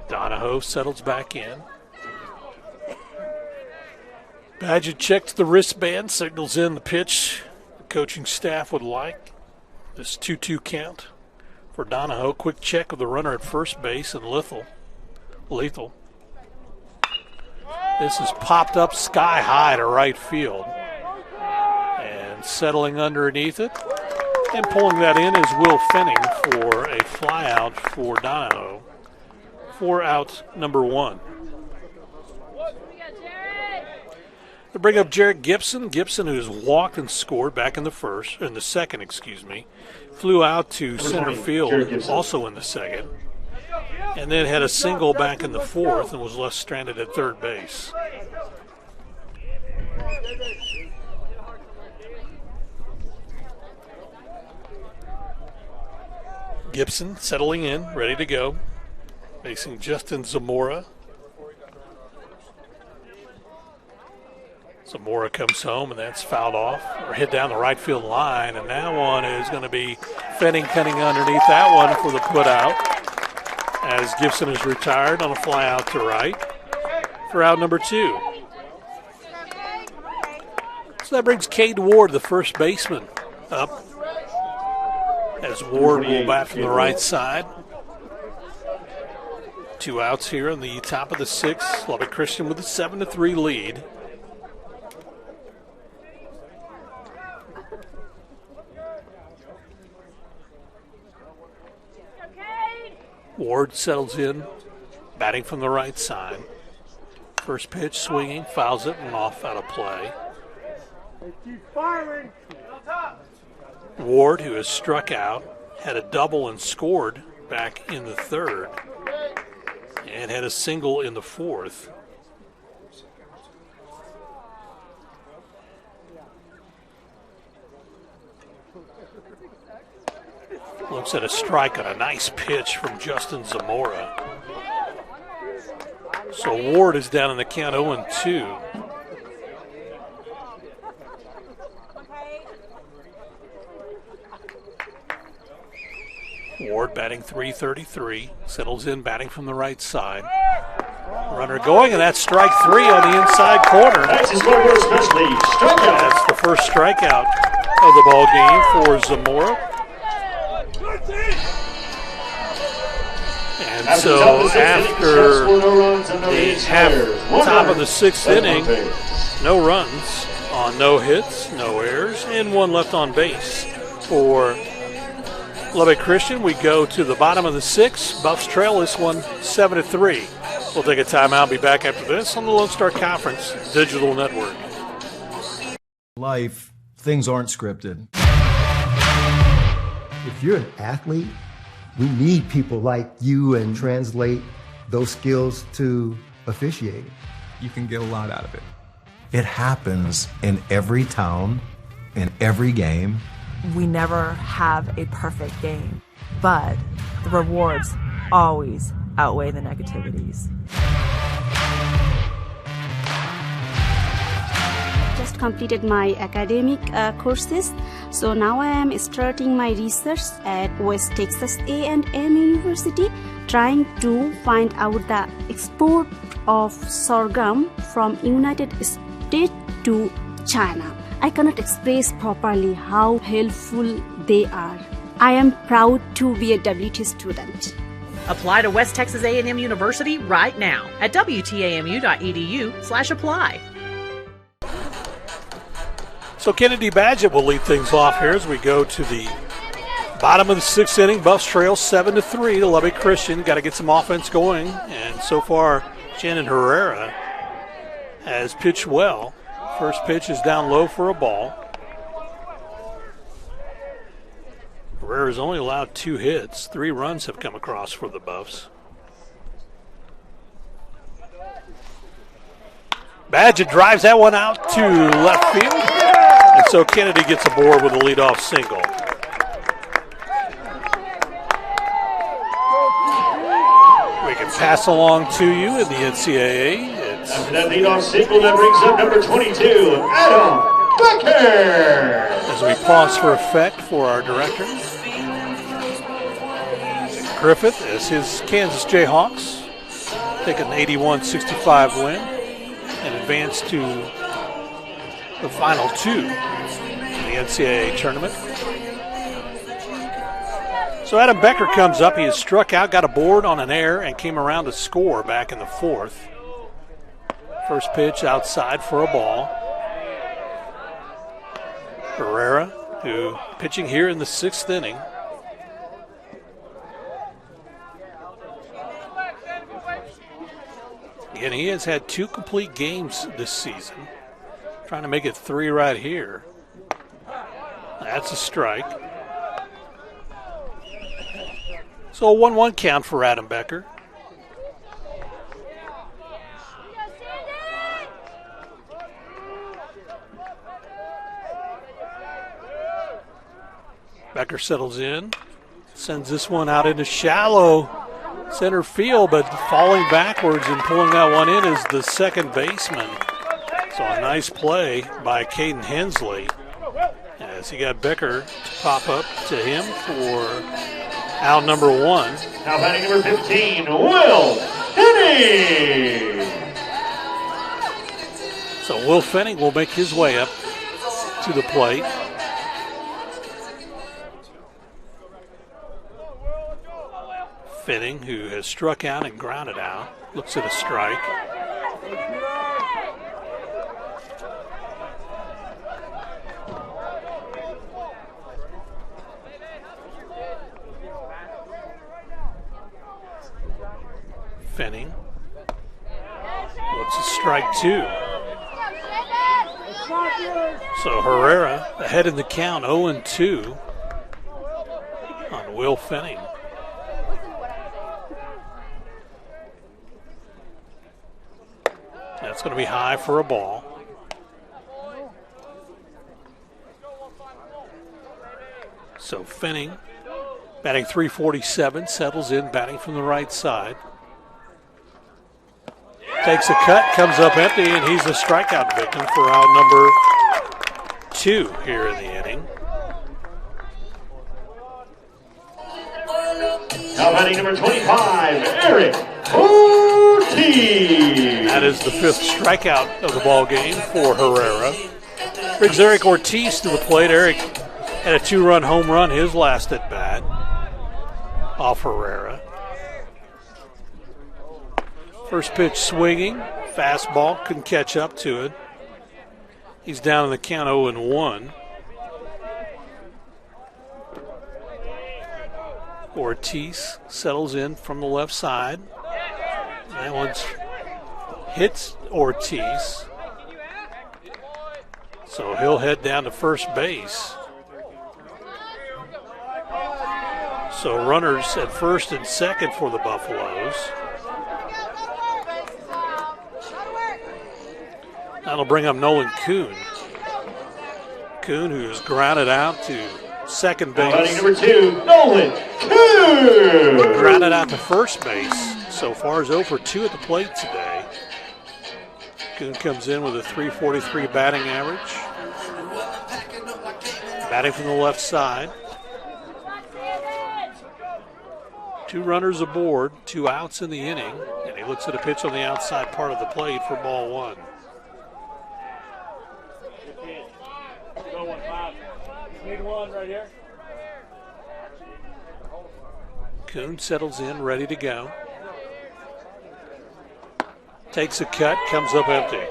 Donahoe settles back in. Badgett checks the wristband, signals in the pitch the coaching staff would like. This 2-2 count for Donahoe. Quick check of the runner at first base and Lethal. This is popped up sky high to right field. And settling underneath it and pulling that in is Will Fenning for a fly out for Donahoe. 4 out number 1. They bring up Jarrett Gibson. Gibson, who's walked and scored back in the second, flew out to center field, also in the second, and then had a single back in the fourth and was left stranded at third base. Gibson settling in, ready to go, facing Justin Zamora. Zamora comes home, and that's fouled off or hit down the right field line, and that one is going to be Fenning cutting underneath that one for the put out as Gibson is retired on a fly out to right for out number 2. So that brings Cade Ward, the first baseman, up as Ward will bat from the right side. 2 outs here in the top of the 6th. Lubbock Christian with a 7-3 lead. Ward settles in, batting from the right side. First pitch, swinging, fouls it and off out of play. Ward, who has struck out, had a double and scored back in the third, and had a single in the fourth. Looks at a strike on a nice pitch from Justin Zamora. So Ward is down in the count 0-2. Ward batting .333, settles in batting from the right side. Runner going, and that's strike 3 on the inside corner. That's the first strikeout of the ball game for Zamora. And so after the top of the 6th inning, no runs on no hits, no errors, and 1 left on base for Lubbock Christian. We go to the bottom of the 6th. Buffs trail this one 7-3. We'll take a timeout. Be back after this on the Lone Star Conference Digital Network. Life, things aren't scripted. If you're an athlete, we need people like you and translate those skills to officiating. You can get a lot out of it. It happens in every town, in every game. We never have a perfect game, but the rewards always outweigh the negativities. Just completed my academic courses, so now I am starting my research at West Texas A&M University, trying to find out the export of sorghum from United States to China. I cannot express properly how helpful they are. I am proud to be a WT student. Apply to West Texas A&M University right now at wtamu.edu/apply. So Kennedy Badgett will lead things off here as we go to the bottom of the 6th inning. Buffs trail 7-3 to Lubbock Christian. Got to get some offense going, and so far Shannon Herrera has pitched well. First pitch is down low for a ball. Herrera's only allowed 2 hits. 3 runs have come across for the Buffs. Badgett drives that one out to left field. And So Kennedy gets aboard with a leadoff single. We can pass along to you in the NCAA. After that leadoff single, that brings up number 22, Adam Becker. As we pause for effect for our director, Griffith, as his Kansas Jayhawks take an 81-65 win and advance to the final two in the NCAA tournament. So Adam Becker comes up. He has struck out, got a board on an error, and came around to score back in the fourth. First pitch outside for a ball. Herrera, who pitching here in the sixth inning. And he has had 2 complete games this season. Trying to make it 3 right here. That's a strike. So a 1-1 count for Adam Becker. Becker settles in, sends this one out into shallow center field, but falling backwards and pulling that one in is the second baseman. So a nice play by Caden Hensley as he got Becker to pop up to him for out number 1. Now batting number 15, Will Fenning. So Will Fenning will make his way up to the plate. Fenning, who has struck out and grounded out, looks at a strike. Fenning looks at strike 2. So Herrera ahead in the count, 0-2 on Will Fenning. That's going to be high for a ball. So Fenning, batting .347, settles in, batting from the right side. Takes a cut, comes up empty, and he's a strikeout victim for out number 2 here in the inning. Now batting number 25, Eric Ortiz. That is the 5th strikeout of the ball game for Herrera. Brings Eric Ortiz to the plate. Eric had a 2-run home run his last at bat off Herrera. First pitch swinging, fastball, couldn't catch up to it. He's down in the count 0-1. Ortiz settles in from the left side. That one's hits Ortiz. So he'll head down to first base. So runners at first and second for the Buffaloes. That'll bring up Nolan Kuhn. Kuhn, who is grounded out to second base. Batting number 2, Nolan Kuhn. Grounded out to first base. So far as 0 for 2 at the plate today. Kuhn comes in with a .343 batting average. Batting from the left side. 2 runners aboard, 2 outs in the inning, and he looks at a pitch on the outside part of the plate for ball 1. Kuhn settles in, ready to go. Takes a cut, comes up empty.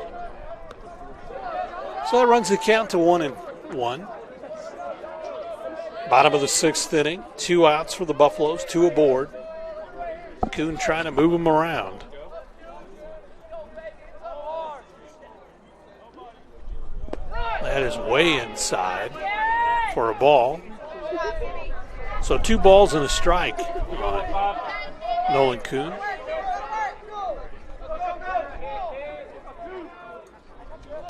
So that runs the count to 1-1. Bottom of the 6th inning, 2 outs for the Buffaloes, 2 aboard. Kuhn trying to move them around. That is way inside for a ball. So 2 balls and a strike on Nolan Kuhn.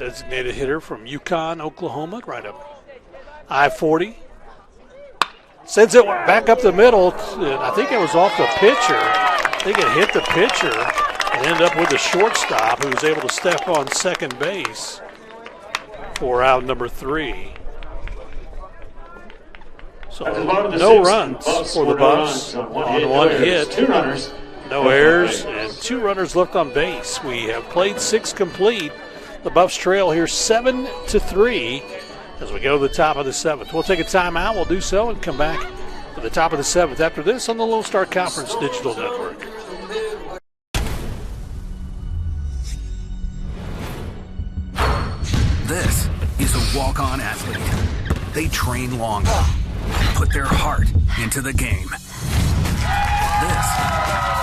designated hitter from Yukon, Oklahoma, right up I-40. Sends it back up the middle. I think it was off the pitcher. I think it hit the pitcher and ended up with the shortstop, who was able to step on second base for out number 3. So no runs for the Buffs on one hit. 2 runners. No errors and 2 runners left on base. We have played 6 complete. The Buffs trail here 7-3 as we go to the top of the 7th. We'll take a timeout. We'll do so and come back to the top of the 7th after this on the Lone Star Conference Digital Network. This is a walk-on athlete. They train long, put their heart into the game. This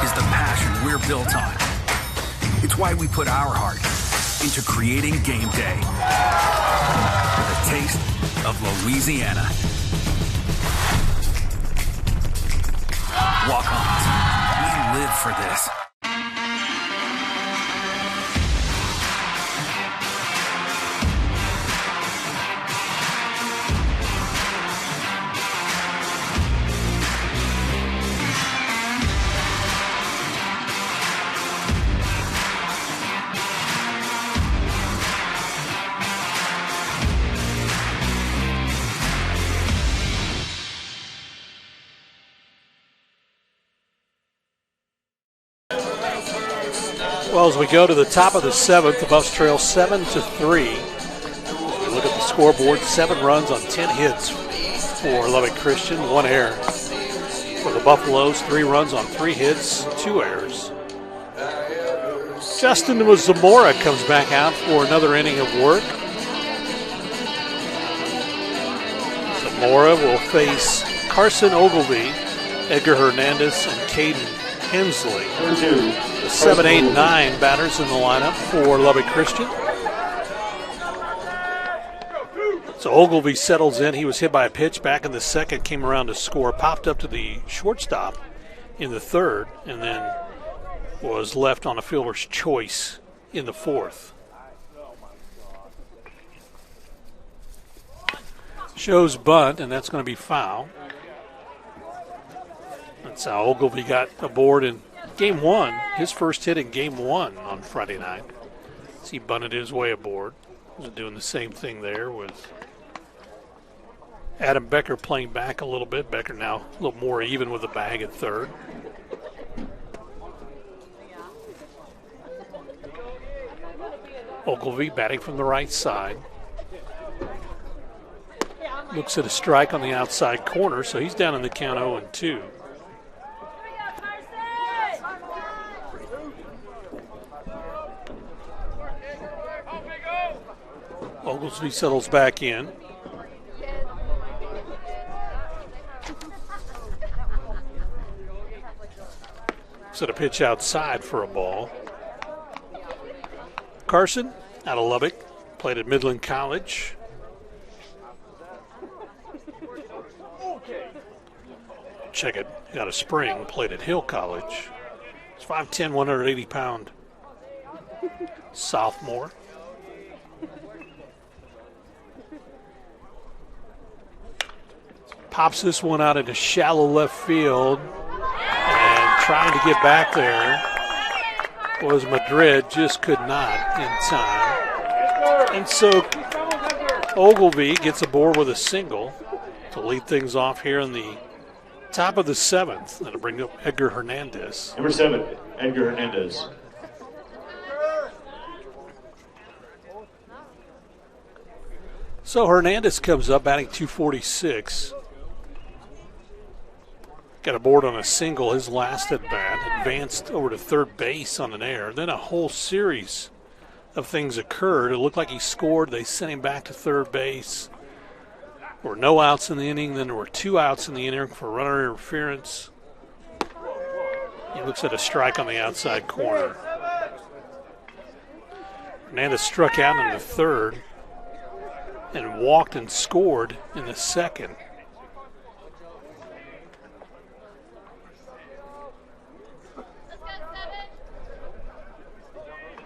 is the passion we're built on. It's why we put our heart into creating game day. With a taste of Louisiana. Walk-ons, we live for this. Well, as we go to the top of the 7th, the Buffs trail 7-3. As we look at the scoreboard, 7 runs on 10 hits for Lubbock Christian, 1 error. For the Buffaloes, 3 runs on 3 hits, 2 errors. Justin Zamora comes back out for another inning of work. Zamora will face Carson Ogilvie, Edgar Hernandez, and Caden Hensley. The 7, 8, 9 batters in the lineup for Lubbock Christian. So Ogilvie settles in. He was hit by a pitch back in the 2nd, came around to score, popped up to the shortstop in the 3rd, and then was left on a fielder's choice in the 4th. Shows bunt, and that's going to be foul. That's how Ogilvie got aboard in Game 1, his first hit in Game 1 on Friday night. So he bunted his way aboard. Was doing the same thing there with Adam Becker playing back a little bit. Becker now a little more even with the bag at 3rd. Ogilvie batting from the right side. Looks at a strike on the outside corner, so he's down in the count 0-2. Oglesby settles back in. Set a pitch outside for a ball. Carson, out of Lubbock, played at Midland College. Check it, got a spring, played at Hill College. He's 5'10", 180-pound sophomore. Pops this one out into shallow left field, and trying to get back there was Madrid, just could not in time. And so Ogilvie gets aboard with a single to lead things off here in the top of the 7th. That'll bring up Edgar Hernandez. Number 7, Edgar Hernandez. So Hernandez comes up batting .246. Got aboard on a single his last at bat, advanced over to 3rd base on an error. Then a whole series of things occurred. It looked like he scored. They sent him back to 3rd base. There were no outs in the inning. Then there were 2 outs in the inning for runner interference. He looks at a strike on the outside corner. Hernandez struck out in the 3rd and walked and scored in the 2nd.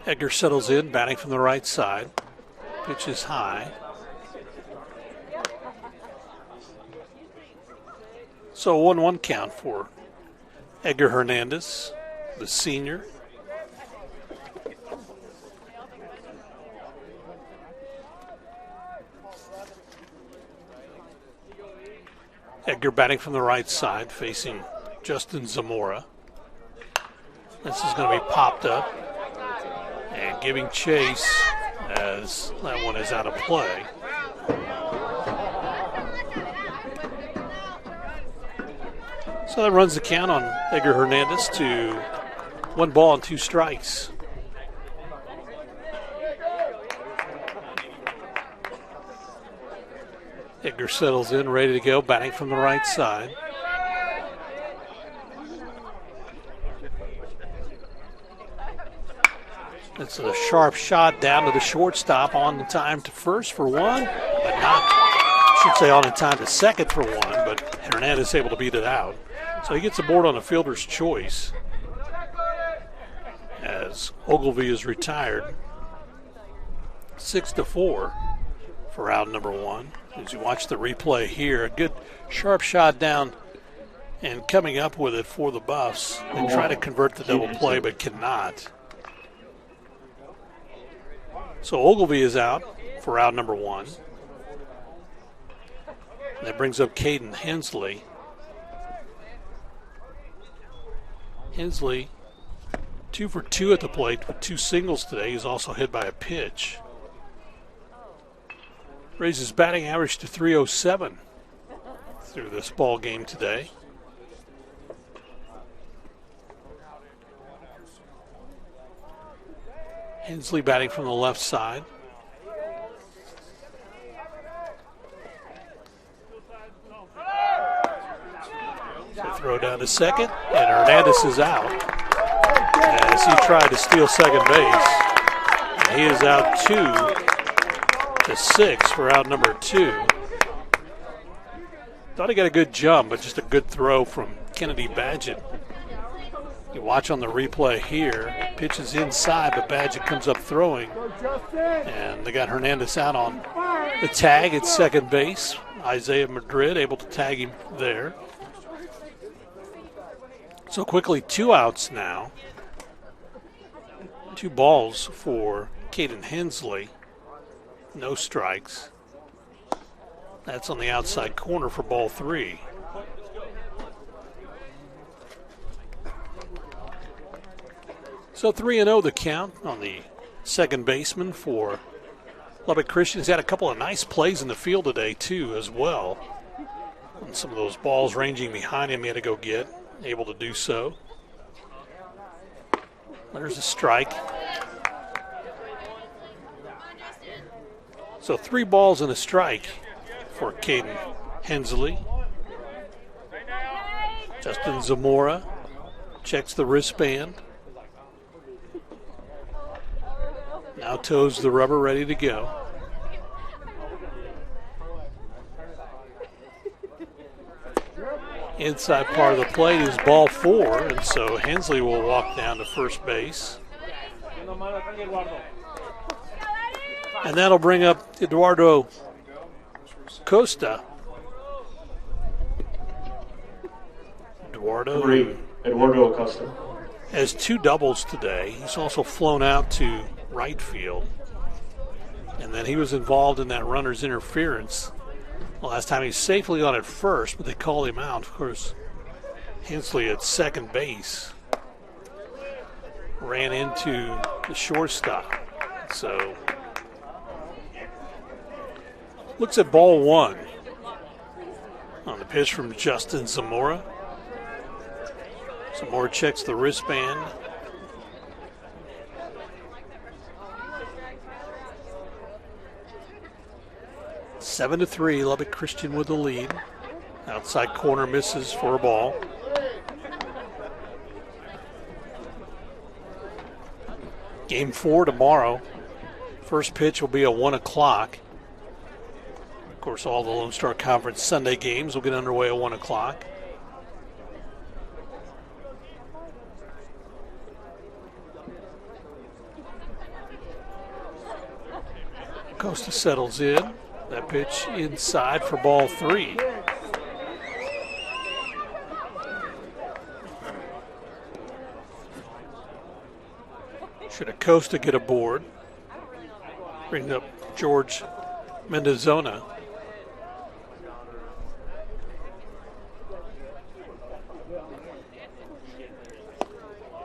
Edgar settles in, batting from the right side. Pitch is high. So 1-1 count for Edgar Hernandez, the senior. Edgar batting from the right side, facing Justin Zamora. This is going to be popped up and giving chase as that one is out of play. So that runs the count on Edgar Hernandez to 1 ball and 2 strikes. Edgar settles in, ready to go, batting from the right side. It's a sharp shot down to the shortstop, on the time to first for 1, but not, I should say on the time to second for 1, but Hernandez is able to beat it out. So he gets aboard on a fielder's choice as Ogilvie is retired. 6-4 for out number 1. As you watch the replay here, a good sharp shot down and coming up with it for the Buffs. They try to convert the double play but cannot. So Ogilvie is out for out number 1. And that brings up Caden Hensley. Hensley, 2 for 2 at the plate with 2 singles today. He's also hit by a pitch. Raises batting average to .307 through this ball game today. Hensley batting from the left side. So throw down to second, and Hernandez is out as he tried to steal second base. And he is out 2-6 for out number 2. Thought he got a good jump, but just a good throw from Kennedy Badgett. You watch on the replay here, pitch is inside, but Badgett comes up throwing. And they got Hernandez out on the tag at second base. Isaiah Madrid able to tag him there. So quickly 2 outs now. 2 balls for Caden Hensley. No strikes. That's on the outside corner for ball 3. So 3-0 the count on the second baseman for Lubbock Christian. He's had a couple of nice plays in the field today too as well. And some of those balls ranging behind him he had to go get. Able to do so. There's a strike. So 3 balls and a strike for Caden Hensley. Justin Zamora checks the wristband. Now toes the rubber, ready to go. Inside part of the plate is ball 4, and so Hensley will walk down to first base. And that'll bring up Eduardo Costa. Eduardo Costa has 2 doubles today. He's also flown out to right field. And then he was involved in that runner's interference. Last time he's safely on at first, but they called him out. Of course, Hensley at second base ran into the shortstop. So, looks at ball 1 on the pitch from Justin Zamora. Zamora checks the wristband. Seven to 3, Lubbock Christian with the lead. Outside corner misses for a ball. Game 4 tomorrow. First pitch will be at 1 o'clock. Of course, all the Lone Star Conference Sunday games will get underway at 1 o'clock. Acosta settles in. That pitch inside for ball 3. Should Acosta get aboard? Brings up George Mendozona.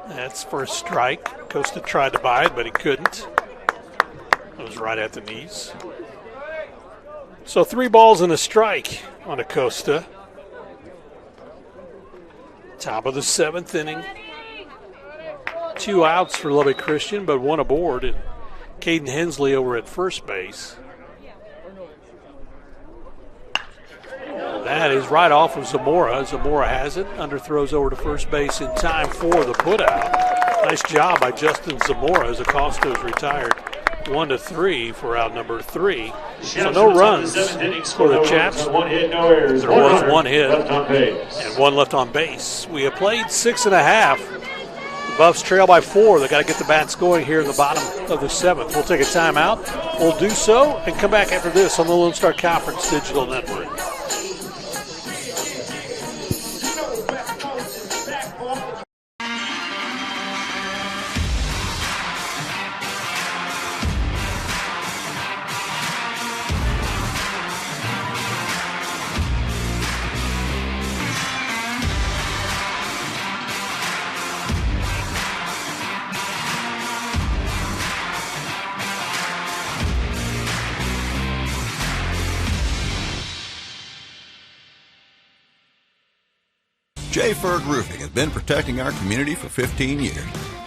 That's for a strike. Acosta tried to buy it, but he couldn't. It was right at the knees. So 3 balls and a strike on Acosta. Top of the 7th inning. 2 outs for Lubbock Christian, but 1 aboard, and Caden Hensley over at first base. That is right off of Zamora. Zamora has it. Underthrows over to first base in time for the putout. Nice job by Justin Zamora as Acosta is retired. 1-3 for out number 3. So no runs for the Chaps. There was 1 hit and 1 left on base. We have played 6.5. The Buffs trail by 4. They got to get the bats going here in the bottom of the 7th. We'll take a timeout. We'll do so and come back after this on the Lone Star Conference Digital Network. J. Ferg Roofing has been protecting our community for 15 years.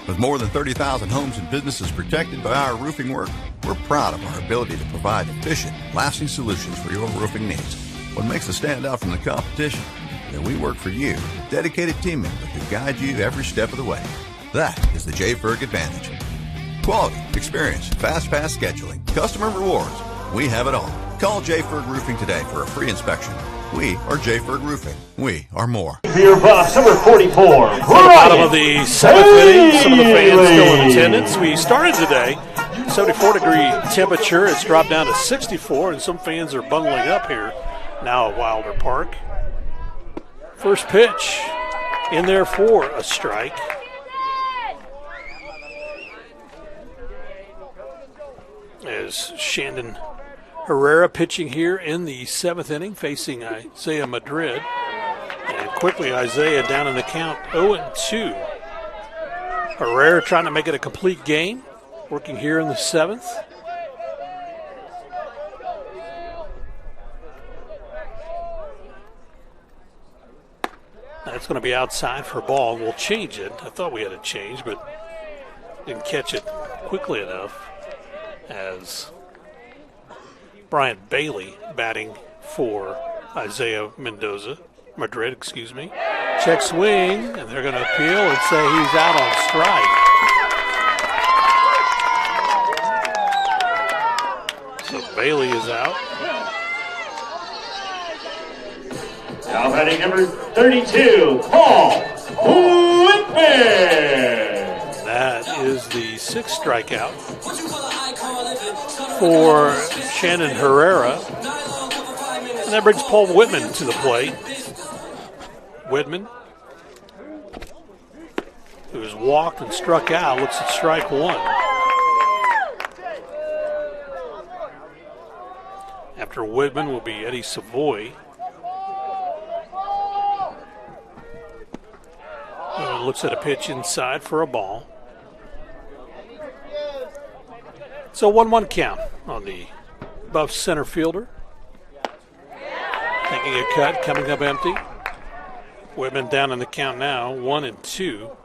With more than 30,000 homes and businesses protected by our roofing work, we're proud of our ability to provide efficient, lasting solutions for your roofing needs. What makes us stand out from the competition is that we work for you, dedicated team members who guide you every step of the way. That is the J. Ferg advantage. Quality, experience, fast pass scheduling, customer rewards. We have it all. Call J. Ferg Roofing today for a free inspection. We are J. Ferg Roofing. We are more. For your Buffs, number 44. At the bottom of the 7th inning, some of the fans still in attendance. We started today, 74-degree temperature. It's dropped down to 64, and some fans are bundling up here now at Wilder Park. First pitch in there for a strike. As Shandon Herrera pitching here in the 7th inning, facing Isaiah Madrid. And quickly, Isaiah down in the count, 0-2. Herrera trying to make it a complete game, working here in the 7th. That's going to be outside for a ball. We'll change it. I thought we had a change, but didn't catch it quickly enough as Bryant Bailey batting for Isaiah Madrid, excuse me. Check swing, and they're going to appeal and say he's out on strike. So Bailey is out. Now batting number 32, Paul Whitman. That is the 6th strikeout for Shannon Herrera. And that brings Paul Whitman to the plate. Whitman, who has walked and struck out, looks at strike 1. After Whitman will be Eddie Savoy. Looks at a pitch inside for a ball. So 1-1 count on the Buffs center fielder. Taking a cut, coming up empty. Whitman down in the count now, 1-2.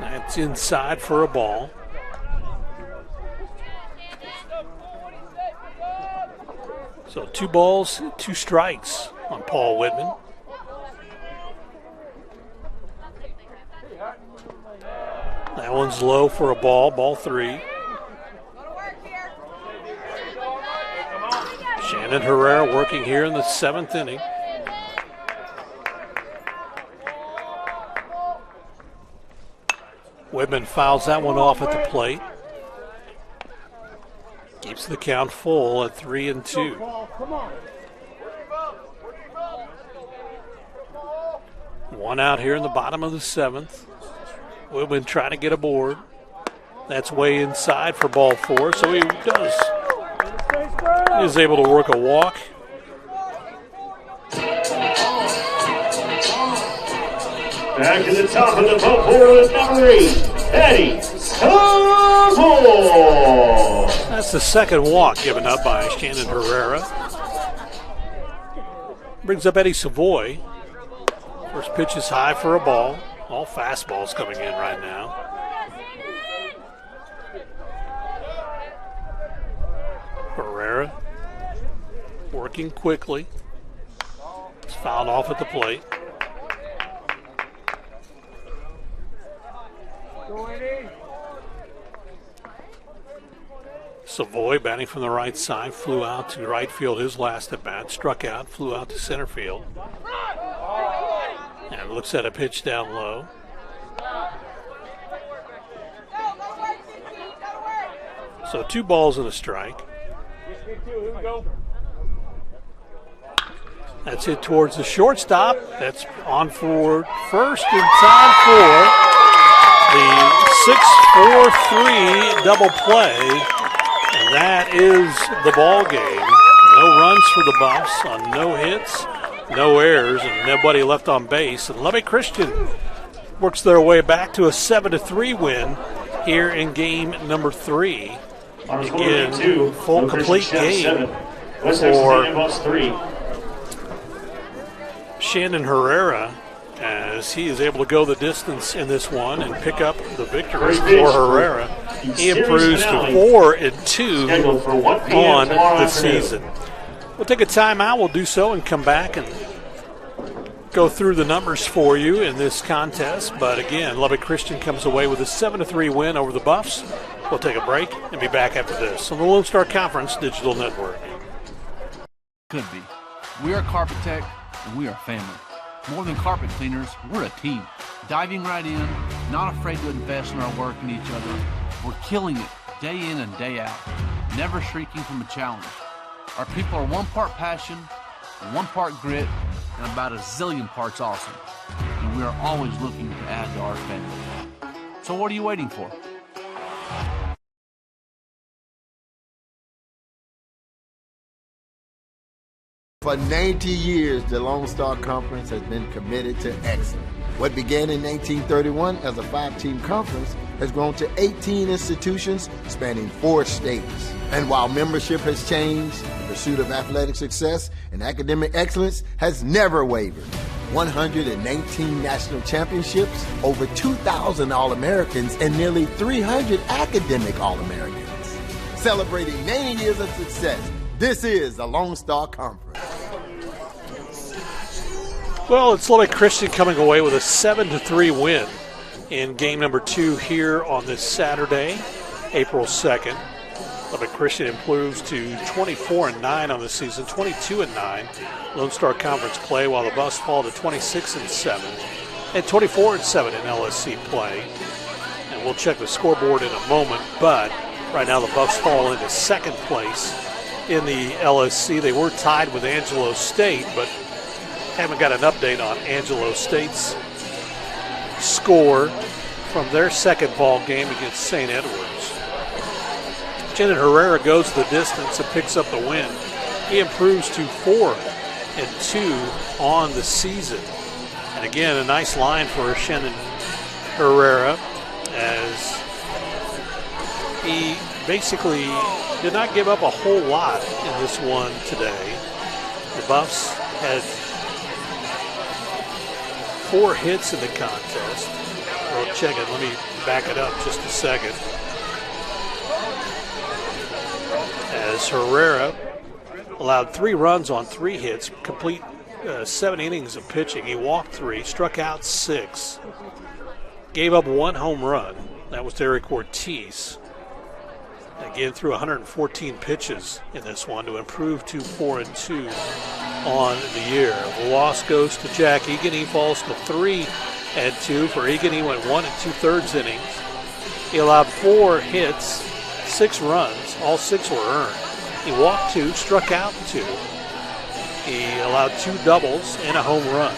That's inside for a ball. So 2 balls, 2 strikes on Paul Whitman. That one's low for a ball, ball 3. Shannon Herrera working here in the 7th inning. Whitman fouls that one off at the plate. Keeps the count full at 3-2. One out here in the bottom of the 7th. Whitman trying to get aboard. That's way inside for ball 4, so he is able to work a walk. Back to the top of the vote board with number 8, Eddie Savoy. That's the second walk given up by Shannon Herrera. Brings up Eddie Savoy. First pitch is high for a ball. All fastballs coming in right now. Herrera working quickly. It's fouled off at the plate. Savoy batting from the right side, flew out to right field his last at bat, struck out, flew out to center field. And looks at a pitch down low. So 2 balls and a strike. That's hit towards the shortstop. That's on for first in time for the 6-4-3 double play. And that is the ball game. No runs for the Buffs on no hits, no errors, and nobody left on base. And Lubbock Christian works their way back to a 7-3 win here in game number 3. Again, full complete game for Shannon Herrera, as he is able to go the distance in this one and pick up the victory for Herrera. He improves to 4-2 on the season. We'll take a timeout. We'll do so and come back and go through the numbers for you in this contest. But again, Lubbock Christian comes away with a 7-3 win over the Buffs. We'll take a break and be back after this on the Lone Star Conference Digital Network. Could be. We are Carpet Tech, and we are family. More than carpet cleaners, we're a team. Diving right in, not afraid to invest in our work and each other. We're killing it day in and day out, never shrinking from a challenge. Our people are 1 part passion, 1 part grit, and about a zillion parts awesome. And we are always looking to add to our family. So what are you waiting for? For 90 years, the Lone Star Conference has been committed to excellence. What began in 1931 as a 5-team conference has grown to 18 institutions spanning 4 states. And while membership has changed, the pursuit of athletic success and academic excellence has never wavered. 119 national championships, over 2,000 All-Americans, and nearly 300 academic All-Americans. Celebrating 90 years of success, this is the Lone Star Conference. Well, it's Lubbock Christian coming away with a 7-3 win in game number 2 here on this Saturday, April 2nd. Lubbock Christian improves to 24-9 on the season, 22-9 Lone Star Conference play, while the Buffs fall to 26-7 and 24-7 in LSC play. And we'll check the scoreboard in a moment, but right now the Buffs fall into 2nd place in the LSC. They were tied with Angelo State, but haven't got an update on Angelo State's score from their 2nd ball game against St. Edwards. Shannon Herrera goes the distance and picks up the win. He improves to 4-2 on the season. And again, a nice line for Shannon Herrera, as he basically did not give up a whole lot in this one today. The Buffs had 4 hits in the contest. We'll check it. Let me back it up just a second. As Herrera allowed 3 runs on 3 hits, complete 7 innings of pitching. He walked 3, struck out 6, gave up 1 home run. That was to Eric Ortiz. Again, threw 114 pitches in this one to improve to 4-2 on the year. The loss goes to Jack Egan. He falls to 3-2. For Egan, he went 1 2/3 innings. He allowed 4 hits, 6 runs. All 6 were earned. He walked 2, struck out 2. He allowed 2 doubles and a home run,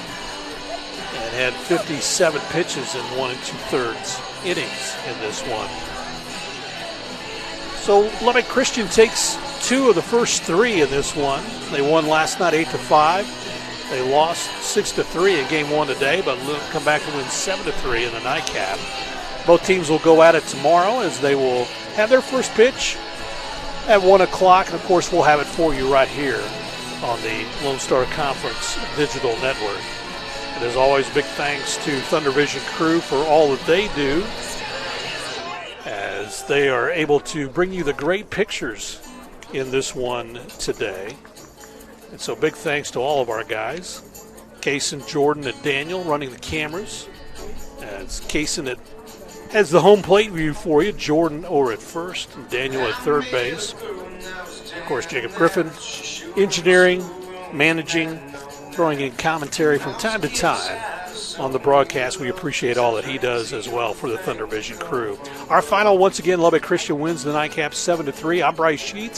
and had 57 pitches in 1 2/3 innings in this one. So Lubbock Christian takes 2 of the first 3 in this one. They won last night 8-5. They lost 6-3 in game 1 today, but come back and win 7-3 in the nightcap. Both teams will go at it tomorrow as they will have their first pitch at 1 o'clock. And, of course, we'll have it for you right here on the Lone Star Conference Digital Network. And as always, big thanks to Thunder Vision crew for all that they do as they are able to bring you the great pictures in this one today. And so big thanks to all of our guys. Kaysen, Jordan, and Daniel running the cameras. As Kaysen has the home plate view for you. Jordan over at first and Daniel at third base. Of course, Jacob Griffin engineering, managing, throwing in commentary from time to time on the broadcast. We appreciate all that he does as well for the Thunder Vision crew. Our final, once again, Lubbock Christian wins the nightcap 7-3. I'm Bryce Sheets.